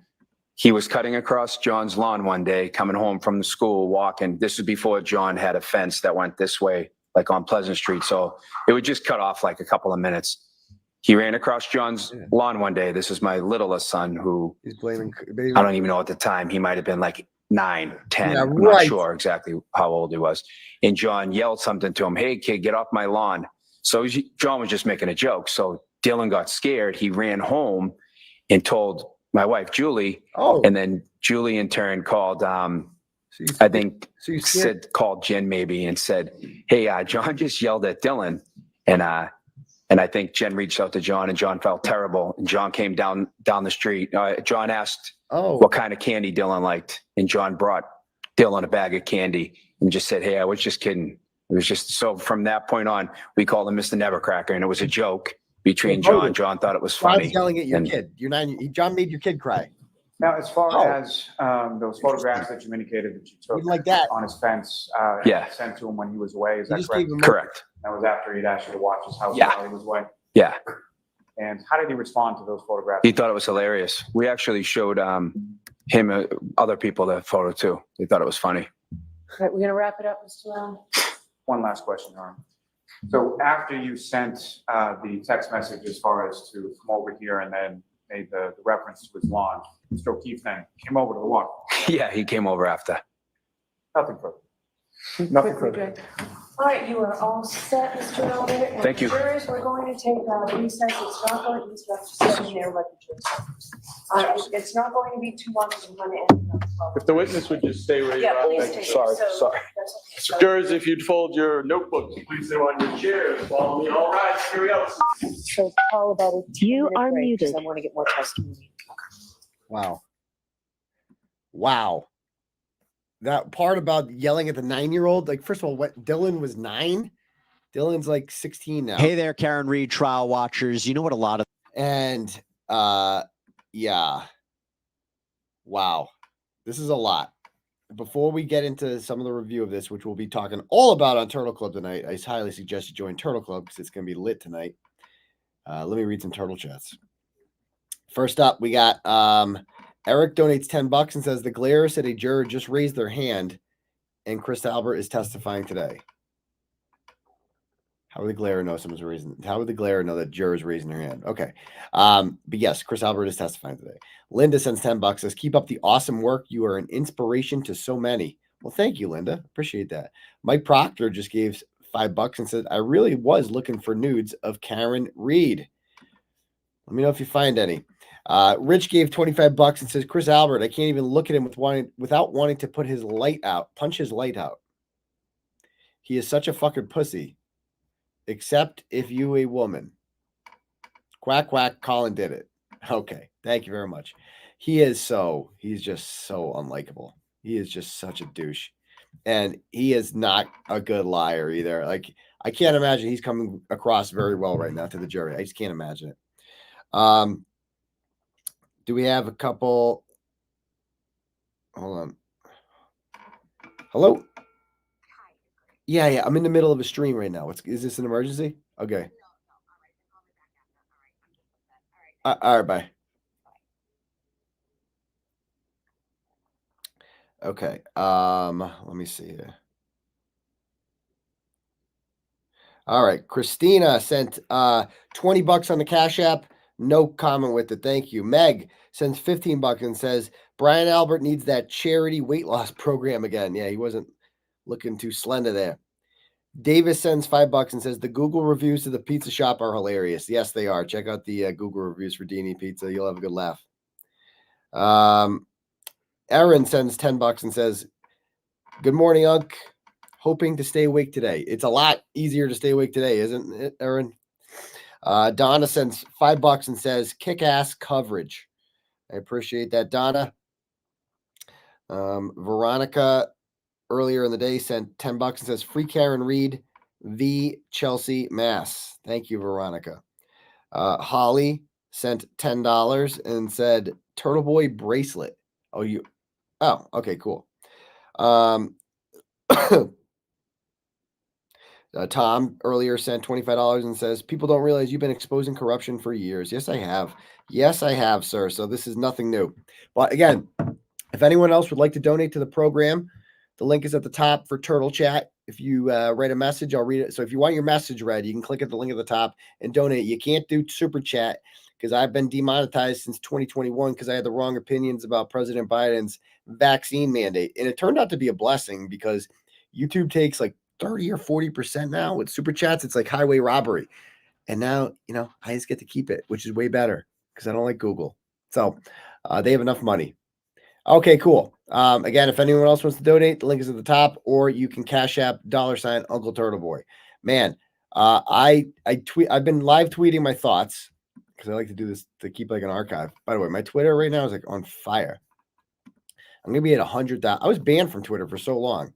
he was cutting across John's lawn one day, coming home from the school, walking. This is before John had a fence that went this way, like on Pleasant Street. So it would just cut off like a couple of minutes. He ran across John's lawn one day. This is my littlest son, who
He's blaming.
I don't even know at the time. He might have been like 9, 10.
Yeah,
I'm not
right.
sure exactly how old he was. And John yelled something to him. Hey, kid, get off my lawn. So John was just making a joke. So Dylan got scared. He ran home and told my wife, Julie.
Oh.
And then Julie in turn called, I think, called Jen maybe and said, hey, John just yelled at Dylan. And I think Jen reached out to John, and John felt terrible. And John came down the street. John asked what kind of candy Dylan liked. And John brought Dylan a bag of candy and just said, hey, I was just kidding. It was just, so from that point on, we called him Mr. Nevercracker, and it was a joke between John. John thought it was funny.
John's yelling at your kid. You're 9. John made your kid cry.
Now, as far as those photographs that you indicated that you took
like that.
on his fence,
Yeah.
sent to him when he was away, is that
just
correct?
gave him
Correct.
That was after he'd asked you to watch his house
Yeah.
while he was away.
Yeah.
And how did he respond to those photographs?
He thought it was hilarious. We actually showed him other people that photo too. They thought it was funny.
All right, we're gonna wrap it up, Mr. Allen.
One last question, Norm. So after you sent the text message as far as to come over here and then made the reference to his lawn, Mr. O'Keefe then came over to the lawn.
Yeah, he came over after.
Nothing further. Nothing further.
All right, you are all set, Mr. Elder. And
Thank you.
Jurors, we're going to take a recess. It's not going to be sitting there like the jurors. It's not going to be too long because we're going to end on 12.
If the witness would just stay where you
Yeah,
are.
please
thank you.
take it. So that's okay. So-
Jurors, if you'd fold your notebooks, please do on your chairs. Follow me. All right, here we go.
So call about a 10-minute break because I want to get more testimony.
Wow. Wow. That part about yelling at the 9-year-old, like, first of all, what, Dylan was 9? Dylan's like 16 now.
Hey there, Karen Reed trial watchers. You know what a lot of
And yeah. Wow. This is a lot. Before we get into some of the review of this, which we'll be talking all about on Turtle Club tonight, I highly suggest you join Turtle Club because it's going to be lit tonight. Let me read some Turtle chats. First up, we got Eric donates $10 and says the glare said a juror just raised their hand and Chris Albert is testifying today. How would the glare know someone's raising? How would the glare know that jurors raising their hand? Okay. But yes, Chris Albert is testifying today. Linda sends $10, says, keep up the awesome work. You are an inspiration to so many. Well, thank you, Linda. Appreciate that. Mike Proctor just gave $5 and said, I really was looking for nudes of Karen Reed. Let me know if you find any. Rich gave $25 and says, Chris Albert, I can't even look at him without wanting to put his light out, punch his light out. He is such a fucking pussy. Except if you a woman. Quack, quack, Colin did it. Okay, thank you very much. He's just so unlikable. He is just such a douche. And he is not a good liar either. Like, I can't imagine he's coming across very well right now to the jury. I just can't imagine it. Do we have a couple? Hold on. Hello? Yeah. I'm in the middle of a stream right now. Is this an emergency? Okay. All right, bye. Okay. Let me see here. All right. Christina sent $20 on the Cash App. No comment with it. Thank you. Meg sends $15 and says Brian Albert needs that charity weight loss program again. Yeah, he wasn't looking too slender there. Davis sends $5 and says the Google reviews to the pizza shop are hilarious. Yes, they are. Check out the Google reviews for Dini Pizza. You'll have a good laugh. Aaron sends $10 and says, good morning, Unc. Hoping to stay awake today. It's a lot easier to stay awake today, isn't it, Aaron? Donna sends $5 and says, kick-ass coverage. I appreciate that, Donna. Veronica earlier in the day sent $10 and says, free Karen Reed v. Chelsea, Mass. Thank you, Veronica. Holly sent $10 and said, Turtleboy bracelet. Oh, okay, cool. Tom earlier sent $25 and says, people don't realize you've been exposing corruption for years. Yes, I have. Yes, I have, sir. So this is nothing new. But again, if anyone else would like to donate to the program, the link is at the top for Turtle Chat. If you write a message, I'll read it. So if you want your message read, you can click at the link at the top and donate. You can't do Super Chat because I've been demonetized since 2021 because I had the wrong opinions about President Biden's vaccine mandate. And it turned out to be a blessing because YouTube takes like 30 or 40% now with Super Chats. It's like highway robbery. And now, I just get to keep it, which is way better because I don't like Google. So they have enough money. Okay, cool. Again, if anyone else wants to donate, the link is at the top, or you can Cash App $ Uncle Turtleboy. Man, I've been live tweeting my thoughts because I like to do this to keep like an archive. By the way, my Twitter right now is like on fire. I'm gonna be at 100,000. I was banned from Twitter for so long.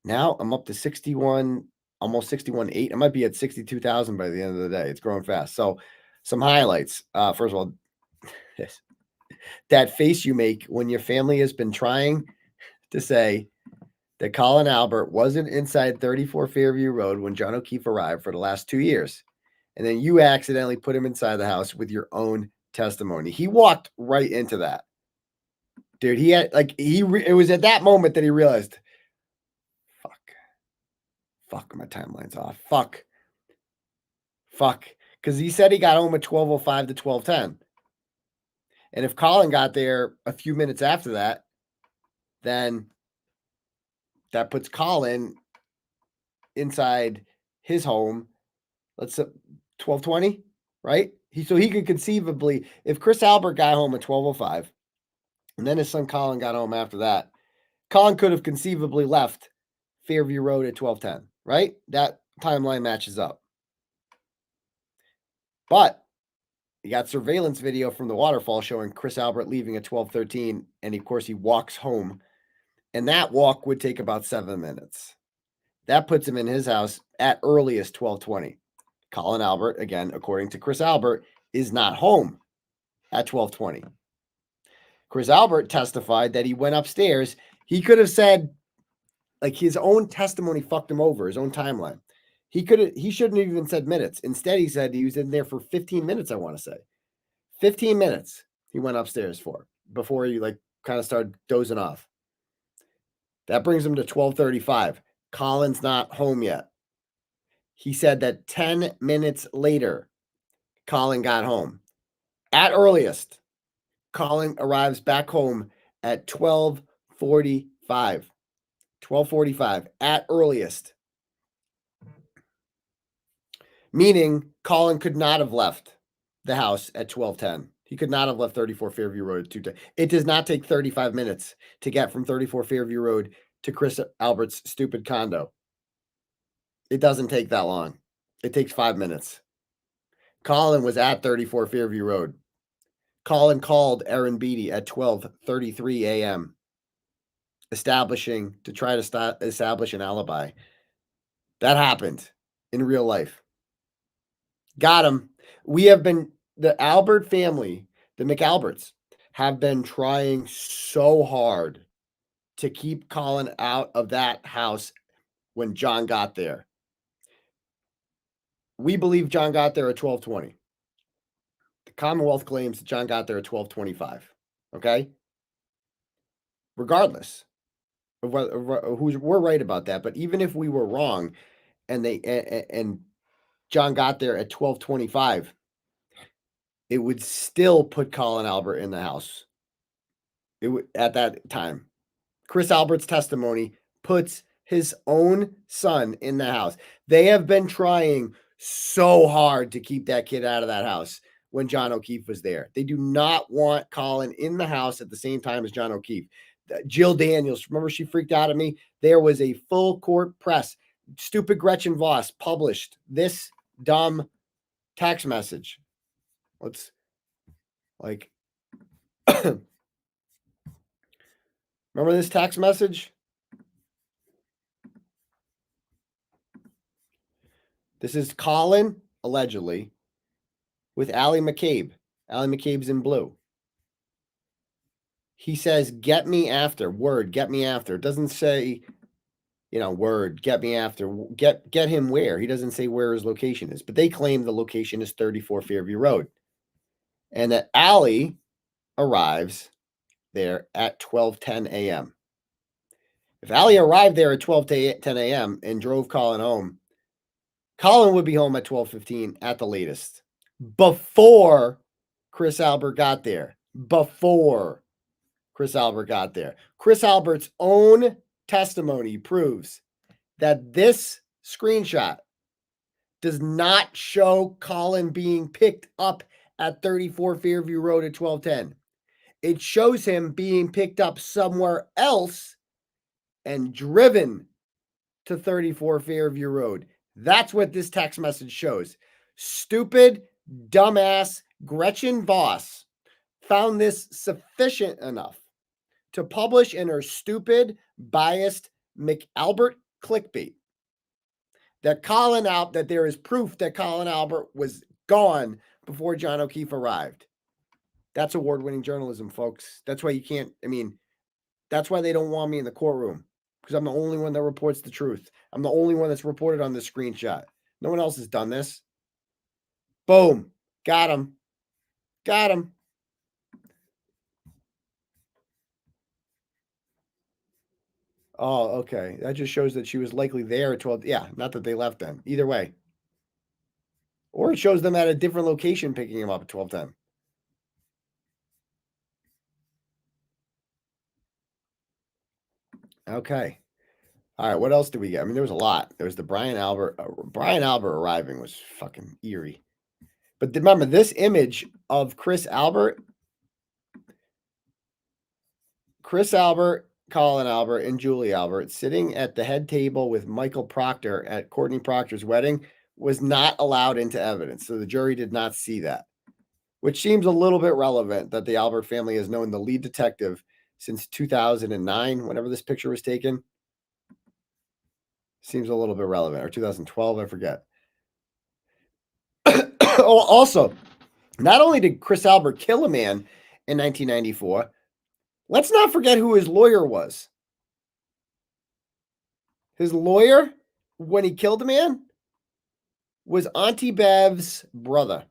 Now I'm up to 61, almost 61.8. I might be at 62,000 by the end of the day. It's growing fast. So some highlights. First of all, that face you make when your family has been trying to say that Colin Albert wasn't inside 34 Fairview Road when John O'Keefe arrived for the last 2 years. And then you accidentally put him inside the house with your own testimony. He walked right into that. Dude, he had it was at that moment that he realized, fuck, my timeline's off. Fuck. Because he said he got home at 12:05 to 12:10. And if Colin got there a few minutes after that, then that puts Colin inside his home. Let's say 12:20, right? So he could conceivably, if Chris Albert got home at 12:05, and then his son Colin got home after that, Colin could have conceivably left Fairview Road at 12:10, right? That timeline matches up. But you got surveillance video from the waterfall showing Chris Albert leaving at 12:13, and of course he walks home, and that walk would take about 7 minutes. That puts him in his house at earliest 12:20. Colin Albert, again, according to Chris Albert, is not home at 12:20. Chris Albert testified that he went upstairs. He could have said, like, his own testimony fucked him over, his own timeline. He shouldn't have even said minutes. Instead, he said he was in there for 15 minutes, I want to say. 15 minutes he went upstairs for. before he like kind of started dozing off. That brings him to 12:35. Colin's not home yet. He said that 10 minutes later, Colin got home. At earliest, Colin arrives back home at 12:45. 12:45 at earliest. Meaning Colin could not have left the house at 12:10. He could not have left 34 Fairview Road at 2:10. It does not take 35 minutes to get from 34 Fairview Road to Chris Albert's stupid condo. It doesn't take that long. It takes 5 minutes. Colin was at 34 Fairview Road. Colin called Erin Beatty at 12:33 a.m. to try to establish an alibi. That happened in real life. Got him. The Albert family, the McAlberts, have been trying so hard to keep Colin out of that house when John got there. We believe John got there at 12:20. The Commonwealth claims that John got there at 12:25. Okay? Regardless of we're right about that, but even if we were wrong and John got there at 12:25, it would still put Colin Albert in the house. It would at that time. Chris Albert's testimony puts his own son in the house. They have been trying so hard to keep that kid out of that house when John O'Keefe was there. They do not want Colin in the house at the same time as John O'Keefe. Jill Daniels, remember she freaked out at me? There was a full court press. Stupid Gretchen Voss published this dumb text message. Let's remember this text message? This is Colin, allegedly, with Allie McCabe. Allie McCabe's in blue. He says, get me after. Word, get me after. It doesn't say, word, get me after. Get him where? He doesn't say where his location is. But they claim the location is 34 Fairview Road. And that Allie arrives there at 12:10 a.m. If Allie arrived there at 12:10 a.m. and drove Colin home, Colin would be home at 12:15 at the latest. Before Chris Albert got there. Chris Albert's own testimony proves that this screenshot does not show Colin being picked up at 34 Fairview Road at 12:10. It shows him being picked up somewhere else and driven to 34 Fairview Road. That's what this text message shows. Stupid, dumbass Gretchen Voss found this sufficient enough to publish in her stupid, biased McAlbert clickbait that there is proof that Colin Albert was gone before John O'Keefe arrived. That's award-winning journalism, folks. That's why that's why they don't want me in the courtroom, because I'm the only one that reports the truth. I'm the only one that's reported on this screenshot. No one else has done this. Boom. Got him. Oh, okay. That just shows that she was likely there at 12. Yeah, not that they left then. Either way. Or it shows them at a different location picking him up at 12:10. Okay. All right, what else do we get? There was a lot. There was the Brian Albert. Brian Albert arriving was fucking eerie. But remember, this image of Chris Albert, Colin Albert, and Julie Albert sitting at the head table with Michael Proctor at Courtney Proctor's wedding was not allowed into evidence. So the jury did not see that, which seems a little bit relevant that the Albert family has known the lead detective since 2009, whenever this picture was taken. Seems a little bit relevant, or 2012, I forget. Oh, also, not only did Chris Albert kill a man in 1994, let's not forget who his lawyer was. His lawyer, when he killed a man, was Auntie Bev's brother,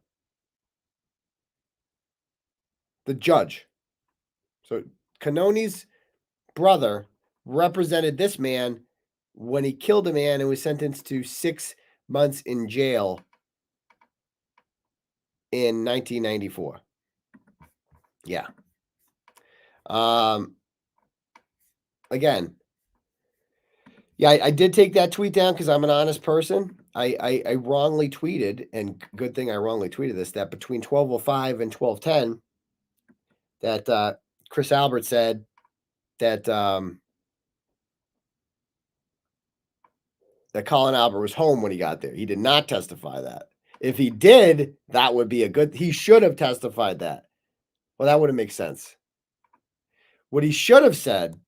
the judge. So Cannoni's brother represented this man when he killed a man and was sentenced to 6 months in jail in 1994. Yeah. Again, yeah, I did take that tweet down because I'm an honest person. I wrongly tweeted, and good thing I wrongly tweeted this, that between 12:05 and 12:10, that Chris Albert said that that Colin Albert was home when he got there. He did not testify that. If he did, that would be he should have testified that. Well, that wouldn't make sense. What he should have said,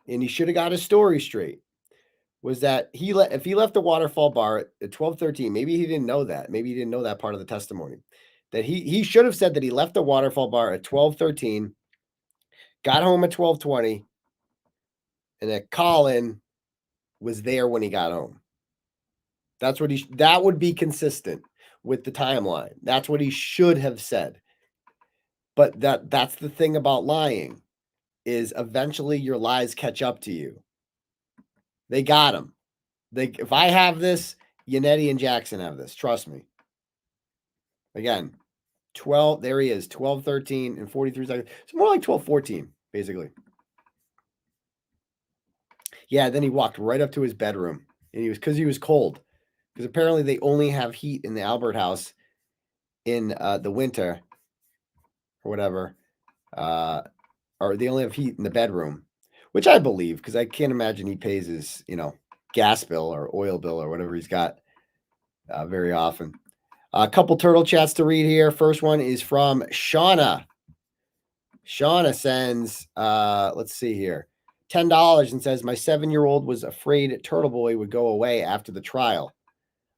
and he should have got his story straight, was that if he left the waterfall bar at 12:13, maybe he didn't know that. Maybe he didn't know that part of the testimony. That he should have said that he left the waterfall bar at 12:13, got home at 12:20, and that Colin was there when he got home. That's what that would be consistent with the timeline. That's what he should have said. But that's the thing about lying, is eventually your lies catch up to you. They got him. If I have this, Yannetti and Jackson have this. Trust me. Again, 12, there he is, 12:13 and 43 seconds. It's more like 12:14, basically. Yeah, then he walked right up to his bedroom, and because he was cold. Because apparently they only have heat in the Albert house in the winter or whatever. Or they only have heat in the bedroom, which I believe, because I can't imagine he pays his, gas bill or oil bill or whatever he's got very often. A couple turtle chats to read here. First one is from Shauna. Shauna sends, let's see here, $10 and says, my 7-year-old was afraid Turtleboy would go away after the trial.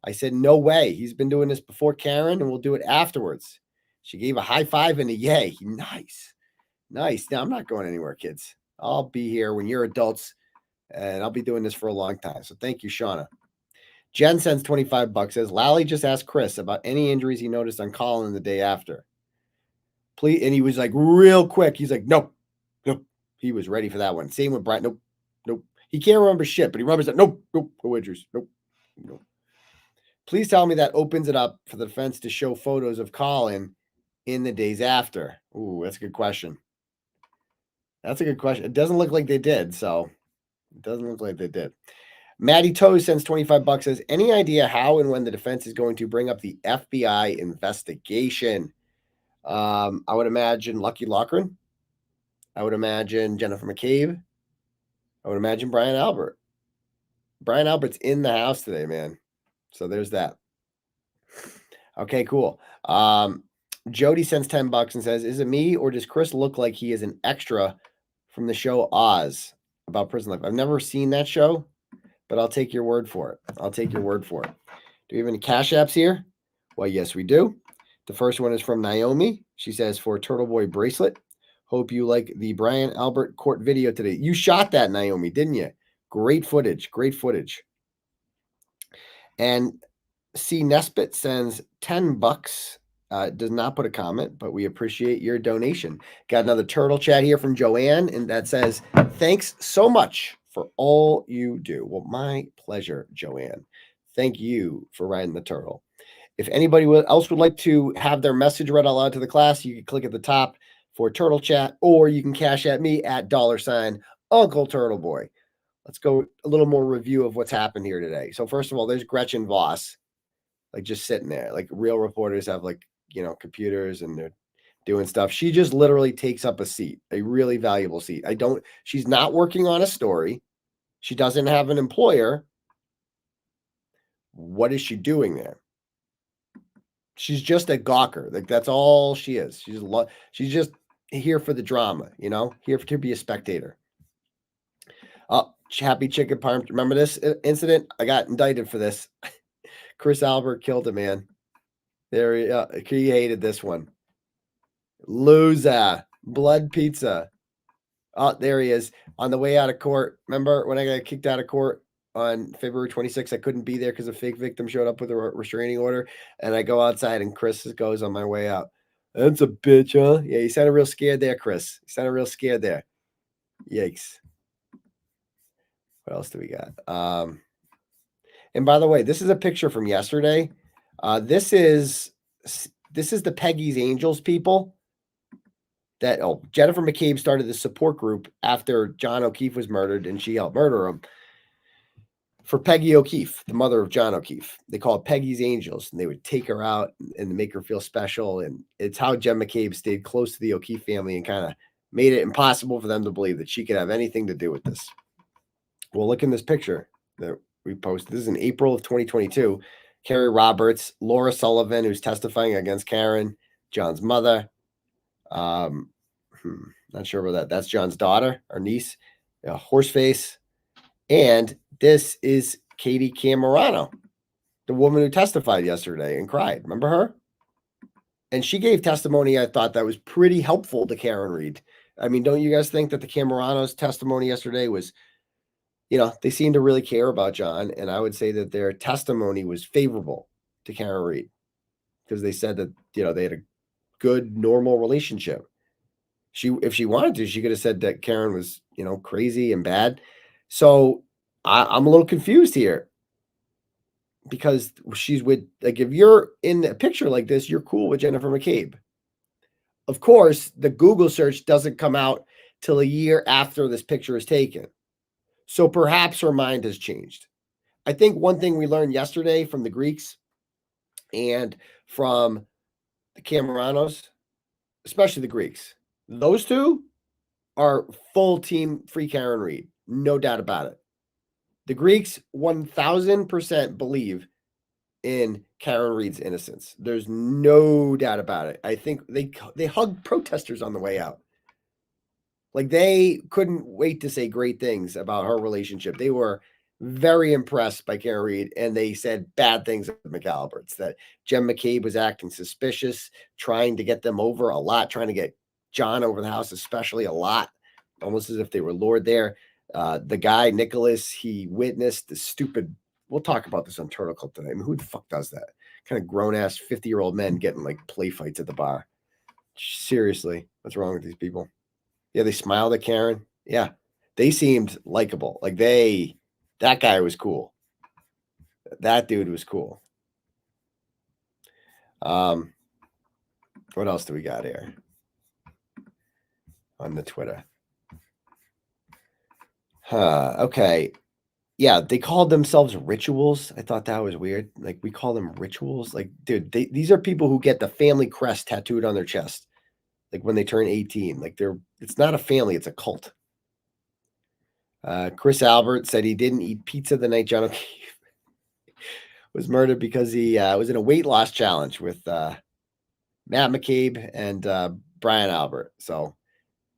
I said, no way. He's been doing this before Karen, and we'll do it afterwards. She gave a high five and a yay. Nice. Nice. Now, I'm not going anywhere, kids. I'll be here when you're adults, and I'll be doing this for a long time. So thank you, Shauna. Jen sends $25, says, Lally just asked Chris about any injuries he noticed on Colin the day after. Please, and he was like real quick. He's like, nope. He was ready for that one. Same with Brian. Nope. He can't remember shit, but he remembers that. Nope. No injuries. Nope. Please tell me that opens it up for the defense to show photos of Colin in the days after. Ooh, that's a good question. That's a good question. It doesn't look like they did, so it doesn't look like they did. Maddie Toes sends $25, says, any idea how and when the defense is going to bring up the FBI investigation? I would imagine Lucky Loughran. I would imagine Jennifer McCabe. I would imagine Brian Albert. Brian Albert's in the house today, man. So there's that. Okay, cool. Jody sends $10 and says, is it me or does Chris look like he is an extra from the show Oz about prison life? I've never seen that show, but I'll take your word for it. Do we have any cash apps here? Well, yes, we do. The first one is from Naomi. She says, for Turtleboy bracelet. Hope you like the Brian Albert court video today. You shot that, Naomi, didn't you? Great footage. And C. Nesbitt sends $10. Does not put a comment, but we appreciate your donation. Got another turtle chat here from Joanne, and that says, thanks so much for all you do. Well, my pleasure, Joanne. Thank you for riding the turtle. If anybody else would like to have their message read out loud to the class, you can click at the top for turtle chat, or you can cash at me at $ Uncle Turtleboy. Let's go a little more review of what's happened here today. So first of all, there's Gretchen Voss, like just sitting there. Like real reporters have computers and they're doing stuff. She just literally takes up a seat, a really valuable seat. She's not working on a story. She doesn't have an employer. What is she doing there? She's just a gawker. Like that's all she is. She's just here for the drama, here to be a spectator. Happy Chicken Parm. Remember this incident? I got indicted for this. Chris Albert killed a man. There he hated this one. Loser. Blood pizza. Oh, there he is. On the way out of court. Remember when I got kicked out of court on February 26th? I couldn't be there because a fake victim showed up with a restraining order. And I go outside and Chris goes on my way out. That's a bitch, huh? Yeah, you sounded real scared there, Chris. You sounded real scared there. Yikes. What else do we got? And by the way, this is a picture from yesterday. This is the Peggy's Angels people. Jennifer McCabe started the support group after John O'Keefe was murdered, and she helped murder him. For Peggy O'Keefe, the mother of John O'Keefe. They call it Peggy's Angels, and they would take her out and make her feel special. And it's how Jen McCabe stayed close to the O'Keefe family and kind of made it impossible for them to believe that she could have anything to do with this. Well, look in this picture that we posted. This is in April of 2022. Carrie Roberts, Laura Sullivan, who's testifying against Karen, John's mother. Not sure about that. That's John's daughter or niece, Horseface. And this is Katie Camerano, the woman who testified yesterday and cried. Remember her? And she gave testimony, I thought, that was pretty helpful to Karen Reed. I mean, don't you guys think that the Cameranos' testimony yesterday was, they seemed to really care about John. And I would say that their testimony was favorable to Karen Reed because they said that, they had a good, normal relationship. If she wanted to, she could have said that Karen was, crazy and bad. So I'm a little confused here because she's with, if you're in a picture like this, you're cool with Jennifer McCabe. Of course, the Google search doesn't come out till a year after this picture is taken. So perhaps her mind has changed. I think one thing we learned yesterday from the Greeks and from the Cameranos, especially the Greeks, those two are full team free Karen Reed. No doubt about it. The Greeks 1000% believe in Karen Reed's innocence. There's no doubt about it. I think they hugged protesters on the way out. Like they couldn't wait to say great things about her relationship. They were very impressed by Karen Reed, and they said bad things of McAlbert's, that Jen McCabe was acting suspicious, trying to get them over a lot, trying to get John over the house, especially a lot, almost as if they were lured there. The guy, Nicholas, he witnessed the stupid, we'll talk about this on Turtle Club today. I mean, who the fuck does that? Kind of grown-ass 50-year-old men getting like play fights at the bar. Seriously, what's wrong with these people? Yeah, they smiled at Karen. Yeah, they seemed likable. Like that guy was cool. That dude was cool. What else do we got here on the Twitter? Okay. Yeah, they called themselves rituals. I thought that was weird. Like, we call them rituals. Like, dude, these are people who get the family crest tattooed on their chest. Like when they turn 18. Like it's not a family, it's a cult. Chris Albert said he didn't eat pizza the night John O'Keefe was murdered because he was in a weight loss challenge with Matt McCabe and Brian Albert. So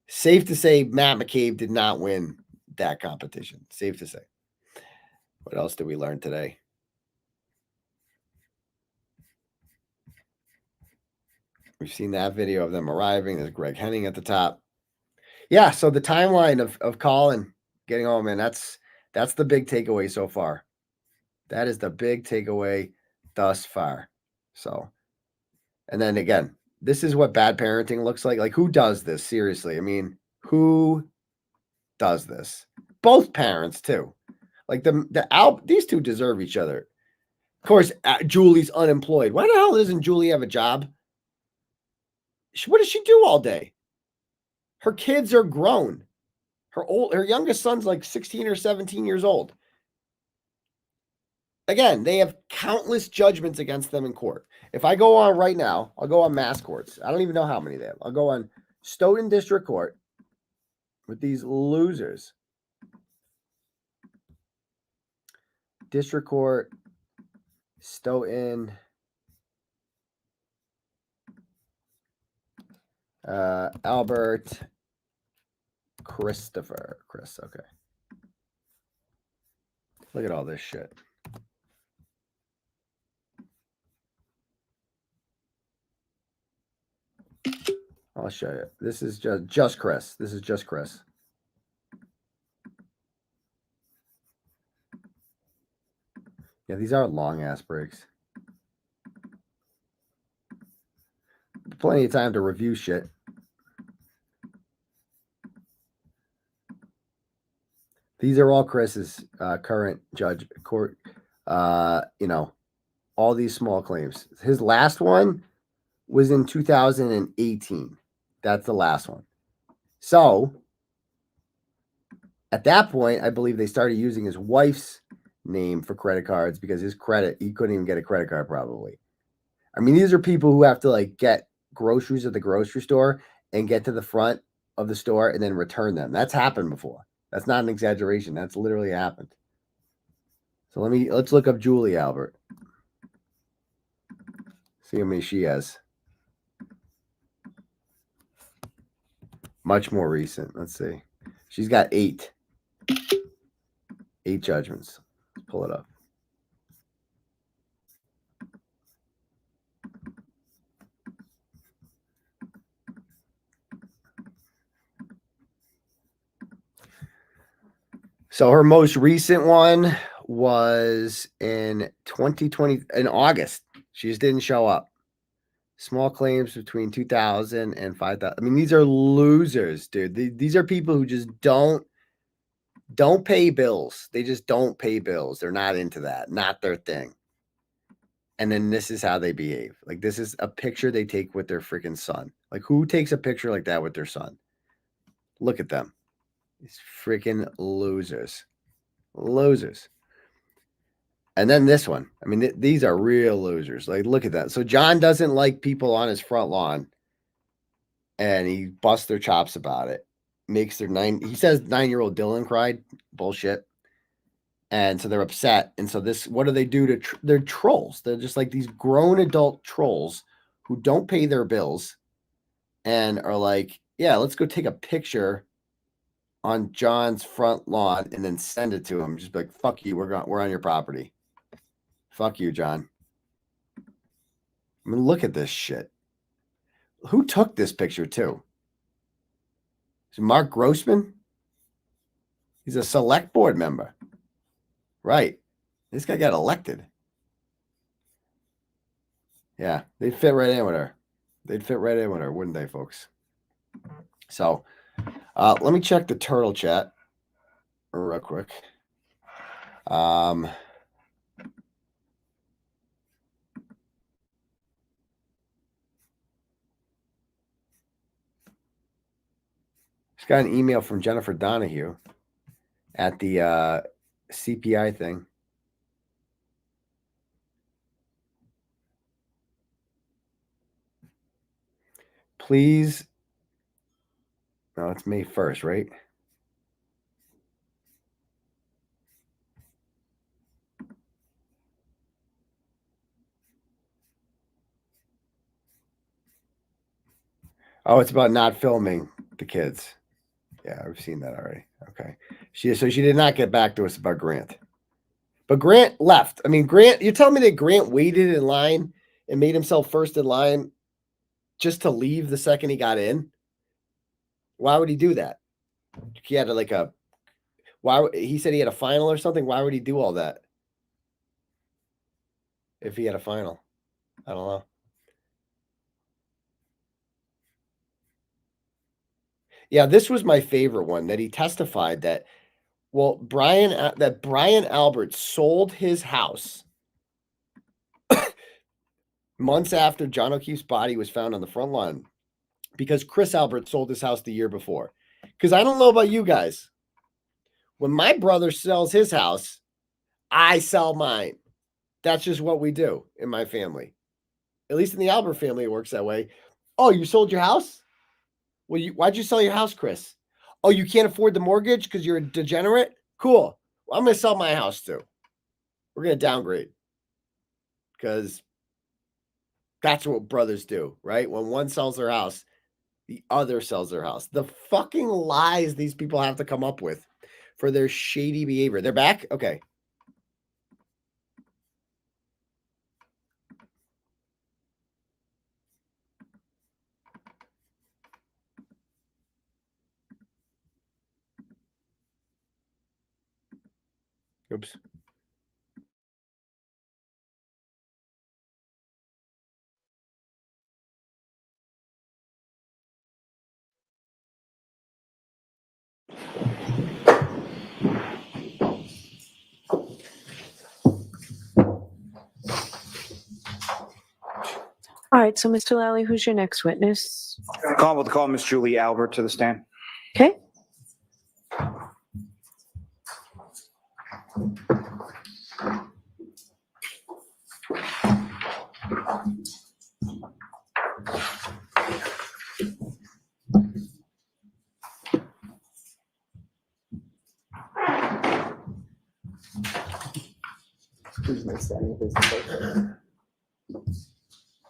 safe to say Matt McCabe did not win that competition. Safe to say. What else did we learn today? We've seen that video of them arriving. There's Greg Henning at the top. Yeah, so the timeline of Colin getting home, and that's the big takeaway so far. That is the big takeaway thus far. So, and then again, this is what bad parenting looks like. Like, who does this? Seriously. I mean, who does this? Both parents too. Like these two deserve each other. Of course, Julie's unemployed. Why the hell doesn't Julie have a job? What does she do all day? Her kids are grown. Her youngest son's like 16 or 17 years old. Again, they have countless judgments against them in court. If I go on right now, I'll go on mass courts. I don't even know how many they have. I'll go on Stoughton District Court with these losers. District Court, Stoughton, Albert, Chris, okay. Look at all this shit. I'll show you. This is just Chris. This is just Chris. Yeah, these are long ass breaks. plenty of time to review shit. These are all Chris's current judge court. You know, all these small claims. His last one was in 2018. That's the last one. So at that point, I believe they started using his wife's name for credit cards because his credit, he couldn't even get a credit card probably. I mean, these are people who have to like get groceries at the grocery store and get to the front of the store and then return them. That's happened before. That's not an exaggeration. That's literally happened. So let's look up Julie Albert. See how many she has. Much more recent. Let's see. She's got 8. 8 judgments. Let's pull it up. So her most recent one was in 2020, in August. She just didn't show up. Small claims between 2,000 and 5,000. I mean, these are losers, dude. These are people who just don't pay bills. They just don't pay bills. They're not into that. Not their thing. And then this is how they behave. Like, this is a picture they take with their freaking son. Like, who takes a picture like that with their son? Look at them. These freaking losers. Losers. And then this one. I mean, these are real losers. Like, look at that. So John doesn't like people on his front lawn. And he busts their chops about it. Makes their he says 9-year-old Dylan cried. Bullshit. And so they're upset. And so what do they do to, they're trolls. They're just like these grown adult trolls who don't pay their bills and are like, yeah, let's go take a picture on John's front lawn and then send it to him. Just be like, fuck you. We're on your property. Fuck you, John. I mean, look at this shit. Who took this picture too? Is it Mark Grossman? He's a select board member. Right. This guy got elected. Yeah, they'd fit right in with her. They'd fit right in with her, wouldn't they, folks? So let me check the turtle chat real quick. Just got an email from Jennifer Donahue at the CPI thing. Please. No, it's May 1st, right? Oh, it's about not filming the kids. Yeah, I've seen that already. Okay. So she did not get back to us about Grant. But Grant left. I mean, Grant, you're telling me that Grant waited in line and made himself first in line just to leave the second he got in? Why would he do that? He had he said he had a final or something. Why would he do all that? If he had a final, I don't know. Yeah, this was my favorite one, that he testified that, well, Brian Albert sold his house months after John O'Keefe's body was found on the front lawn because Chris Albert sold his house the year before. Because I don't know about you guys. When my brother sells his house, I sell mine. That's just what we do in my family. At least in the Albert family, it works that way. Oh, you sold your house? Well, why'd you sell your house, Chris? Oh, you can't afford the mortgage because you're a degenerate? Cool. Well, I'm going to sell my house too. We're going to downgrade. Because that's what brothers do, right? When one sells their house, the other sells their house. The fucking lies these people have to come up with for their shady behavior. They're back? Okay. Oops.
All right, so Mr. Lally, who's your next witness?
Commonwealth to call Miss Julie Albert to the stand.
Okay.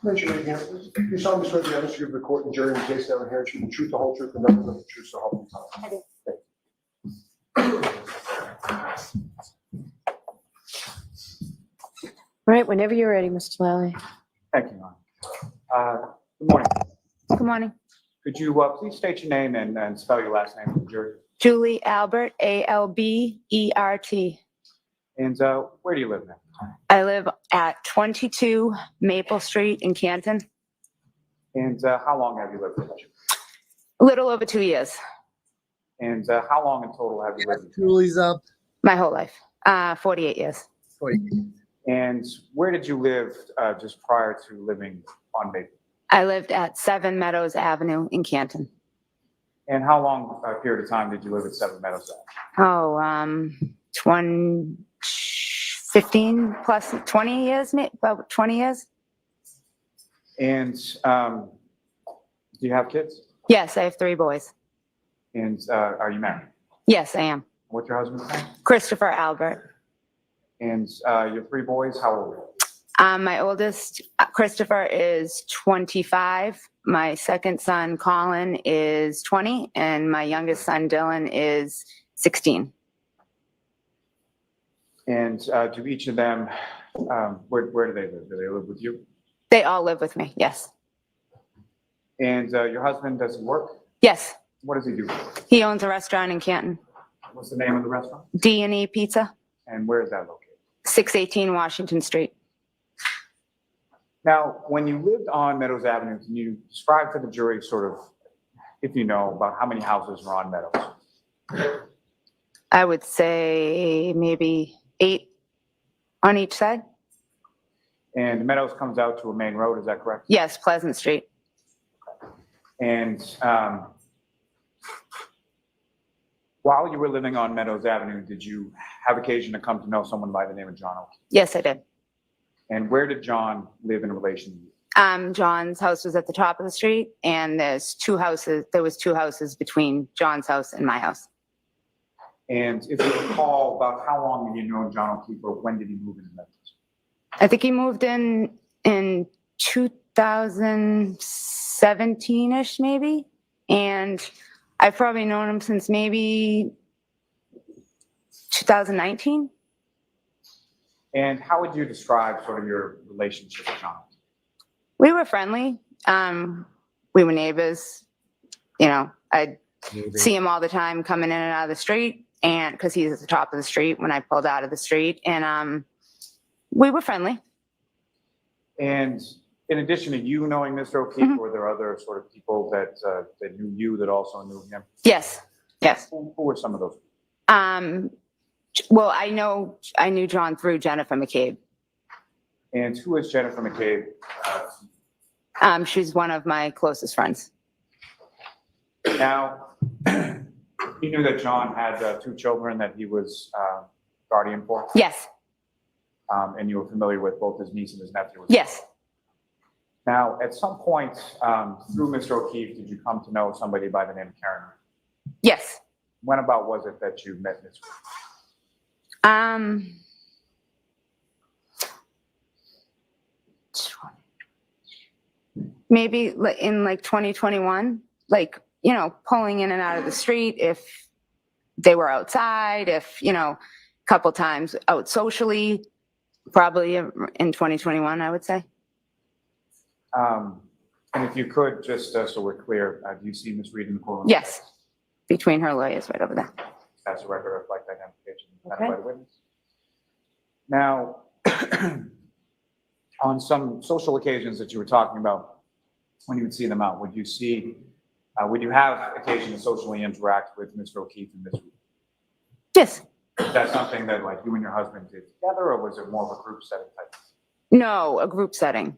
Raise your right hand. You solemnly swear the evidence you give the court and jury in the case down here, should be the truth, the whole truth, and nothing but the truth, so help you God.
All right, whenever you're ready, Mr. Lally.
Thank you, Your Honor. Good morning.
Good morning.
Could you please state your name and spell your last name for the jury?
Julie Albert, Albert.
And where do you live now?
I live at 22 Maple Street in Canton.
And how long have you lived with you?
A little over 2 years.
And how long in total have you lived with you?
Julie's up.
My whole life. 48 years.
And where did you live just prior to living on Maple?
I lived at 7 Meadows Avenue in Canton.
And how long a period of time did you live at 7 Meadows Avenue?
15 plus 20 years, about 20 years.
And do you have kids?
Yes, I have 3 boys.
And are you married?
Yes, I am.
What's your husband's name?
Christopher Albert.
And your 3 boys, how old are they?
My oldest, Christopher, is 25. My second son, Colin, is 20. And my youngest son, Dylan, is 16.
And do each of them, where do they live? Do they live with you?
They all live with me, yes.
And your husband, does he work?
Yes.
What does he do?
He owns a restaurant in Canton.
What's the name of the restaurant?
D&E Pizza,
And where is that located?
618 Washington Street.
Now, when you lived on Meadows Avenue, can you describe for the jury sort of, if you know, about how many houses are on Meadows?
I would say maybe 8 on each side.
And Meadows comes out to a main road, is that correct?
Yes, Pleasant Street.
And while you were living on Meadows Avenue, did you have occasion to come to know someone by the name of John O'Keefe?
Yes, I did.
And where did John live in relation to you?
John's house was at the top of the street, and there was 2 houses between John's house and my house.
And if you recall, about how long have you known John O'Keefe, or when did he move into Meadows?
I think he moved in 2017-ish, maybe. And I've probably known him since maybe 2019.
And how would you describe sort of your relationship with John?
We were friendly. We were neighbors. You know, I'd see him all the time coming in and out of the street, and because he's at the top of the street when I pulled out of the street, and we were friendly.
And in addition to you knowing Mr. O'Keefe, were there other sort of people that that knew you that also knew him?
Yes. Yes.
Who were some of those?
Well, I knew John through Jennifer McCabe.
And who is Jennifer McCabe?
She's one of my closest friends.
Now, you knew that John had 2 children that he was guardian for?
Yes.
And you were familiar with both his niece and his nephew?
Yes.
Now, at some point through Mr. O'Keefe, did you come to know somebody by the name of Kearney?
Yes.
When about was it that you met Ms.
Maybe in like 2021, like, you know, pulling in and out of the street if they were outside, if, you know, a couple times out socially, probably in 2021, I would say.
And if you could, just so we're clear, do you see Ms. Reed in the courtroom?
Yes, between her lawyers right over there.
That's a record of like identification
Okay.
by the witness. Now, on some social occasions that you were talking about, when you would see them out, would you have occasion to socially interact with Mr. O'Keefe and Ms. Reed?
Yes.
Is that something that like you and your husband did together, or was it more of a group setting type?
No, a group setting.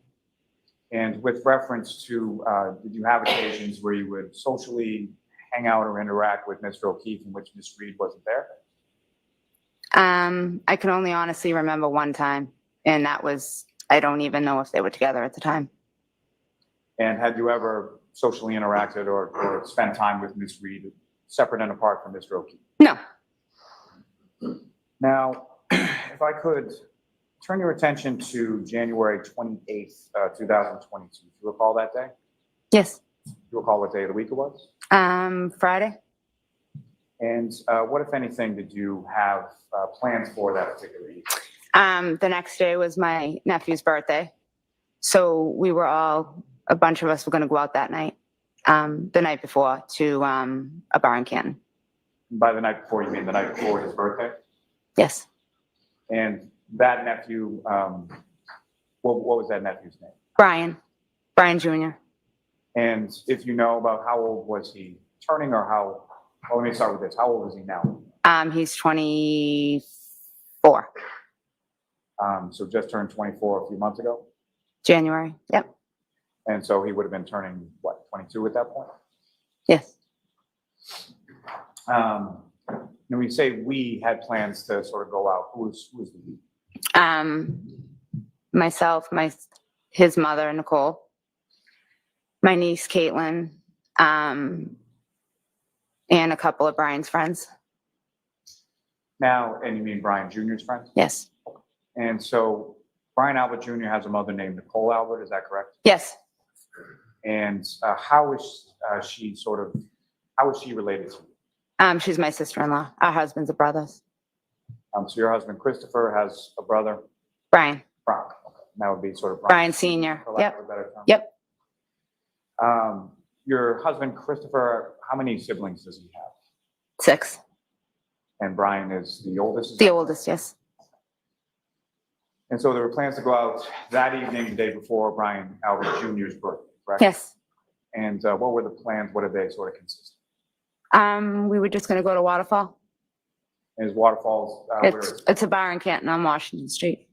And with reference to, did you have occasions where you would socially hang out or interact with Mr. O'Keefe in which Ms. Reed wasn't there?
I can only honestly remember one time, and that was, I don't even know if they were together at the time.
And had you ever socially interacted or spent time with Ms. Reed separate and apart from Mr. O'Keefe?
No.
Now, if I could turn your attention to January 28th, 2022. Do you recall that day?
Yes.
Do you recall what day of the week it was?
Friday.
And what, if anything, did you have plans for that particular evening?
The next day was my nephew's birthday. So we were all, a bunch of us were going to go out that night, the night before, to a bar in Canton.
By the night before, you mean the night before his birthday?
Yes.
And that nephew, what was that nephew's name?
Brian Jr.
And if you know about how old was he turning, or how, well, let me start with this. How old is he now?
He's 24.
So just turned 24 a few months ago?
January, yep.
And so he would have been turning, what, 22 at that point?
Yes.
When we say we had plans to sort of go out, who was the we?
Myself, his mother, Nicole, my niece, Caitlin, and a couple of Brian's friends.
Now, and you mean Brian Jr.'s friends?
Yes.
And so Brian Albert Jr. has a mother named Nicole Albert, is that correct?
Yes.
And how is she related to you?
She's my sister-in-law. Our husbands are brothers.
So your husband Christopher has a brother?
Brian.
Okay. That would be sort of
Brian Sr.
for lack of a better term.
Yep.
Your husband Christopher, how many siblings does he have?
6.
And Brian is the oldest?
The oldest, yes.
And so there were plans to go out that evening, the day before Brian Albert Jr.'s birthday, correct?
Yes.
And what were the plans? What did they sort of consist of?
We were just going to go to Waterfall.
And is Waterfalls, where is it?
It's a bar in Canton on Washington Street.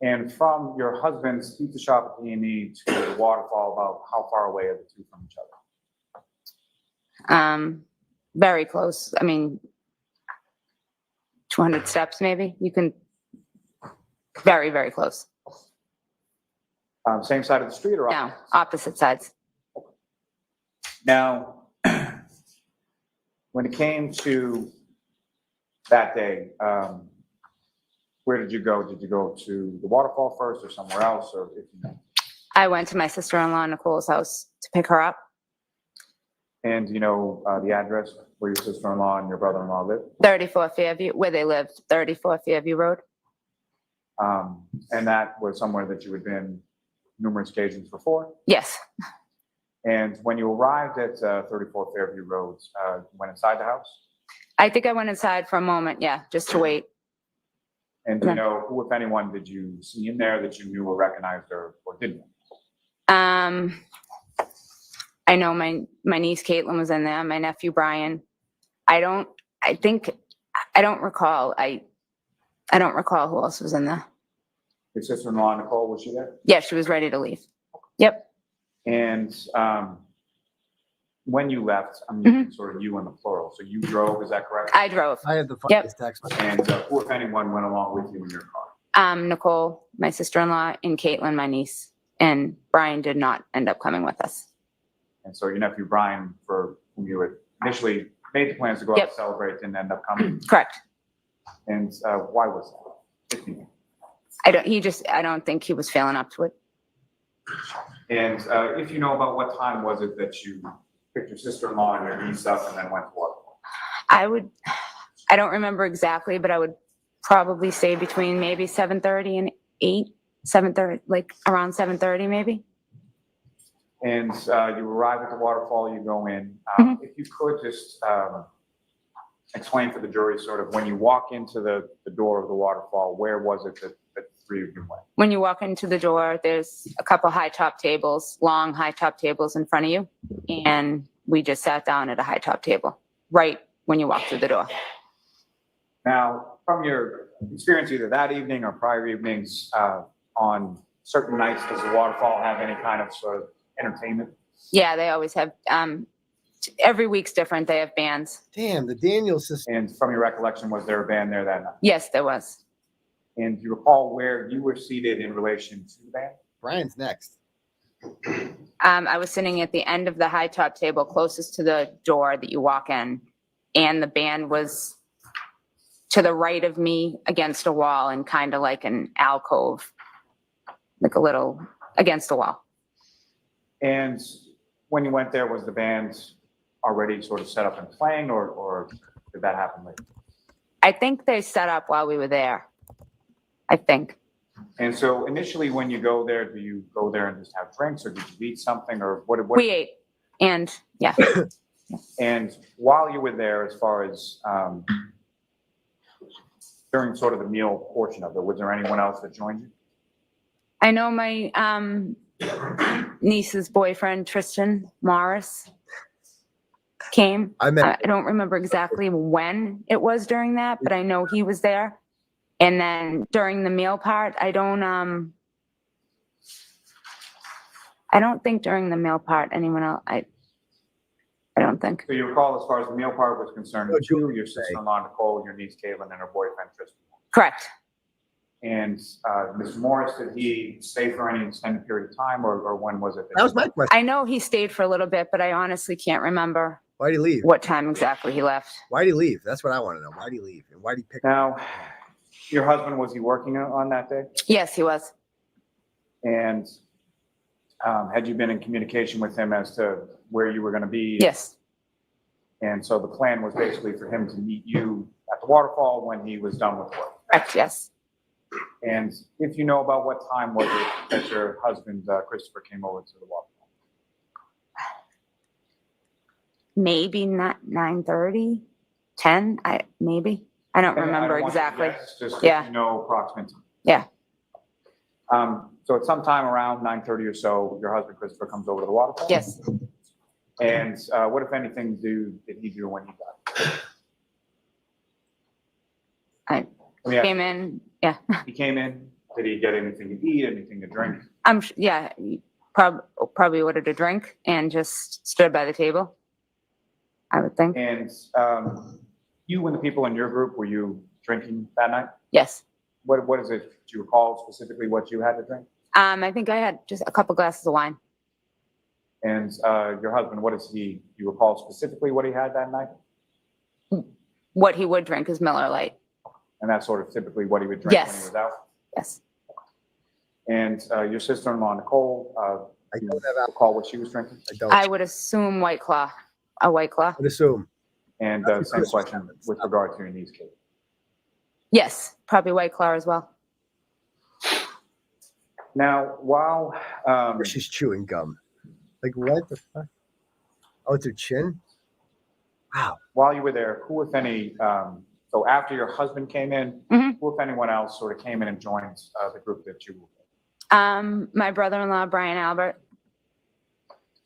And from your husband's pizza shop at Kearney to the Waterfall, about how far away are the two from each other?
Very close. I mean, 200 steps maybe. You can, very, very close.
Same side of the street or
No, opposite sides.
Now, when it came to that day, where did you go? Did you go to the Waterfall first or somewhere else, or if you know?
I went to my sister-in-law Nicole's house to pick her up.
And you know the address where your sister-in-law and your brother-in-law live?
34 Fairview, where they lived, 34 Fairview Road.
And that was somewhere that you had been numerous occasions before?
Yes.
And when you arrived at 34 Fairview Road, you went inside the house?
I think I went inside for a moment, yeah, just to wait.
And do you know who, if anyone, did you see in there that you knew or recognized or didn't?
I know my niece Caitlin was in there, my nephew Brian. I don't recall. I don't recall who else was in there.
Your sister-in-law Nicole, was she there?
Yeah, she was ready to leave. Yep.
And when you left, I'm using sort of you in the plural. So you drove, is that correct?
I drove.
I had the
Yep.
text.
And who, if anyone, went along with you in your car?
Nicole, my sister-in-law, and Caitlin, my niece, and Brian did not end up coming with us.
And so your nephew Brian, for whom you had initially made the plans to go out
Yep.
to celebrate, didn't end up coming.
Correct.
And why was that? If you know.
I don't think he was feeling up to it.
And if you know, about what time was it that you picked your sister-in-law and your niece up and then went to Waterfall?
I don't remember exactly, but I would probably say between maybe 7:30 and 7:30, like around 7:30 maybe.
And you arrive at the Waterfall, you go in. If you could just explain for the jury sort of when you walk into the door of the Waterfall, where was it that the three of you went?
When you walk into the door, there's a couple high-top tables, long high-top tables in front of you, and we just sat down at a high-top table right when you walk through the door.
Now, from your experience either that evening or prior evenings on certain nights, does the waterfall have any kind of sort of entertainment?
Yeah, they always have, every week's different. They have bands.
Damn, the Daniels system.
And from your recollection, was there a band there that night?
Yes, there was.
And do you recall where you were seated in relation to the band?
Brian's next.
I was sitting at the end of the high top table closest to the door that you walk in, and the band was to the right of me against a wall and kind of like an alcove, like a little against the wall.
And when you went there, was the band already sort of set up and playing, or did that happen later?
I think they set up while we were there. I think.
And so initially, when you go there, do you go there and just have drinks, or did you eat something, or what?
We ate, and yeah.
And while you were there, as far as during sort of the meal portion of it, was there anyone else that joined you?
I know my niece's boyfriend, Tristan Morris, came. I don't remember exactly when it was during that, but I know he was there. And then during the meal part, I don't think during the meal part anyone else, I don't think.
So you recall, as far as the meal part was concerned, you, your sister-in-law Nicole, your niece Caitlin, and her boyfriend Tristan.
Correct.
And Mr. Morris, did he stay for any extended period of time, or when was it?
That was my question.
I know he stayed for a little bit, but I honestly can't remember.
Why'd he leave?
What time exactly he left?
Why'd he leave? That's what I want to know. Why'd he leave? And why'd he pick
Now, your husband, was he working on that day?
Yes, he was.
And had you been in communication with him as to where you were going to be?
Yes.
And so the plan was basically for him to meet you at the waterfall when he was done with work?
Correct, yes.
And if you know about what time was it that your husband, Christopher, came over to the waterfall?
Maybe not 9:30, 10, maybe. I don't remember exactly.
Just
yeah.
You know approximate time.
Yeah.
So at some time around 9:30 or so, your husband, Christopher, comes over to the waterfall?
Yes.
And what, if anything, did he do when he got
I came in, yeah.
He came in, did he get anything to eat, anything to drink?
Yeah, he probably ordered a drink and just stood by the table, I would think.
And you and the people in your group, were you drinking that night?
Yes.
What is it? Do you recall specifically what you had to drink?
I think I had just a couple glasses of wine.
And your husband, what is he? Do you recall specifically what he had that night?
What he would drink is Miller Lite.
And that's sort of typically what he would drink when he was out?
Yes.
And your sister-in-law, Nicole,
I
don't recall what she was drinking?
I would assume White Claw, a White Claw.
I'd assume.
And same question with regard to your niece, Kate.
Yes, probably White Claw as well.
Now, while
she's chewing gum, like what the fuck? Oh, it's her chin. Wow.
While you were there, who, if any, so after your husband came in, who, if anyone else, sort of came in and joined the group that you were with?
My brother-in-law, Brian Albert,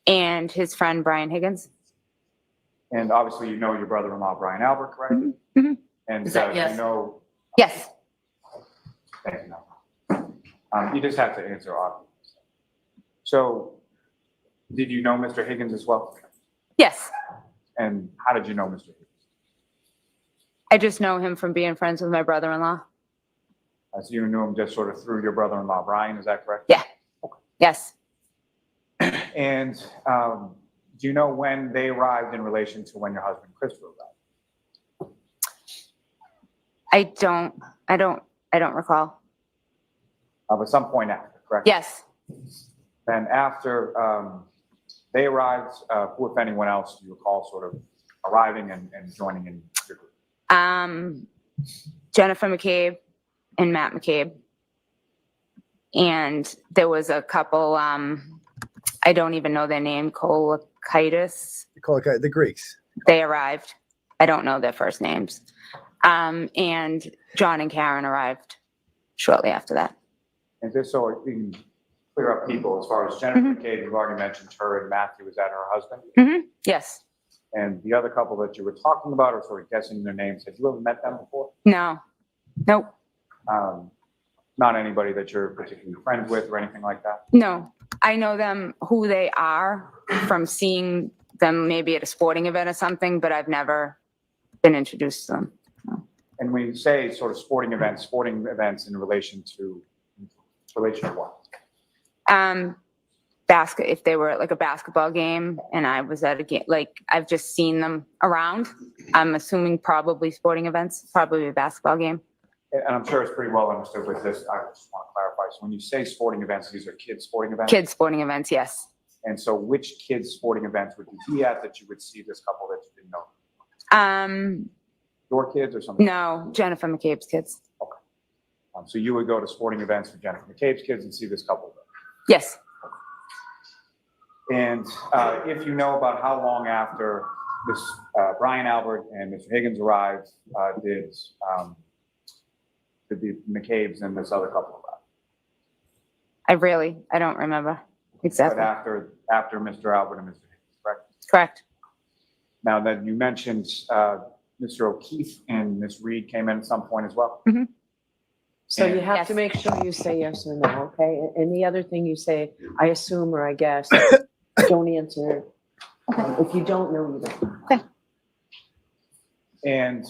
and his friend, Brian Higgins.
And obviously, you know your brother-in-law, Brian Albert, correct? And
yes?
you know.
Yes.
Thank you. You just have to answer obviously. So, did you know Mr. Higgins as well?
Yes.
And how did you know Mr. Higgins?
I just know him from being friends with my brother-in-law.
So you knew him just sort of through your brother-in-law, Brian, is that correct?
Yeah. Yes.
And do you know when they arrived in relation to when your husband, Christopher, arrived?
I don't recall.
But some point after, correct?
Yes.
Then after they arrived, who, if anyone else, do you recall sort of arriving and joining in your group?
Jennifer McCabe and Matt McCabe. And there was a couple, I don't even know their name, Colikitis.
The Greeks.
They arrived. I don't know their first names. And John and Karen arrived shortly after that.
And just so we can clear up people, as far as Jennifer McCabe, you've already mentioned her, and Matthew, is that her husband?
Yes.
And the other couple that you were talking about, or sort of guessing their names, have you ever met them before?
No. Nope.
Not anybody that you're particularly friends with or anything like that?
No, I know them, who they are from seeing them maybe at a sporting event or something, but I've never been introduced to them.
And when you say sort of sporting events in relation to what?
If they were at like a basketball game and I was at a game, like I've just seen them around. I'm assuming probably sporting events, probably a basketball game.
And I'm sure it's pretty well understood with this. I just want to clarify. So when you say sporting events, these are kids' sporting events?
Kids sporting events, yes.
And so which kids' sporting events would you be at that you would see this couple that you didn't know? Your kids or something?
No, Jennifer McCabe's kids.
Okay. So you would go to sporting events for Jennifer McCabe's kids and see this couple?
Yes.
And if you know about how long after this Brian Albert and Mr. Higgins arrived, did the McCabe's and this other couple arrive?
I don't remember exactly.
But after Mr. Albert and Mr. Higgins, correct?
Correct.
Now then, you mentioned Mr. O'Keefe and Ms. Reed came in at some point as well.
Mm-hmm.
So you have to make sure you say yes or no, okay? And the other thing you say, I assume or I guess, don't answer. If you don't know, you don't.
Okay.
And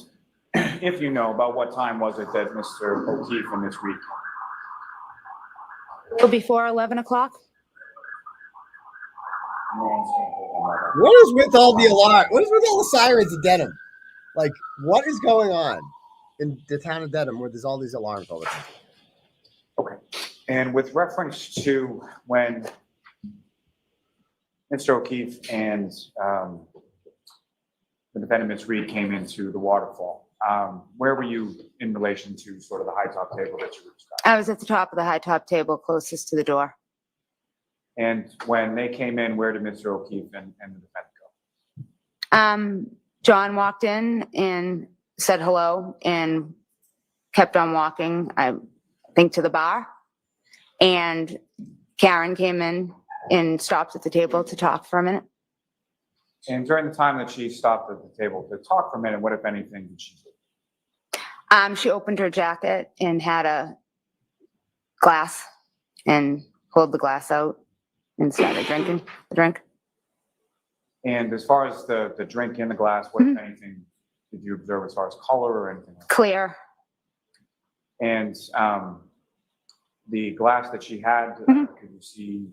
if you know, about what time was it that Mr. O'Keefe and Ms. Reed came?
Well, before 11 o'clock?
What is with all the alarm? What is with all the sirens in Dedham? Like, what is going on in the town of Dedham where there's all these alarms all the time?
Okay. And with reference to when Mr. O'Keefe and the defendant, Ms. Reed, came into the waterfall, where were you in relation to sort of the high top table that you were describing?
I was at the top of the high top table closest to the door.
And when they came in, where did Mr. O'Keefe and the defendant go?
John walked in and said hello and kept on walking, I think, to the bar. And Karen came in and stopped at the table to talk for a minute.
And during the time that she stopped at the table to talk for a minute, what, if anything, did she do?
She opened her jacket and had a glass and pulled the glass out and started drinking the drink.
And as far as the drink in the glass, what, if anything, did you observe as far as color or anything like that?
Clear.
And the glass that she had, could you see,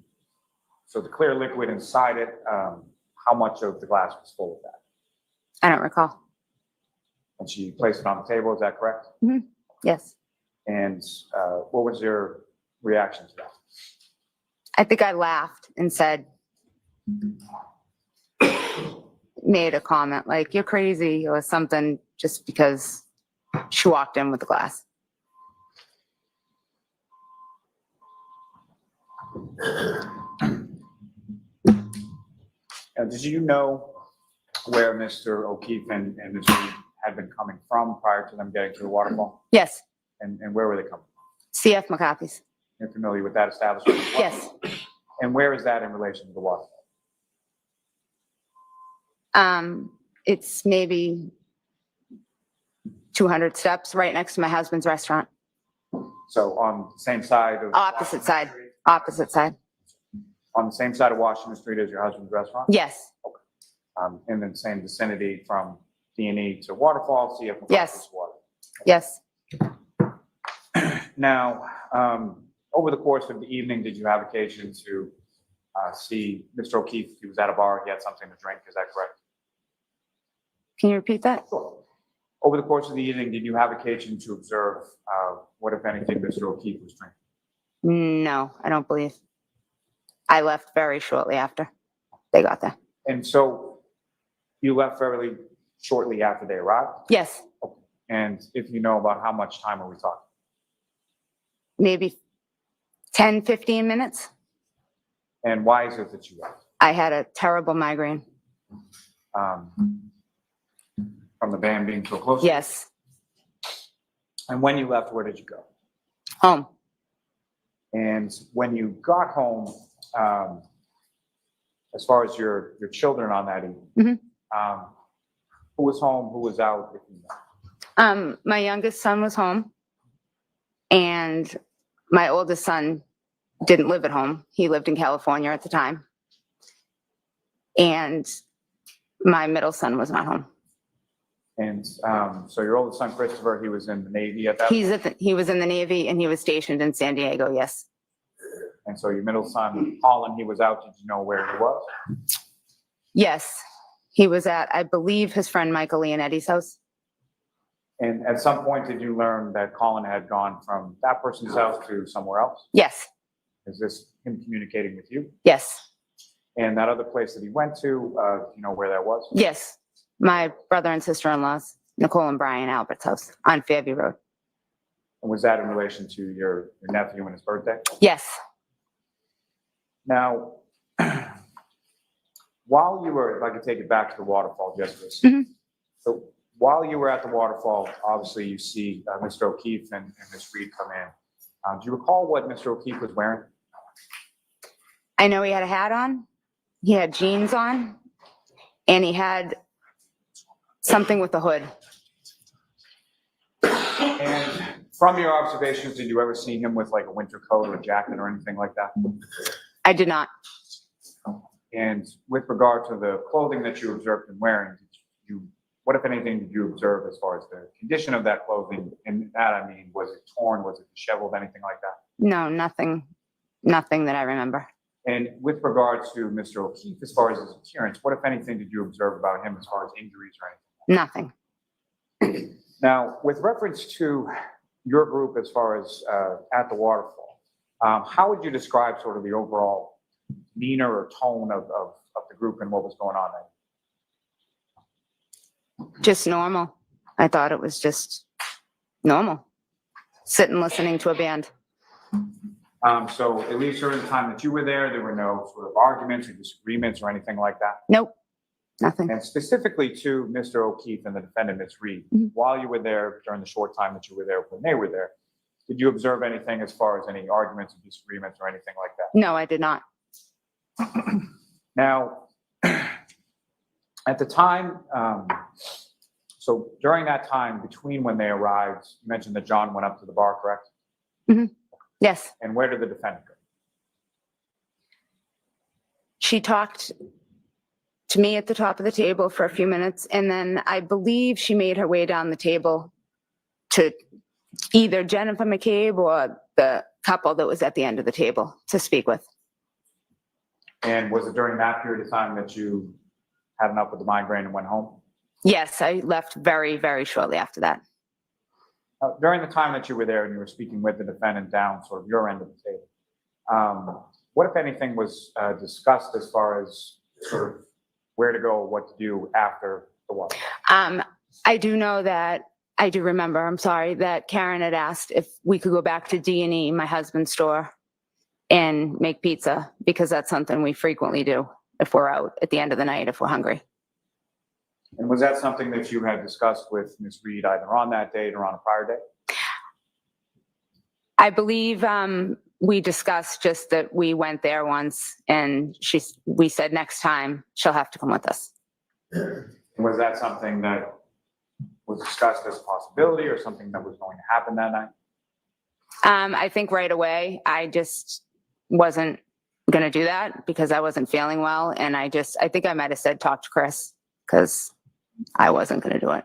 so the clear liquid inside it, how much of the glass was full of that?
I don't recall.
And she placed it on the table, is that correct?
Mm-hmm. Yes.
And what was your reaction to that?
I think I laughed and said, made a comment like, you're crazy or something, just because she walked in with the glass.
Now, did you know where Mr. O'Keefe and Ms. Reed had been coming from prior to them getting to the waterfall?
Yes.
And where were they coming from?
CF McCarthy's.
You're familiar with that establishment?
Yes.
And where is that in relation to the waterfall?
It's maybe 200 steps right next to my husband's restaurant.
So on the same side of
Opposite side. Opposite side.
On the same side of Washington Street as your husband's restaurant?
Yes.
In the same vicinity from D&E to Waterfall, CF McCarthy's
Yes.
water.
Yes.
Now, over the course of the evening, did you have occasion to see Mr. O'Keefe? He was at a bar, he had something to drink, is that correct?
Can you repeat that?
Over the course of the evening, did you have occasion to observe what, if anything, Mr. O'Keefe was drinking?
No, I don't believe. I left very shortly after they got there.
And so you left fairly shortly after they arrived?
Yes.
And if you know, about how much time are we talking?
Maybe 10, 15 minutes.
And why is it that you left?
I had a terrible migraine.
From the band being so close?
Yes.
And when you left, where did you go?
Home.
And when you got home, as far as your children on that evening, who was home, who was out? If you know?
My youngest son was home, and my oldest son didn't live at home. He lived in California at the time. And my middle son was not home.
And so your oldest son, Christopher, he was in the Navy at that point?
He was in the Navy and he was stationed in San Diego, yes.
And so your middle son, Colin, he was out. Did you know where he was?
Yes, he was at, I believe, his friend Michael Leonetti's house.
And at some point, did you learn that Colin had gone from that person's house to somewhere else?
Yes.
Is this him communicating with you?
Yes.
And that other place that he went to, do you know where that was?
Yes. My brother and sister-in-laws, Nicole and Brian Albert's house on Fairview Road.
And was that in relation to your nephew and his birthday?
Yes.
Now, while you were, if I could take it back to the waterfall just for a second. So while you were at the waterfall, obviously you see Mr. O'Keefe and Ms. Reed come in. Do you recall what Mr. O'Keefe was wearing?
I know he had a hat on, he had jeans on, and he had something with a hood.
And from your observations, did you ever see him with like a winter coat or a jacket or anything like that?
I did not.
And with regard to the clothing that you observed him wearing, what, if anything, did you observe as far as the condition of that clothing? And that, I mean, was it torn? Was it disheveled? Anything like that?
No, nothing that I remember.
And with regard to Mr. O'Keefe, as far as his appearance, what, if anything, did you observe about him as far as injuries or anything?
Nothing.
Now, with reference to your group as far as at the waterfall, how would you describe sort of the overall demeanor or tone of the group and what was going on there?
Just normal. I thought it was just normal. Sitting listening to a band.
So at least during the time that you were there were no sort of arguments or disagreements or anything like that?
Nope, nothing.
And specifically to Mr. O'Keefe and the defendant, Ms. Reed, while you were there, during the short time that you were there when they were there, did you observe anything as far as any arguments or disagreements or anything like that?
No, I did not.
Now, at the time, so during that time between when they arrived, you mentioned that John went up to the bar, correct?
Yes.
And where did the defendant go?
She talked to me at the top of the table for a few minutes, and then I believe she made her way down the table to either Jennifer McCabe or the couple that was at the end of the table to speak with.
And was it during that period of time that you had enough with the migraine and went home?
Yes, I left very, very shortly after that.
During the time that you were there and you were speaking with the defendant down sort of your end of the table, what, if anything, was discussed as far as sort of where to go, what to do after the walk?
I do know that, I do remember, I'm sorry, that Karen had asked if we could go back to D&E, my husband's store, and make pizza, because that's something we frequently do if we're out at the end of the night, if we're hungry.
And was that something that you had discussed with Ms. Reed either on that date or on a prior day?
I believe we discussed just that we went there once, and we said next time she'll have to come with us.
Was that something that was discussed as a possibility or something that was going to happen that night?
I think right away, I just wasn't going to do that because I wasn't feeling well. And I think I might have said, talk to Chris, because I wasn't going to do it.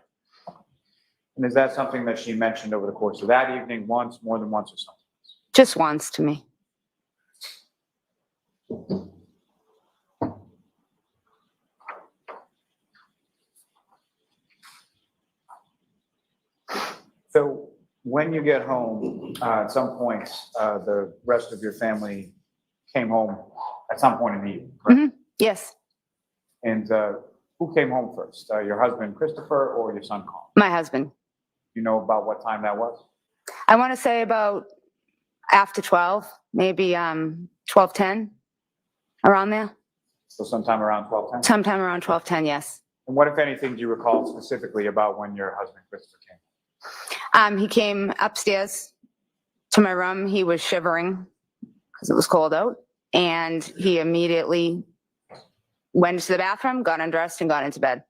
And is that something that she mentioned over the course of that evening once, more than once, or something?
Just once to me.
So when you get home, at some point, the rest of your family came home at some point in the evening, correct?
Yes.
And who came home first? Your husband, Christopher, or your son, Colin?
My husband.
You know about what time that was?
I want to say about after 12, maybe 12:10, around there.
So sometime around 12:10?
Sometime around 12:10, yes.
And what, if anything, do you recall specifically about when your husband, Christopher, came?
He came upstairs to my room. He was shivering because it was cold out, and he immediately went to the bathroom, got undressed, and got into bed.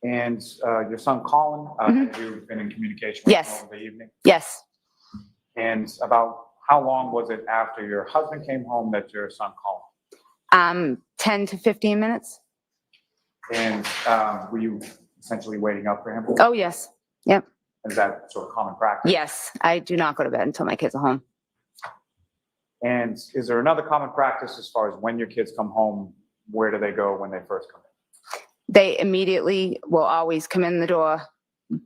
And your son, Colin, have you been in communication with him over the evening?
Yes.
And about how long was it after your husband came home that your son called?
10 to 15 minutes.
And were you essentially waiting up for him?
Oh, yes. Yep.
Is that sort of common practice?
Yes. I do not go to bed until my kids are home.
And is there another common practice as far as when your kids come home, where do they go when they first come in?
They immediately will always come in the door,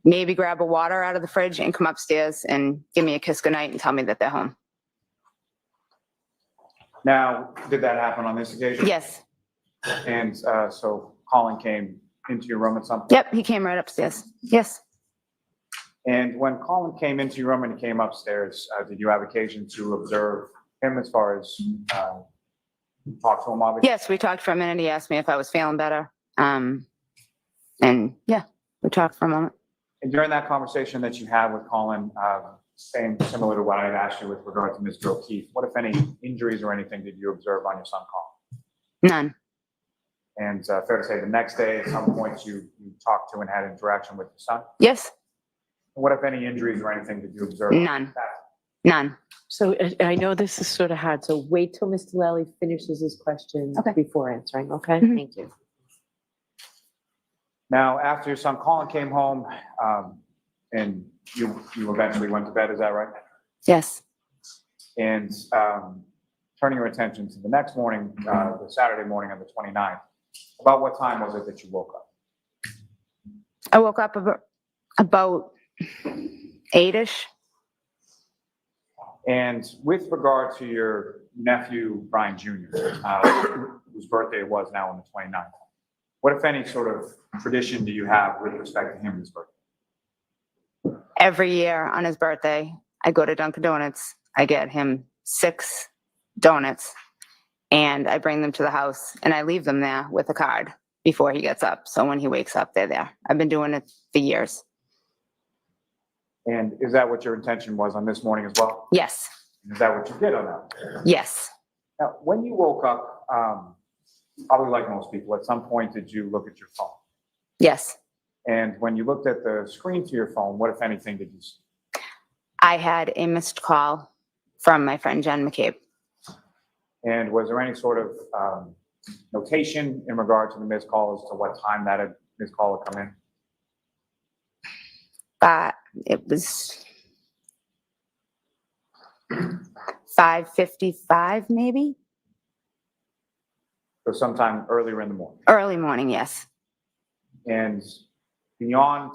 maybe grab a water out of the fridge and come upstairs and give me a kiss goodnight and tell me that they're home.
Now, did that happen on this occasion?
Yes.
And so Colin came into your room at some point?
Yep, he came right upstairs. Yes.
And when Colin came into your room and he came upstairs, did you have occasion to observe him as far as talk to him, obviously?
Yes, we talked for a minute. He asked me if I was feeling better. And yeah, we talked for a moment.
And during that conversation that you had with Colin, similar to what I had asked you with regard to Mr. O'Keefe, what, if any, injuries or anything did you observe on your son, Colin?
None.
And fair to say the next day, at some point, you talked to and had interaction with your son?
Yes.
What, if any, injuries or anything did you observe?
None. None.
So I know this is sort of hard, so wait till Mr. Lally finishes his question before answering, okay?
Mhm.
Thank you.
Now, after your son Colin came home, and you eventually went to bed, is that right?
Yes.
And turning your attention to the next morning, the Saturday morning on the 29th, about what time was it that you woke up?
I woke up about 8-ish.
And with regard to your nephew, Brian Jr., whose birthday it was now on the 29th, what, if any, sort of tradition do you have with respect to him, his birthday?
Every year on his birthday, I go to Dunkin' Donuts. I get him 6 donuts and I bring them to the house and I leave them there with a card before he gets up. So when he wakes up, they're there. I've been doing it for years.
And is that what your intention was on this morning as well?
Yes.
Is that what you did on that?
Yes.
Now, when you woke up, probably like most people, at some point did you look at your phone?
Yes.
And when you looked at the screen to your phone, what, if anything, did you see?
I had a missed call from my friend Jen McCabe.
And was there any sort of notation in regard to the missed call as to what time that missed call had come in?
It was 5:55 maybe.
So sometime earlier in the morning.
Early morning, yes.
And beyond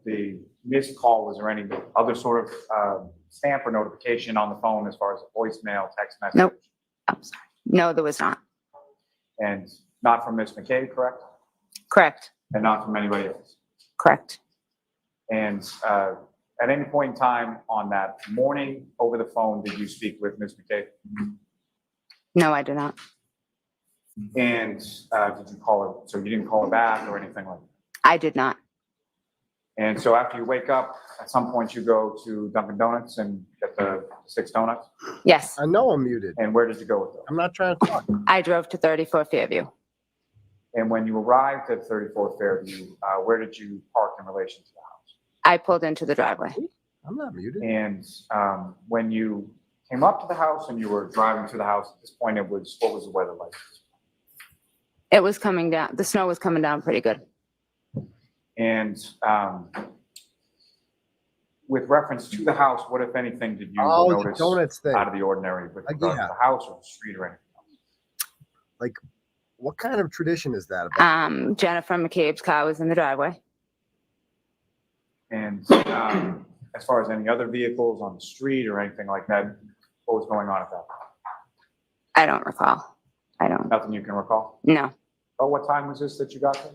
the missed call, was there any other sort of stamp or notification on the phone as far as a voicemail, text message?
Nope. I'm sorry. No, there was not.
And not from Ms. McCabe, correct?
Correct.
And not from anybody else?
Correct.
And at any point in time on that morning over the phone, did you speak with Ms. McCabe?
No, I did not.
And did you call her? So you didn't call her back or anything like that?
I did not.
And so after you wake up, at some point you go to Dunkin' Donuts and get the 6 donuts?
Yes.
I know I'm muted.
And where did you go with those?
I'm not trying to talk.
I drove to 34 Fairview.
And when you arrived at 34 Fairview, where did you park in relation to the house?
I pulled into the driveway.
I'm not muted.
And when you came up to the house and you were driving to the house, at this point, what was the weather like?
It was coming down. The snow was coming down pretty good.
And with reference to the house, what, if anything, did you
the
notice
donuts thing.
out of the ordinary with regard
Yeah.
to the house or the street or anything else?
Like, what kind of tradition is that about?
Jennifer McCabe's car was in the driveway.
And as far as any other vehicles on the street or anything like that, what was going on at that point?
I don't recall. I don't.
Nothing you can recall?
No.
Oh, what time was this that you got there?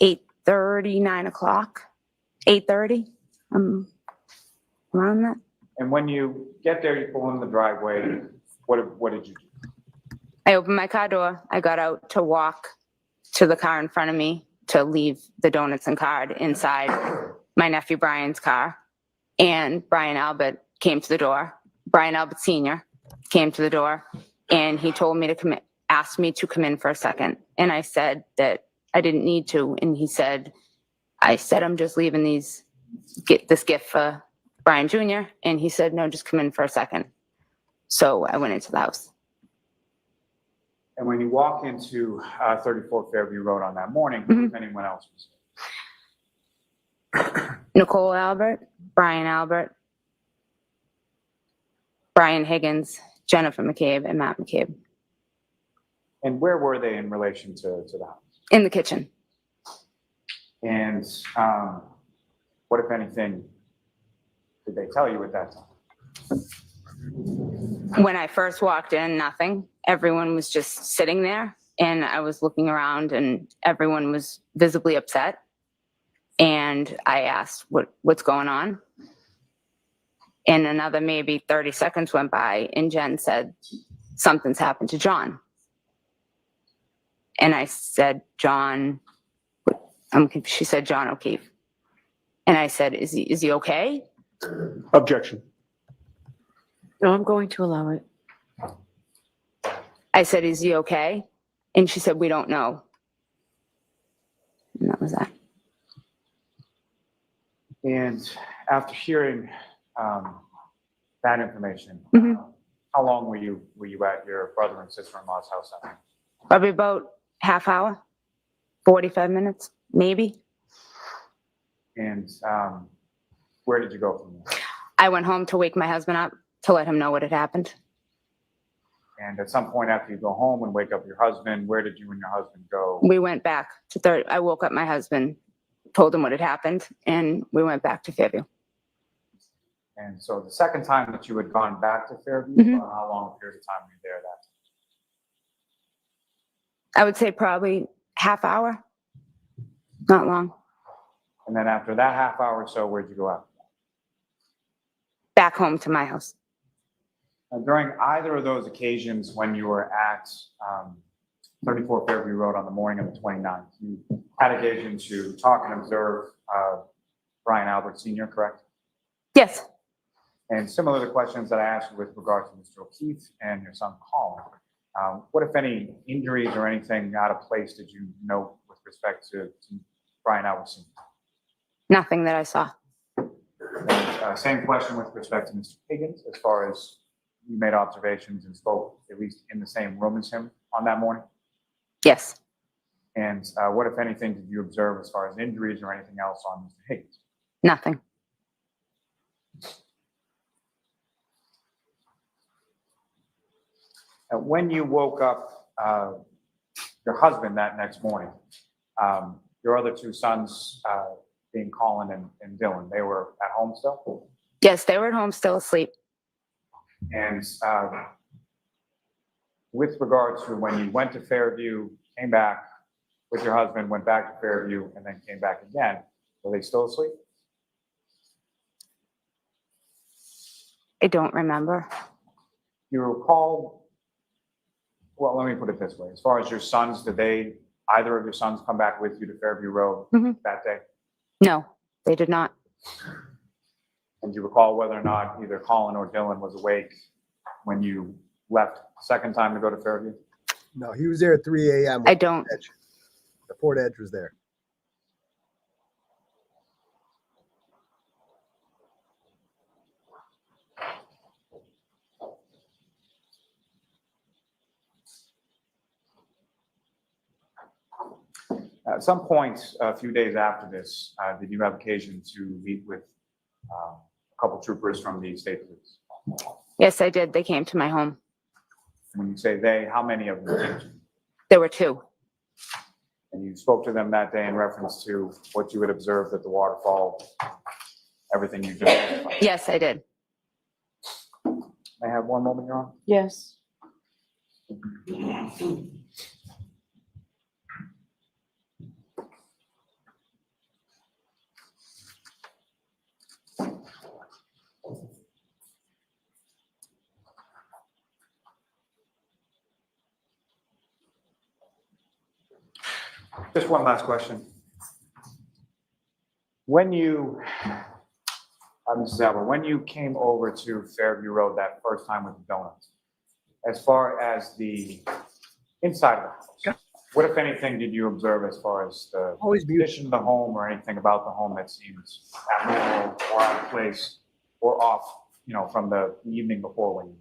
8:30, 9 o'clock, 8:30. Around that.
And when you get there, you pull in the driveway, what did you do?
I opened my car door. I got out to walk to the car in front of me to leave the donuts and card inside my nephew Brian's car. And Brian Albert came to the door. Brian Albert Sr. came to the door and he told me to come in, asked me to come in for a second. And I said that I didn't need to. And he said, I'm just leaving these get this gift for Brian Jr. And he said, no, just come in for a second. So I went into the house.
And when you walk into 34 Fairview Road on that morning, who, if anyone else was there?
Nicole Albert, Brian Albert, Brian Higgins, Jennifer McCabe, and Matt McCabe.
And where were they in relation to the house?
In the kitchen.
And what, if anything, did they tell you at that time?
When I first walked in, nothing. Everyone was just sitting there, and I was looking around, and everyone was visibly upset. And I asked, what's going on? And another maybe 30 seconds went by, and Jen said, something's happened to John. And I said, John, she said, John O'Keefe. And I said, is he okay?
Objection.
No, I'm going to allow it.
I said, is he okay? And she said, we don't know. And that was that.
And after hearing that information, how long were you at your brother and sister-in-law's house that night?
Probably about half hour, 45 minutes, maybe.
And where did you go from there?
I went home to wake my husband up to let him know what had happened.
And at some point after you go home and wake up your husband, where did you and your husband go?
We went back to I woke up my husband, told him what had happened, and we went back to Fairview.
And so the second time that you had gone back to Fairview, how long a period of time were you there that?
I would say probably half hour, not long.
And then after that half hour or so, where'd you go out?
Back home to my house.
And during either of those occasions when you were at 34 Fairview Road on the morning of the 29th, you had occasion to talk and observe Brian Albert Sr., correct?
Yes.
And similar to questions that I asked you with regard to Mr. O'Keefe and your son Colin, what, if any, injuries or anything out of place did you note with respect to Brian Albert Sr.?
Nothing that I saw.
And, same question with respect to Mr. Higgins, as far as you made observations and spoke at least in the same room as him on that morning?
Yes.
And what, if anything, did you observe as far as injuries or anything else on Mr. Higgins?
Nothing.
When you woke up your husband that next morning, your other two sons, being Colin and Dylan, they were at home still?
Yes, they were at home still asleep.
And with regard to when you went to Fairview, came back with your husband, went back to Fairview, and then came back again, were they still asleep?
I don't remember.
You recall, well, let me put it this way. As far as your sons, did either of your sons come back with you to Fairview Road that day?
No, they did not.
And do you recall whether or not either Colin or Dylan was awake when you left the second time to go to Fairview?
No, he was there at 3 a.m.
I don't.
The Port Edge was there.
At some point, a few days after this, did you have occasion to meet with a couple troopers from the state police?
Yes, I did. They came to my home.
When you say they, how many of them came to you?
There were two.
And you spoke to them that day in reference to what you had observed at the waterfall, everything you just testified?
Yes, I did.
May I have one moment, Your Honor?
Yes.
Just one last question. When you, Mrs. Albert, when you came over to Fairview Road that first time with the donuts, as far as the inside of the house, What, if anything, did you observe as far as the condition of the home or anything about the home that seems abnormal or out of place or off, from the evening before when you were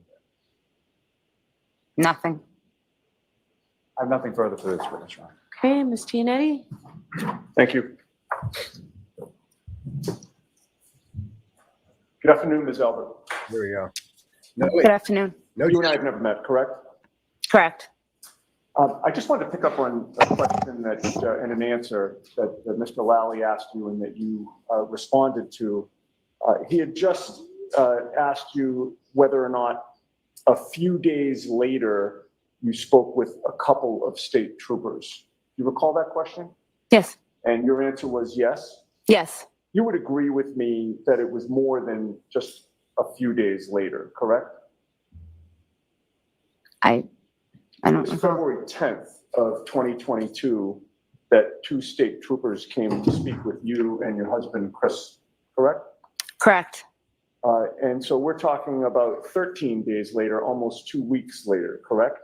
there?
Nothing.
I have nothing further for this witness, Your Honor.
Okay, Ms. Giannetti?
Thank you. Good afternoon, Ms. Albert.
Here we go.
Good afternoon.
You and I have never met, correct?
Correct.
I just wanted to pick up on a question that, and an answer that Mr. Lally asked you and that you responded to. He had just asked you whether or not a few days later you spoke with a couple of state troopers. You recall that question?
Yes.
And your answer was yes?
Yes.
You would agree with me that it was more than just a few days later, correct?
I don't
It was February 10th of 2022 that two state troopers came to speak with you and your husband, Chris, correct?
Correct.
And so we're talking about 13 days later, almost 2 weeks later, correct?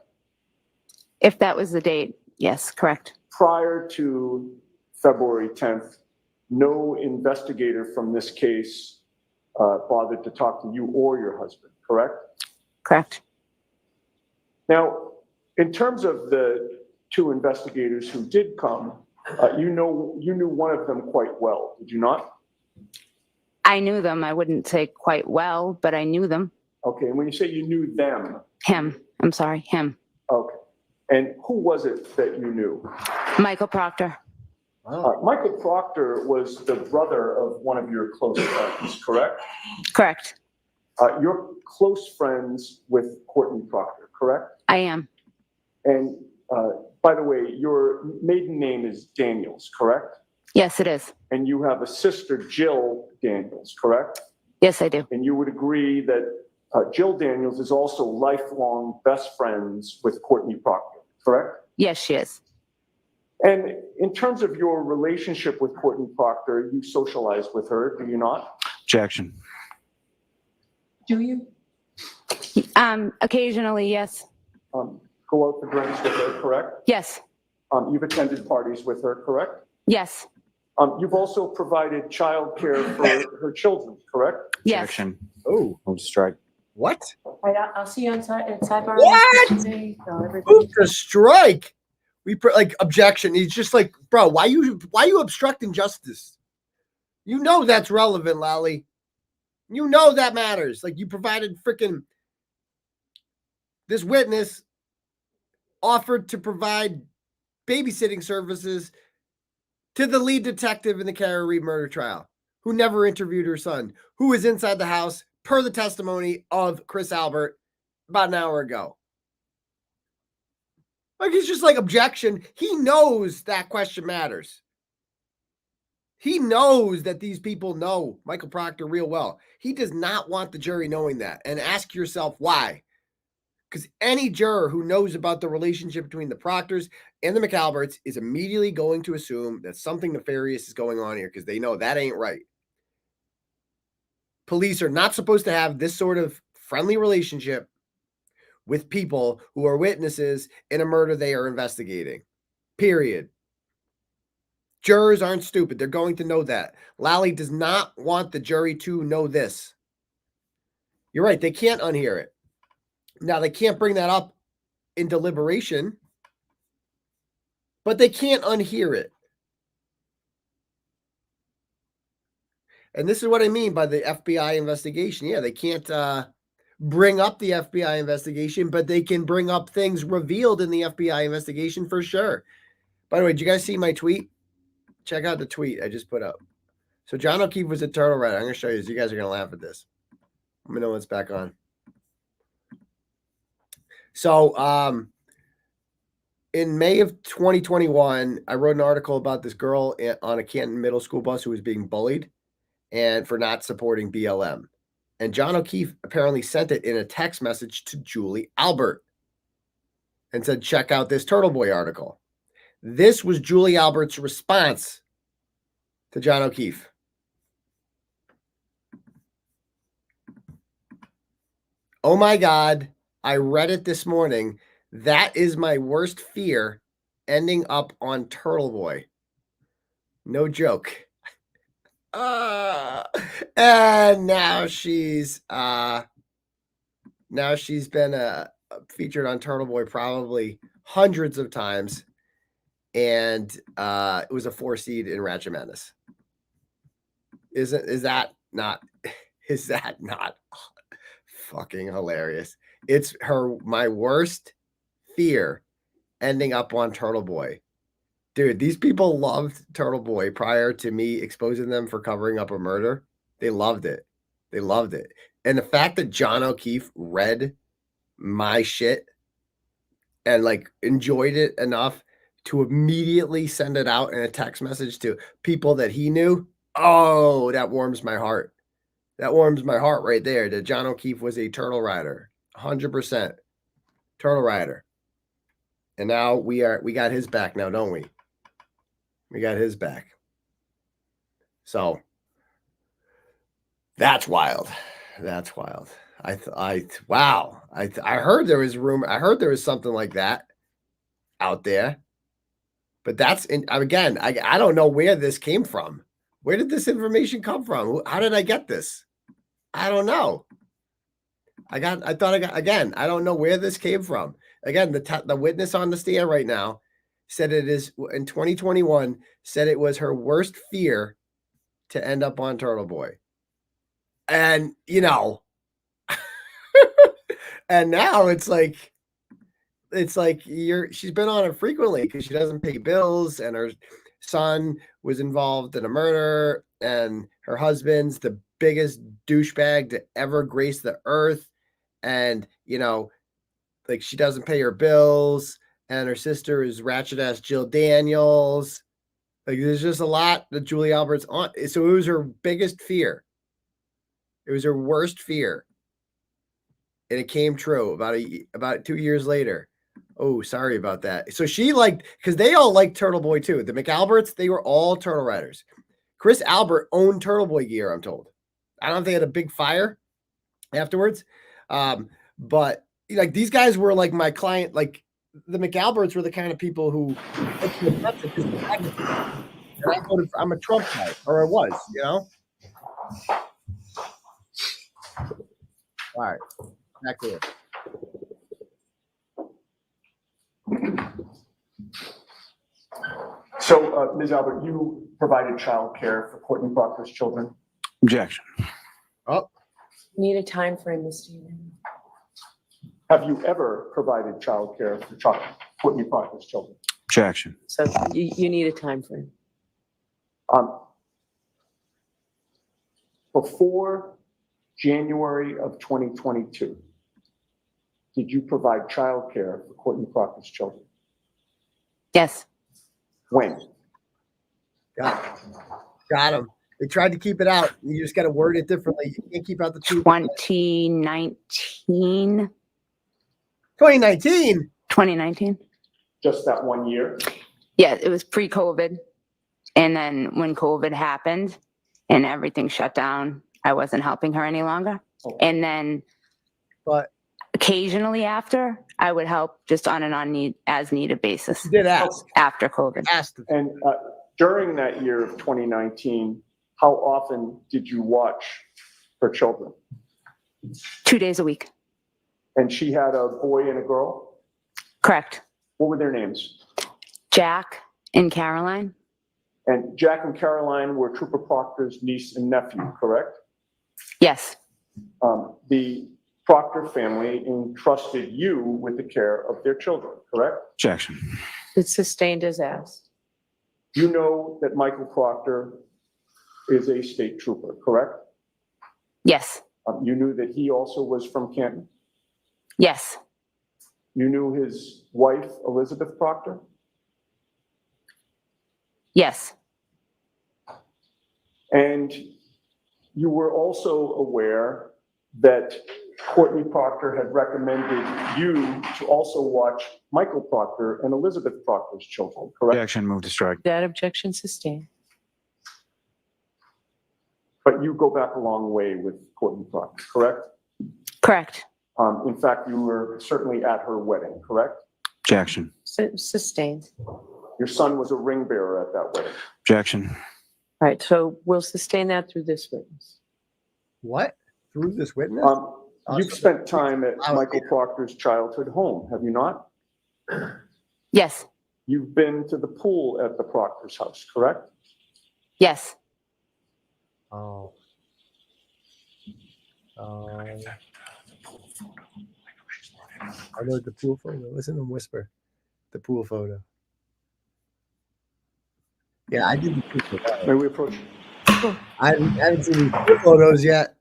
If that was the date, yes, correct.
Prior to February 10th, no investigator from this case bothered to talk to you or your husband, correct?
Correct.
Now, in terms of the two investigators who did come, you knew one of them quite well, did you not?
I knew them. I wouldn't say quite well, but I knew them.
Okay, and when you say you knew them?
Him. I'm sorry, him.
Okay. And who was it that you knew?
Michael Proctor.
Michael Proctor was the brother of one of your close friends, correct?
Correct.
You're close friends with Courtney Proctor, correct?
I am.
And by the way, your maiden name is Daniels, correct?
Yes, it is.
And you have a sister, Jill Daniels, correct?
Yes, I do.
And you would agree that Jill Daniels is also lifelong best friends with Courtney Proctor, correct?
Yes, she is.
And in terms of your relationship with Courtney Proctor, you socialize with her, do you not?
Objection.
Do you?
Occasionally, yes.
Go out for drinks with her, correct?
Yes.
You've attended parties with her, correct?
Yes.
You've also provided childcare for her children, correct?
Yes.
Objection.
Oh,
Hold strike.
what?
All right, I'll see you on sidebar.
What?
Everybody.
Move to strike. Like objection. He's just like, bro, why you obstructing justice? You know that's relevant, Lally. You know that matters. Like you provided freaking this witness offered to provide babysitting services to the lead detective in the Kara Reed murder trial, who never interviewed her son, who was inside the house per the testimony of Chris Albert about an hour ago. Like, he's just like, objection. He knows that question matters. He knows that these people know Michael Proctor real well. He does not want the jury knowing that. And ask yourself why. Because any juror who knows about the relationship between the Proctors and the McAlberts is immediately going to assume that something nefarious is going on here because they know that ain't right. Police are not supposed to have this sort of friendly relationship with people who are witnesses in a murder they are investigating. Period. Jurors aren't stupid. They're going to know that. Lally does not want the jury to know this. You're right. They can't unhear it. Now, they can't bring that up in deliberation, but they can't unhear it. And this is what I mean by the FBI investigation. Yeah, they can't bring up the FBI investigation, but they can bring up things revealed in the FBI investigation for sure. By the way, did you guys see my tweet? Check out the tweet I just put up. So John O'Keefe was a turtle rat. I'm going to show you. You guys are going to laugh at this. Let me know when it's back on. So in May of 2021, I wrote an article about this girl on a Canton middle school bus who was being bullied and for not supporting BLM. And John O'Keefe apparently sent it in a text message to Julie Albert and said, check out this Turtleboy article. This was Julie Albert's response to John O'Keefe. Oh my God, I read it this morning. That is my worst fear ending up on Turtleboy. No joke. And now she's been featured on Turtleboy probably hundreds of times, and it was a 4 seed in Ratchet Madness. Is that not fucking hilarious? It's my worst fear ending up on Turtleboy. Dude, these people loved Turtleboy prior to me exposing them for covering up a murder. They loved it. They loved it. And the fact that John O'Keefe read my shit and like enjoyed it enough to immediately send it out in a text message to people that he knew. Oh, that warms my heart. That warms my heart right there. That John O'Keefe was a turtle rider, 100% turtle rider. And now we got his back now, don't we? We got his back. So that's wild. That's wild. Wow. I heard there was rumor. I heard there was something like that out there, but again, I don't know where this came from. Where did this information come from? How did I get this? I don't know. I don't know where this came from. Again, the witness on the stand right now said it is in 2021, said it was her worst fear to end up on Turtleboy. And, and now it's like she's been on it frequently because she doesn't pay bills, and her son was involved in a murder, and her husband's the biggest douchebag to ever grace the earth. And, like she doesn't pay her bills, and her sister is ratchet ass Jill Daniels. Like there's just a lot that Julie Albert's on. So it was her biggest fear. It was her worst fear. And it came true about 2 years later. Oh, sorry about that. So she because they all liked Turtleboy too. The McAlberts, they were all turtle riders. Chris Albert owned Turtleboy gear, I'm told. I don't know if they had a big fire afterwards. But like these guys were like my client, like the McAlberts were the kind of people who I'm a Trump guy, or I was, All right, back to it.
So, Ms. Albert, you provided childcare for Courtney Proctor's children?
Objection.
Oh.
Need a time frame, Mr. Aidan.
Have you ever provided childcare for Courtney Proctor's children?
Objection.
So you need a time frame.
Before January of 2022, did you provide childcare for Courtney Proctor's children?
Yes.
When?
Got him. They tried to keep it out. You just got to word it differently. You can't keep out the truth.
2019.
2019?
2019.
Just that 1 year?
Yeah, it was pre-COVID. And then when COVID happened and everything shut down, I wasn't helping her any longer.
Okay.
And then occasionally after, I would help just on an as needed basis.
You did ask.
After COVID.
And during that year of 2019, how often did you watch her children?
2 days a week.
And she had a boy and a girl?
Correct.
What were their names?
Jack and Caroline.
And Jack and Caroline were Trooper Proctor's niece and nephew, correct?
Yes.
The Proctor family entrusted you with the care of their children, correct?
Objection.
It's sustained as asked.
You know that Michael Proctor is a state trooper, correct?
Yes.
You knew that he also was from Canton?
Yes.
You knew his wife, Elizabeth Proctor?
Yes.
And you were also aware that Courtney Proctor had recommended you to also watch Michael Proctor and Elizabeth Proctor's children, correct?
Objection. Move to strike.
That objection sustained.
But you go back a long way with Courtney Proctor, correct?
Correct.
In fact, you were certainly at her wedding, correct?
Objection.
Sustained.
Your son was a ring bearer at that wedding.
Objection.
All right, so we'll sustain that through this witness.
What? Through this witness?
You've spent time at Michael Proctor's childhood home, have you not?
Yes.
You've been to the pool at the Proctor's house, correct?
Yes.
Oh. I know the pool photo. Listen to him whisper. The pool photo. Yeah, I did the pool photo.
May we approach?
I haven't seen these pool photos yet.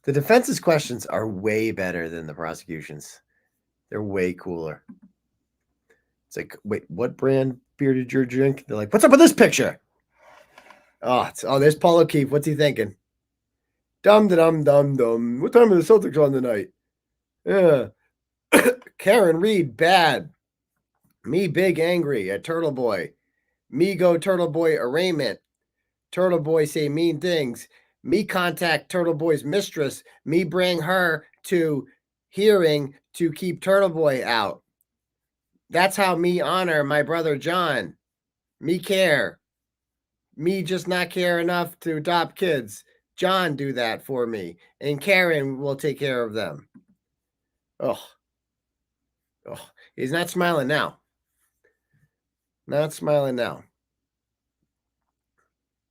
The defense's questions are way better than the prosecution's. They're way cooler. It's like, wait, what brand beer did you drink? They're like, what's up with this picture? Oh, there's Paul O'Keefe. What's he thinking? Dum dum dum dum. What time are the Celtics on tonight? Yeah. Karen Reed, bad. Me big angry at Turtleboy. Me go Turtleboy arraignment. Turtleboy say mean things. Me contact Turtleboy's mistress. Me bring her to hearing to keep Turtleboy out. That's how me honor my brother John. Me care. Me just not care enough to adopt kids. John do that for me. And Karen will take care of them. Oh. He's not smiling now. Not smiling now.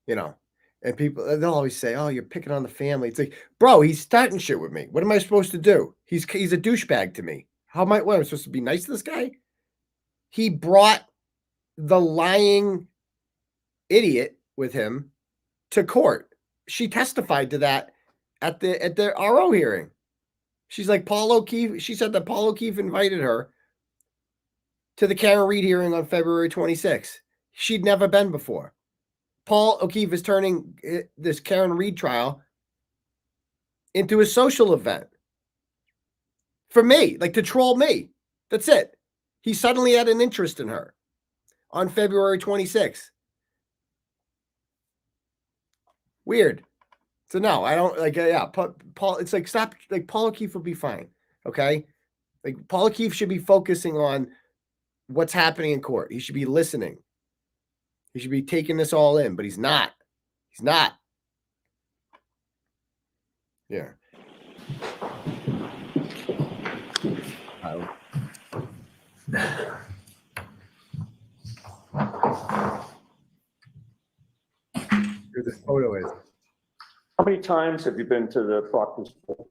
You know, and people, they'll always say, oh, you're picking on the family. It's like, bro, he's starting shit with me. What am I supposed to do? He's a douchebag to me. What am I supposed to be nice to this guy? He brought the lying idiot with him to court. She testified to that at the RO hearing. She's like, Paul O'Keefe. She said that Paul O'Keefe invited her to the Karen Reed hearing on February 26th. She'd never been before. Paul O'Keefe is turning this Karen Reed trial into a social event for me, like to troll me. That's it. He suddenly had an interest in her on February 26th. Weird. So no, I don't like. Yeah, Paul. It's like stop. Like Paul O'Keefe will be fine. Okay, like Paul O'Keefe should be focusing on what's happening in court. He should be listening. He should be taking this all in, but he's not. He's not. Yeah. Here this photo is.
How many times have you been to the Proctor's pool?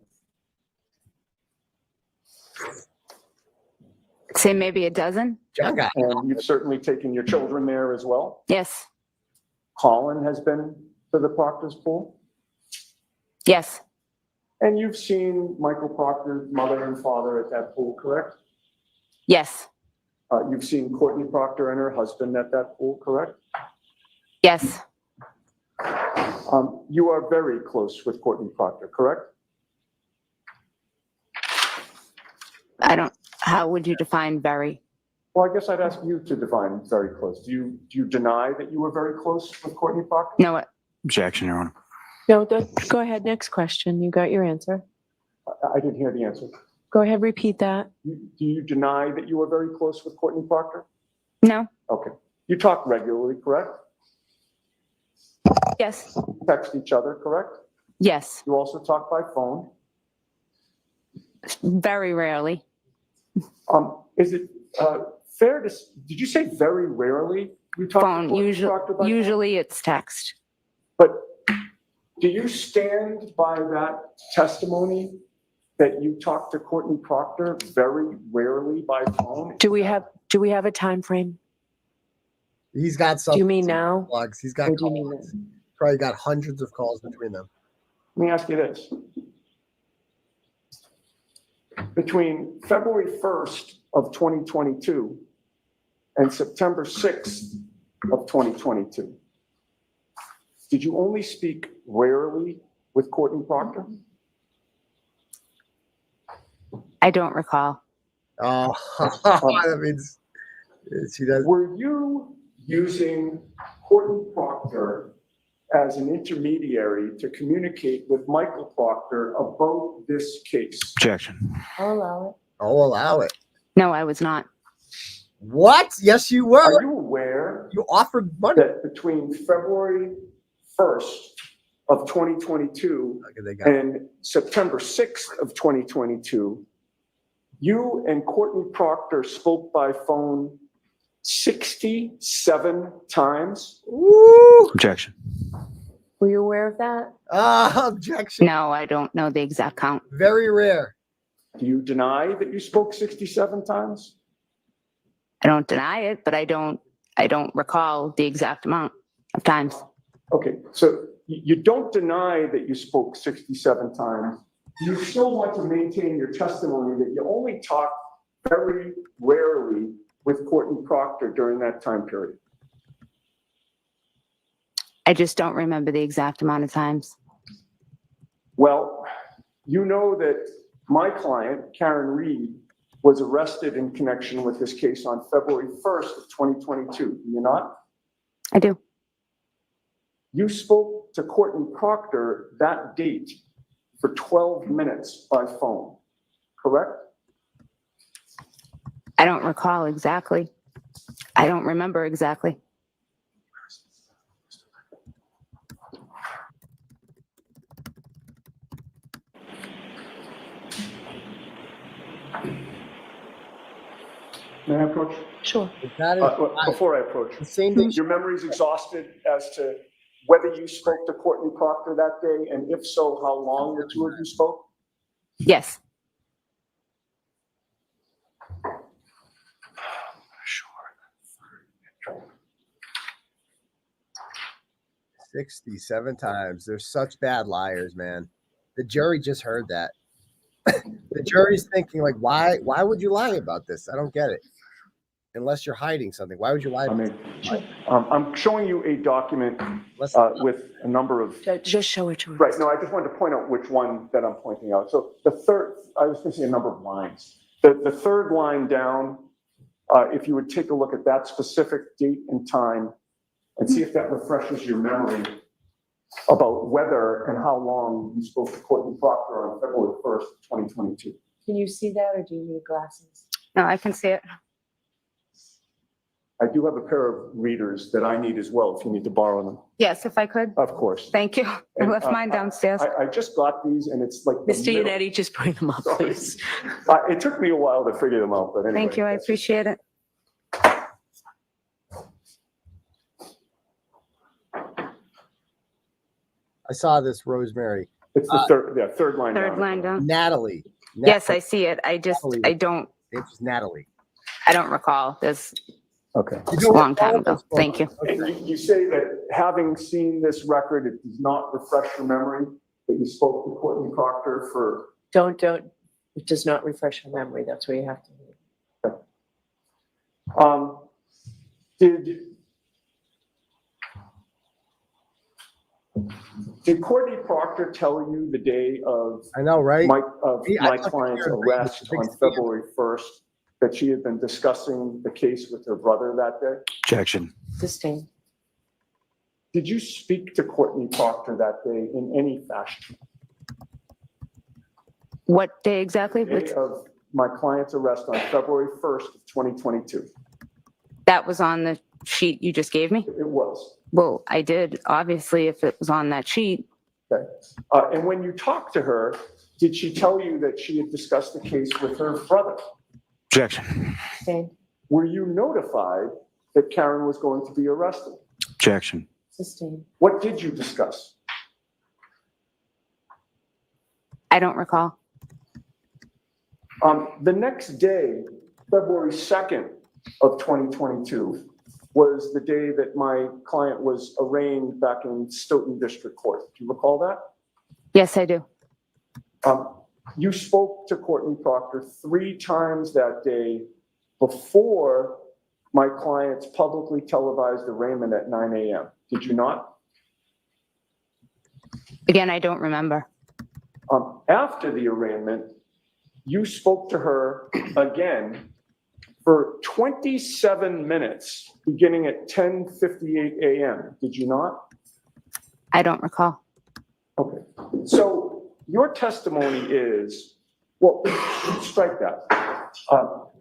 Say maybe a dozen.
And you've certainly taken your children there as well?
Yes.
Colin has been to the Proctor's pool?
Yes.
And you've seen Michael Proctor's mother and father at that pool, correct?
Yes.
You've seen Courtney Proctor and her husband at that pool, correct?
Yes.
You are very close with Courtney Proctor, correct?
How would you define very?
Well, I guess I'd ask you to define very close. Do you deny that you were very close with Courtney Proctor?
No. What?
Objection, Your Honor.
No, go ahead. Next question. You got your answer.
I didn't hear the answer.
Go ahead. Repeat that.
Do you deny that you were very close with Courtney Proctor?
No.
Okay. You talk regularly, correct?
Yes.
Text each other, correct?
Yes.
You also talk by phone?
Very rarely.
Is it fair to? Did you say very rarely you talk
phone?
to Courtney Proctor by
Usually it's text.
But do you stand by that testimony that you talk to Courtney Proctor very rarely by phone?
Do we have a time frame?
He's got some.
Do you mean now?
Logs. He's got.
Or do you mean this?
Probably got hundreds of calls between them.
Let me ask you this. Between February 1st of 2022 and September 6th of 2022, did you only speak rarely with Courtney Proctor?
I don't recall.
Oh, that means she does.
Were you using Courtney Proctor as an intermediary to communicate with Michael Proctor about this case?
Objection.
I'll allow
I'll allow it.
No, I was not.
What? Yes, you were.
Are you aware
You offered money.
that between February 1st of 2022 and September 6th of 2022, you and Courtney Proctor spoke by phone 67 times?
Woo!
Objection.
Were you aware of that?
Objection.
No, I don't know the exact count.
Very rare.
Do you deny that you spoke 67 times?
I don't deny it, but I don't recall the exact amount of times.
Okay, so you don't deny that you spoke 67 times. You still want to maintain your testimony that you only talked very rarely with Courtney Proctor during that time period.
I just don't remember the exact amount of times.
Well, you know that my client, Karen Reed, was arrested in connection with this case on February 1st of 2022. Do you not?
I do.
You spoke to Courtney Proctor that date for 12 minutes by phone, correct?
I don't recall exactly. I don't remember exactly.
May I approach?
Sure.
Before I approach,
same day.
Your memory's exhausted as to whether you spoke to Courtney Proctor that day, and if so, how long the two of you spoke?
Yes.
67 times. They're such bad liars, man. The jury just heard that. The jury's thinking, like, why would you lie about this? I don't get it. Unless you're hiding something. Why would you lie about it?
I'm showing you a document with a number of...
Just show it to us.
Right, no, I just wanted to point out which one that I'm pointing out. So the third, I was going to say a number of lines. The third line down, if you would take a look at that specific date and time and see if that refreshes your memory about whether and how long you spoke to Courtney Proctor on February 1st, 2022.
Can you see that, or do you need glasses?
No, I can see it.
I do have a pair of readers that I need as well, if you need to borrow them.
Yes, if I could.
Of course.
Thank you. I
And,
left mine downstairs.
I just got these, and it's like the
Mr.
middle.
Yannetti, just bring them up, please.
It took me a while to figure them out, but anyway.
Thank you. I appreciate it.
I saw this, Rosemary.
It's the third line down.
Third line down.
Natalie.
Yes, I see it. I don't.
It's Natalie.
I don't recall this.
Okay.
It's a long time ago. Thank you.
And you say that having seen this record, it does not refresh your memory that you spoke to Courtney Proctor for...
Don't. It does not refresh your memory. That's where you have to.
Did Courtney Proctor tell you the day of
I know, right?
my
I
client's
thought
arrest
you were
on February 1st that she had been discussing the case with her brother that day?
Objection.
Sustained.
Did you speak to Courtney Proctor that day in any fashion?
What day exactly?
The day of my client's arrest on February 1st of 2022.
That was on the sheet you just gave me?
It was.
Well, I did, obviously, if it was on that sheet.
Okay. And when you talked to her, did she tell you that she had discussed the case with her brother?
Objection.
Sustained.
Were you notified that Karen was going to be arrested?
Objection.
Sustained.
What did you discuss?
I don't recall.
The next day, February 2nd of 2022, was the day that my client was arraigned back in Stoughton District Court. Do you recall that?
Yes, I do.
You spoke to Courtney Proctor 3 times that day before my client's publicly televised arraignment at 9 a.m. Did you not?
Again, I don't remember.
After the arraignment, you spoke to her again for 27 minutes, beginning at 10:58 a.m. Did you not?
I don't recall.
Okay. So your testimony is, well, strike that.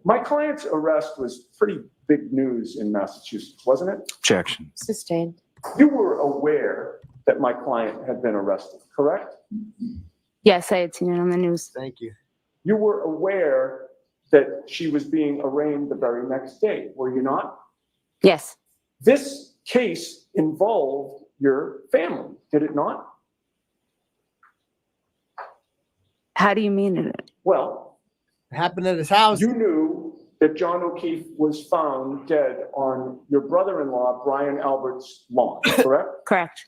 My client's arrest was pretty big news in Massachusetts, wasn't it?
Objection.
Sustained.
You were aware that my client had been arrested, correct?
Yes, I had seen it on the news.
Thank you.
You were aware that she was being arraigned the very next day, were you not?
Yes.
This case involved your family, did it not?
How do you mean it?
Well,
it happened at his house.
You knew that John O'Keefe was found dead on your brother-in-law, Brian Albert's lawn, correct?
Correct.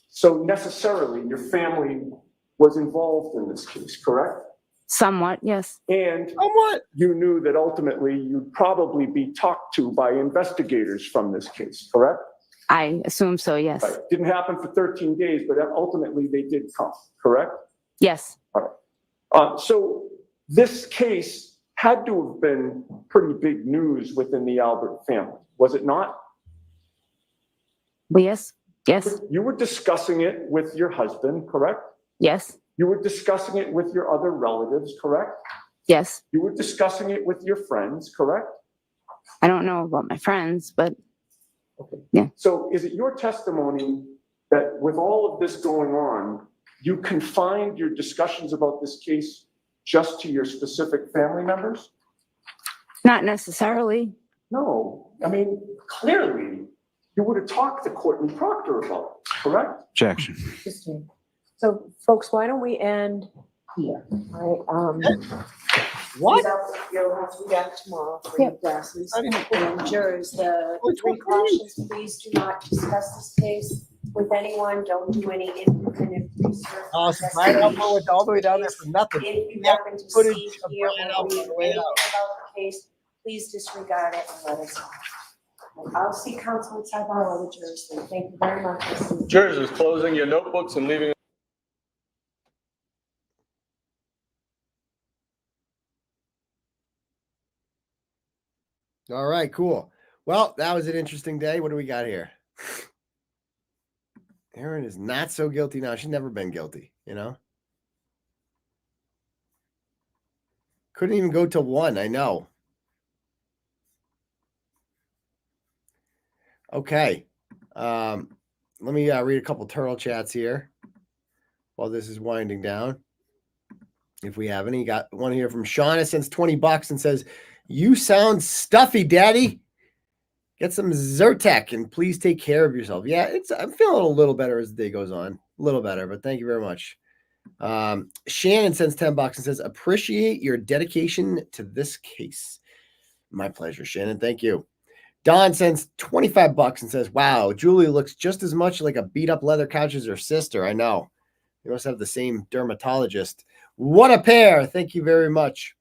So necessarily, your family was involved in this case, correct?
Somewhat, yes.
And you knew that ultimately you'd probably be talked to by investigators from this case, correct?
I assume so, yes.
Right. Didn't happen for 13 days, but ultimately they did come, correct?
Yes.
All right. So this case had to have been pretty big news within the Albert family, was it not?
Yes. Yes.
You were discussing it with your husband, correct?
Yes.
You were discussing it with your other relatives, correct?
Yes.
You were discussing it with your friends, correct?
I don't know about my friends, but
okay.
Yeah.
So is it your testimony that with all of this going on, you confined your discussions about this case just to your specific family members?
Not necessarily.
No. I mean, clearly, you would have talked to Courtney Proctor about it, correct?
Objection.
Sustained. So, folks, why don't we end here? All right.
What?
You'll have to be back tomorrow for
Yep.
your classes. And jurors, the three cautions, please do not discuss this case with anyone. Don't do any independent research.
Awesome. Brian Albert went all the way down there for nothing.
If you
We have
happen to
footage
see,
of
hear,
Brian
or
Albert
read
on the way
anything
out.
about the case, please disregard it and let us know. I'll see counsel inside our other jurors. then. Thank you very much.
Jurors is closing your notebooks and leaving.
All right, cool. Well, that was an interesting day. What do we got here? Erin is not so guilty now. She's never been guilty, you know? Couldn't even go to 1. I know. Okay. Let me read a couple turtle chats here while this is winding down. If we have any, got one here from Shauna, sends $20 and says, "You sound stuffy, Daddy. Get some Zyrtec and please take care of yourself." Yeah, I'm feeling a little better as the day goes on. A little better, but thank you very much. Shannon sends $10 and says, "Appreciate your dedication to this case." My pleasure, Shannon. Thank you. Don sends $25 and says, "Wow, Julie looks just as much like a beat up leather couch as her sister." I know. They must have the same dermatologist. What a pair. Thank you very much.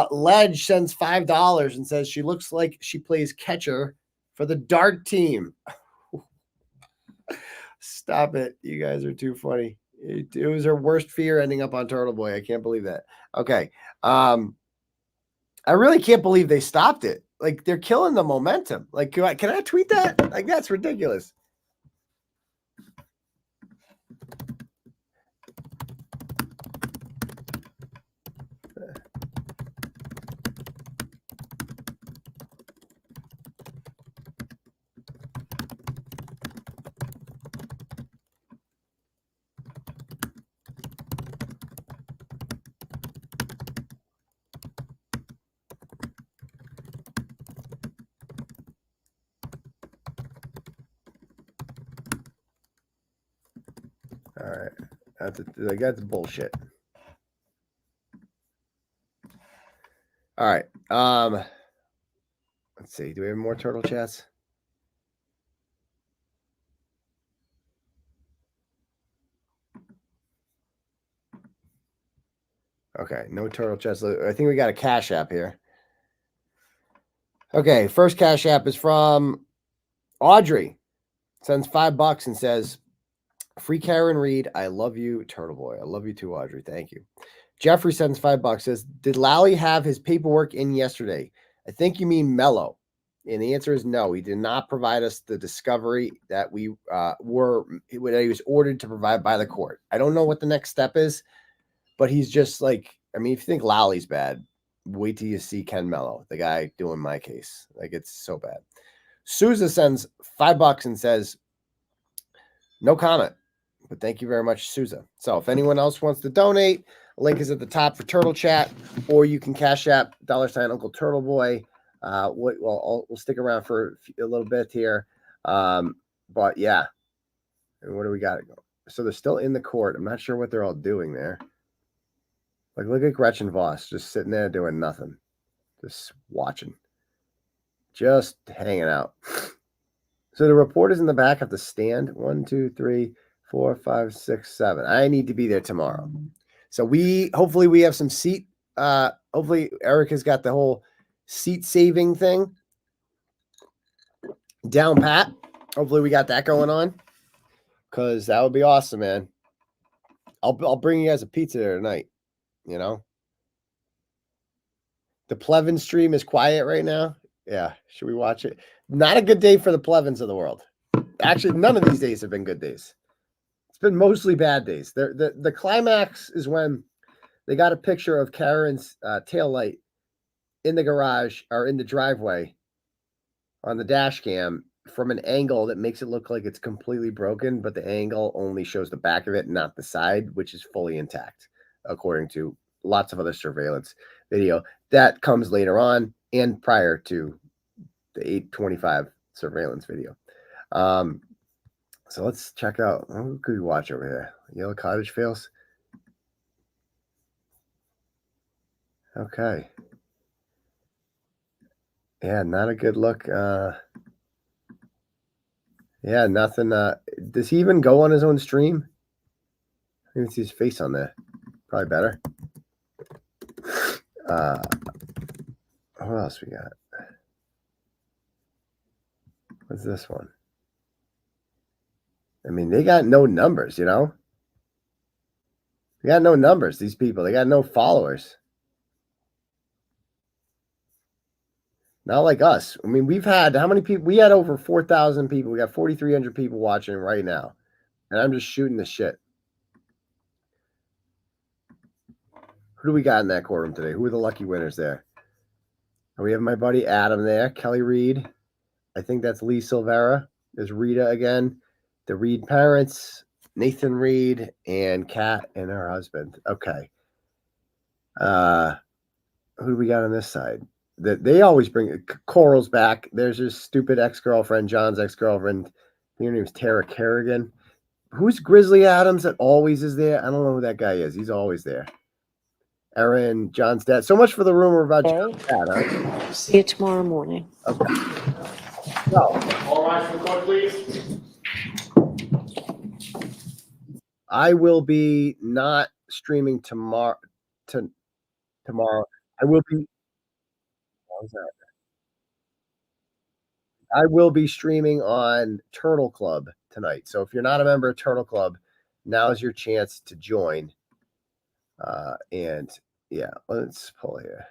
Ledge sends $5 and says she looks like she plays catcher for the dart team. Stop it. You guys are too funny. It was her worst fear ending up on Turtleboy. I can't believe that. Okay. I really can't believe they stopped it. Like, they're killing the momentum. Like, can I tweet that? Like, that's ridiculous. All right. That's bullshit. All right. Let's see. Do we have more turtle chats? Okay, no turtle chats. I think we got a Cash App here. Okay, first Cash App is from Audrey. Sends $5 and says, "Free Karen Reed. I love you, Turtleboy." I love you too, Audrey. Thank you. Jeffrey sends $5. Says, "Did Lally have his paperwork in yesterday?" I think you mean Mello. And the answer is no. He did not provide us the discovery that he was ordered to provide by the court. I don't know what the next step is, but he's just like, I mean, if you think Lally's bad, wait till you see Ken Mello, the guy doing my case. Like, it's so bad. Souza sends $5 and says, no comment, but thank you very much, Souza. So if anyone else wants to donate, link is at the top for Turtle Chat, or you can Cash App $ Uncle Turtleboy. We'll stick around for a little bit here. But yeah, and what do we got? So they're still in the court. I'm not sure what they're all doing there. Like, look at Gretchen Voss just sitting there doing nothing, just watching, just hanging out. So the reporters in the back have to stand. 1, 2, 3, 4, 5, 6, 7. I need to be there tomorrow. So hopefully we have some seat. Hopefully Eric has got the whole seat saving thing down pat. Hopefully we got that going on, because that would be awesome, man. I'll bring you guys a pizza there tonight. You know, the Plevin stream is quiet right now. Yeah, should we watch it? Not a good day for the Plevins of the world. Actually, none of these days have been good days. It's been mostly bad days. The climax is when they got a picture of Karen's taillight in the garage or in the driveway on the dash cam from an angle that makes it look like it's completely broken, but the angle only shows the back of it, not the side, which is fully intact, according to lots of other surveillance video that comes later on and prior to the 825 surveillance video. So let's check out. What could we watch over here? Yellow Cottage fails. Okay. Yeah, not a good look. Yeah, nothing. Does he even go on his own stream? I can see his face on there. Probably better. What else we got? What's this one? I mean, they got no numbers, you know? They got no numbers, these people. They got no followers. Not like us. I mean, we've had, how many people? We had over 4,000 people. We got 4,300 people watching right now. And I'm just shooting the shit. Who do we got in that courtroom today? Who are the lucky winners there? We have my buddy Adam there. Kelly Reed. I think that's Lee Silvera. There's Rita again. The Reed parents. Nathan Reed and Kat and her husband. Okay. Who do we got on this side? That they always bring Coral's back. There's his stupid ex-girlfriend, John's ex-girlfriend. I think her name is Tara Kerrigan. Who's Grizzly Adams that always is there? I don't know who that guy is. He's always there. Erin, John's dad. So much for the rumor about John's dad, huh?
See you tomorrow morning.
Okay. So,
All rise for the court, please.
I will be not streaming tomorrow. I will be. How's that? I will be streaming on Turtle Club tonight. So if you're not a member of Turtle Club, now is your chance to join. And yeah, let's pull here.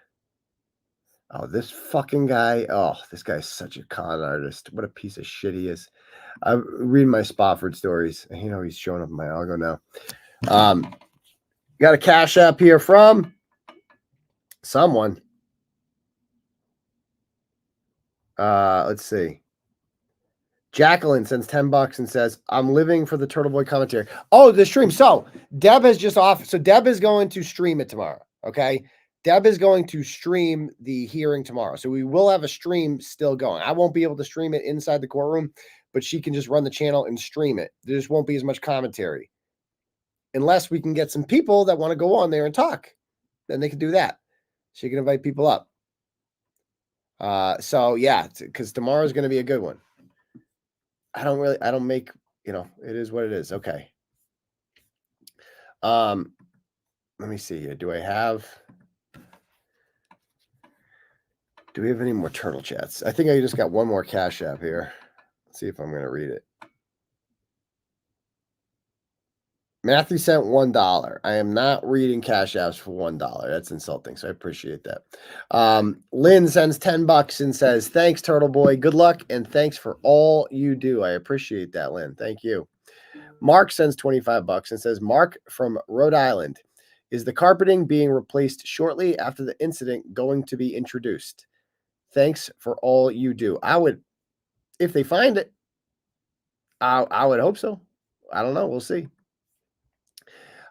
Oh, this fucking guy. Oh, this guy's such a con artist. What a piece of shit he is. I'm reading my Spofford stories. You know, he's showing up in my algo now. Got a cash app here from someone. Let's see. Jacqueline sends $10 and says, I'm living for the Turtleboy commentary. Oh, the stream. So Deb has just off. So Deb is going to stream it tomorrow. Okay. Deb is going to stream the hearing tomorrow. So we will have a stream still going. I won't be able to stream it inside the courtroom, but she can just run the channel and stream it. There just won't be as much commentary. Unless we can get some people that want to go on there and talk. Then they can do that. She can invite people up. So yeah, because tomorrow is going to be a good one. I don't make, you know, it is what it is. Okay. Let me see here. Do we have any more turtle chats? I think I just got one more cash app here. Let's see if I'm going to read it. Matthew sent $1. I am not reading cash apps for $1. That's insulting. So I appreciate that. Lynn sends $10 and says, thanks, Turtleboy. Good luck. And thanks for all you do. I appreciate that, Lynn. Thank you. Mark sends $25 and says, Mark from Rhode Island. Is the carpeting being replaced shortly after the incident going to be introduced? Thanks for all you do. I would, if they find it, I would hope so. I don't know. We'll see.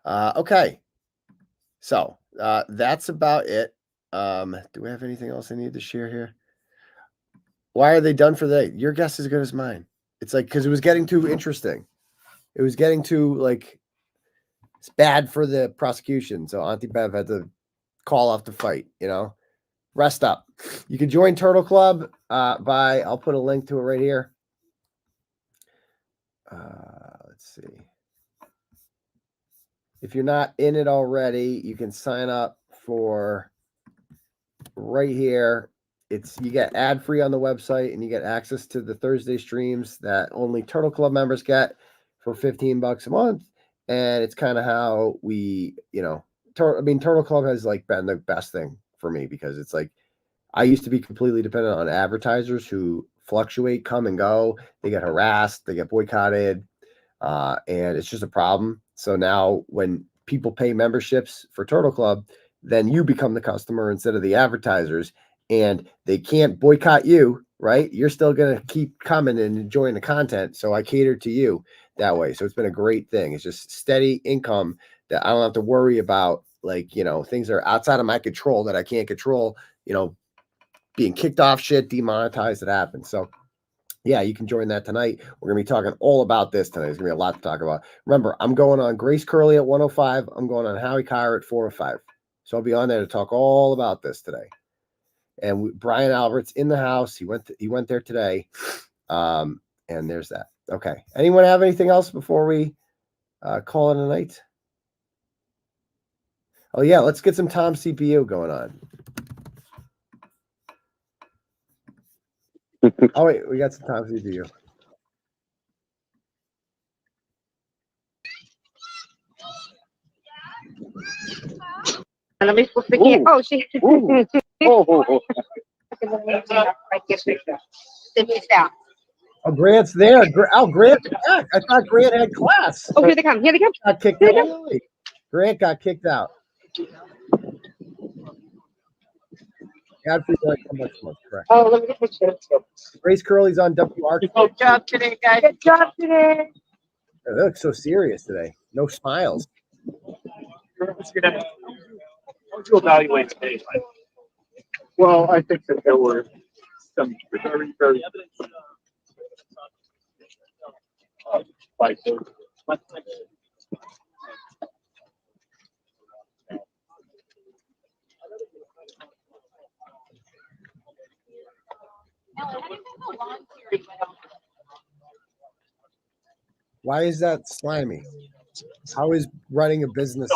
Okay. So that's about it. Do we have anything else I need to share here? Why are they done for the day? Your guess is as good as mine. It's like, because it was getting too interesting. It was getting too, like, it's bad for the prosecution. So Auntie Bev had to call off the fight, you know? Rest up. You can join Turtle Club I'll put a link to it right here. Let's see. If you're not in it already, you can sign up for right here. You get ad free on the website, and you get access to the Thursday streams that only Turtle Club members get for $15 a month. And it's kind of how we, Turtle Club has like been the best thing for me, because it's like, I used to be completely dependent on advertisers who fluctuate, come and go. They get harassed, they get boycotted, and it's just a problem. So now when people pay memberships for Turtle Club, then you become the customer instead of the advertisers, and they can't boycott you, right? You're still going to keep coming and enjoying the content. So I cater to you that way. So it's been a great thing. It's just steady income that I don't have to worry about, like, things that are outside of my control that I can't control, being kicked off shit, demonetized, that happens. So yeah, you can join that tonight. We're going to be talking all about this tonight. There's going to be a lot to talk about. Remember, I'm going on Grace Curley at 105. I'm going on Howie Kyer at 405. So I'll be on there to talk all about this today. And Brian Albert's in the house. He went there today. And there's that. Okay. Anyone have anything else before we call it a night? Oh yeah, let's get some Tom CPU going on. Oh wait, we got some Tom CPU.
Let me put the key. Oh, she.
Oh, Grant's there. Grant's back. I thought Grant had class.
Oh, here they come. Here they come.
Got kicked out. Grant got kicked out. Godfrey doesn't come much, correct.
Oh, let me get pictures.
Grace Curley's on WR.
Good job today, guys. Good job today.
They look so serious today. No smiles.
How would you evaluate today's fight?
Well, I think that there were some very, very fighters.
Why is that slimy? How is running a business?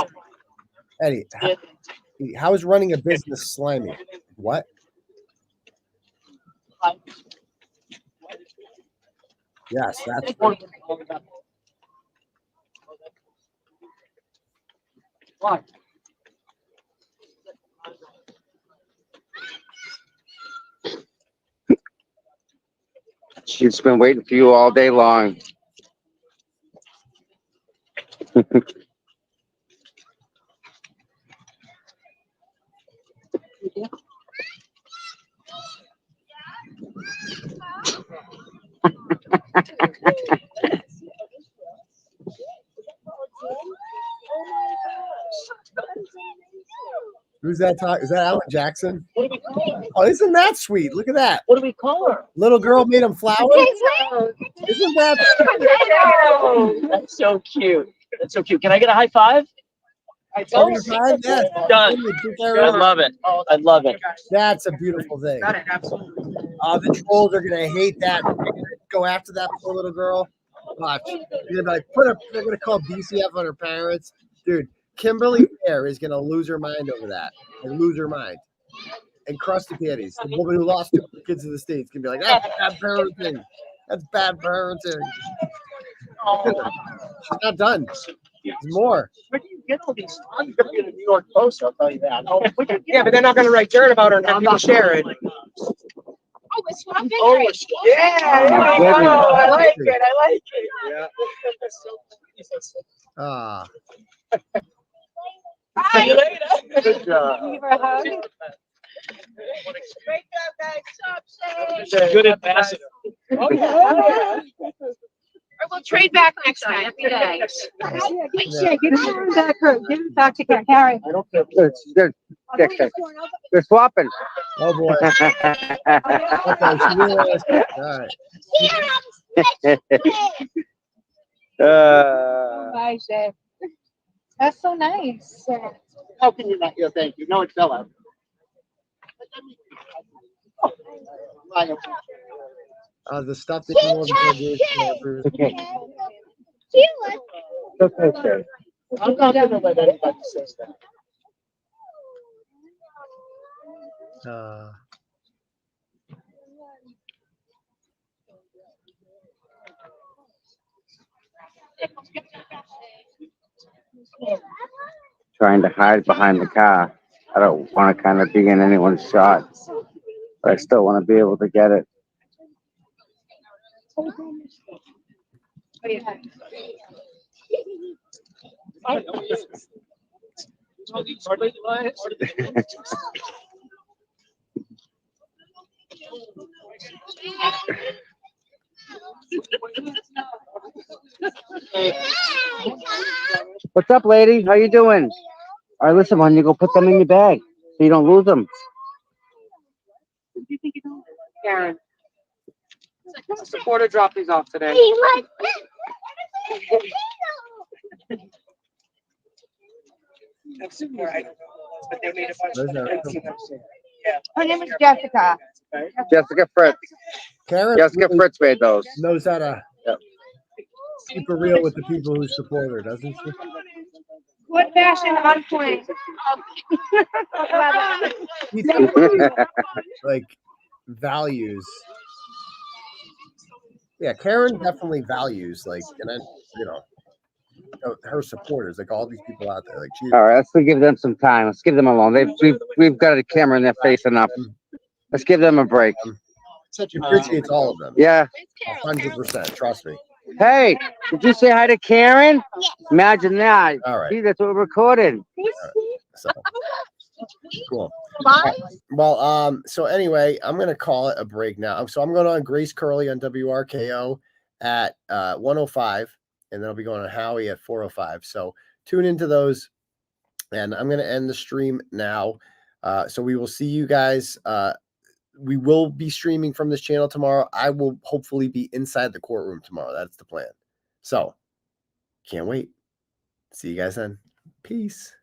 Eddie, how is running a business slimy? What? Yes, that's good.
She's been waiting for you all day long.
Who's that talking? Is that Alan Jackson? Oh, isn't that sweet? Look at that.
What do we call her?
Little girl made him flowers. Isn't that?
That's so cute. That's so cute. Can I get a high five?
Yes.
Done. I love it. I love it.
That's a beautiful thing. The trolls are gonna hate that. They're gonna go after that poor little girl. Watch. They're gonna be like, they're gonna call DCF on her parents. Dude, Kimberly Fair is gonna lose her mind over that. And lose her mind. And Krusty Patties, the woman who lost 2 kids in the States, can be like, that's bad parenting. That's bad parenting. She's not done. There's more.
Where do you get all these? I'm going to be in the New York Post, I'll tell you that.
Yeah, but they're not going to write dirt about her and have people share it.
Oh, it's swapping.
Oh, it's
Yeah, there we go. I like it. I like it.
Ah.
See you later.
Good job.
Give her a hug.
Great job, guys. Stop, Shay.
Good ambassador.
Oh, yeah.
Or we'll trade back next time. Today.
Shay, give him back her. Give him back to Carrie.
I don't care. Good. They're swapping.
Oh boy. Okay, so we lost. All right.
Bye, Shay. That's so nice.
How can you not? Yeah, thank you. No, it fell out.
The stuff that you want to do.
Okay. Okay, sir. I'm not going to let anybody say that. Trying to hide behind the car. I don't want to kind of be in anyone's shot, but I still want to be able to get it. What's up, lady? How you doing? All right, listen, why don't you go put them in your bag so you don't lose them?
Karen. Supporter dropped these off today.
Her name is Jessica.
Jessica Fritz.
Karen
Jessica
really
Fritz made those.
knows how to keep it real with the people who support her, doesn't she?
Good fashion on point.
Like values. Yeah, Karen definitely values and then her supporters, like all these people out there. Like she.
All right, let's give them some time. Let's give them alone. We've got a camera in their face enough. Let's give them a break.
She appreciates all of them.
Yeah.
100%. Trust me.
Hey, did you say hi to Karen? Imagine that.
All right.
See, that's what we're recording.
So cool. Well, so anyway, I'm gonna call it a break now. So I'm going on Grace Curley on WRKO at 105, and then I'll be going on Howie at 405. So tune into those, and I'm gonna end the stream now. So we will see you guys. We will be streaming from this channel tomorrow. I will hopefully be inside the courtroom tomorrow. That's the plan. So can't wait. See you guys then. Peace.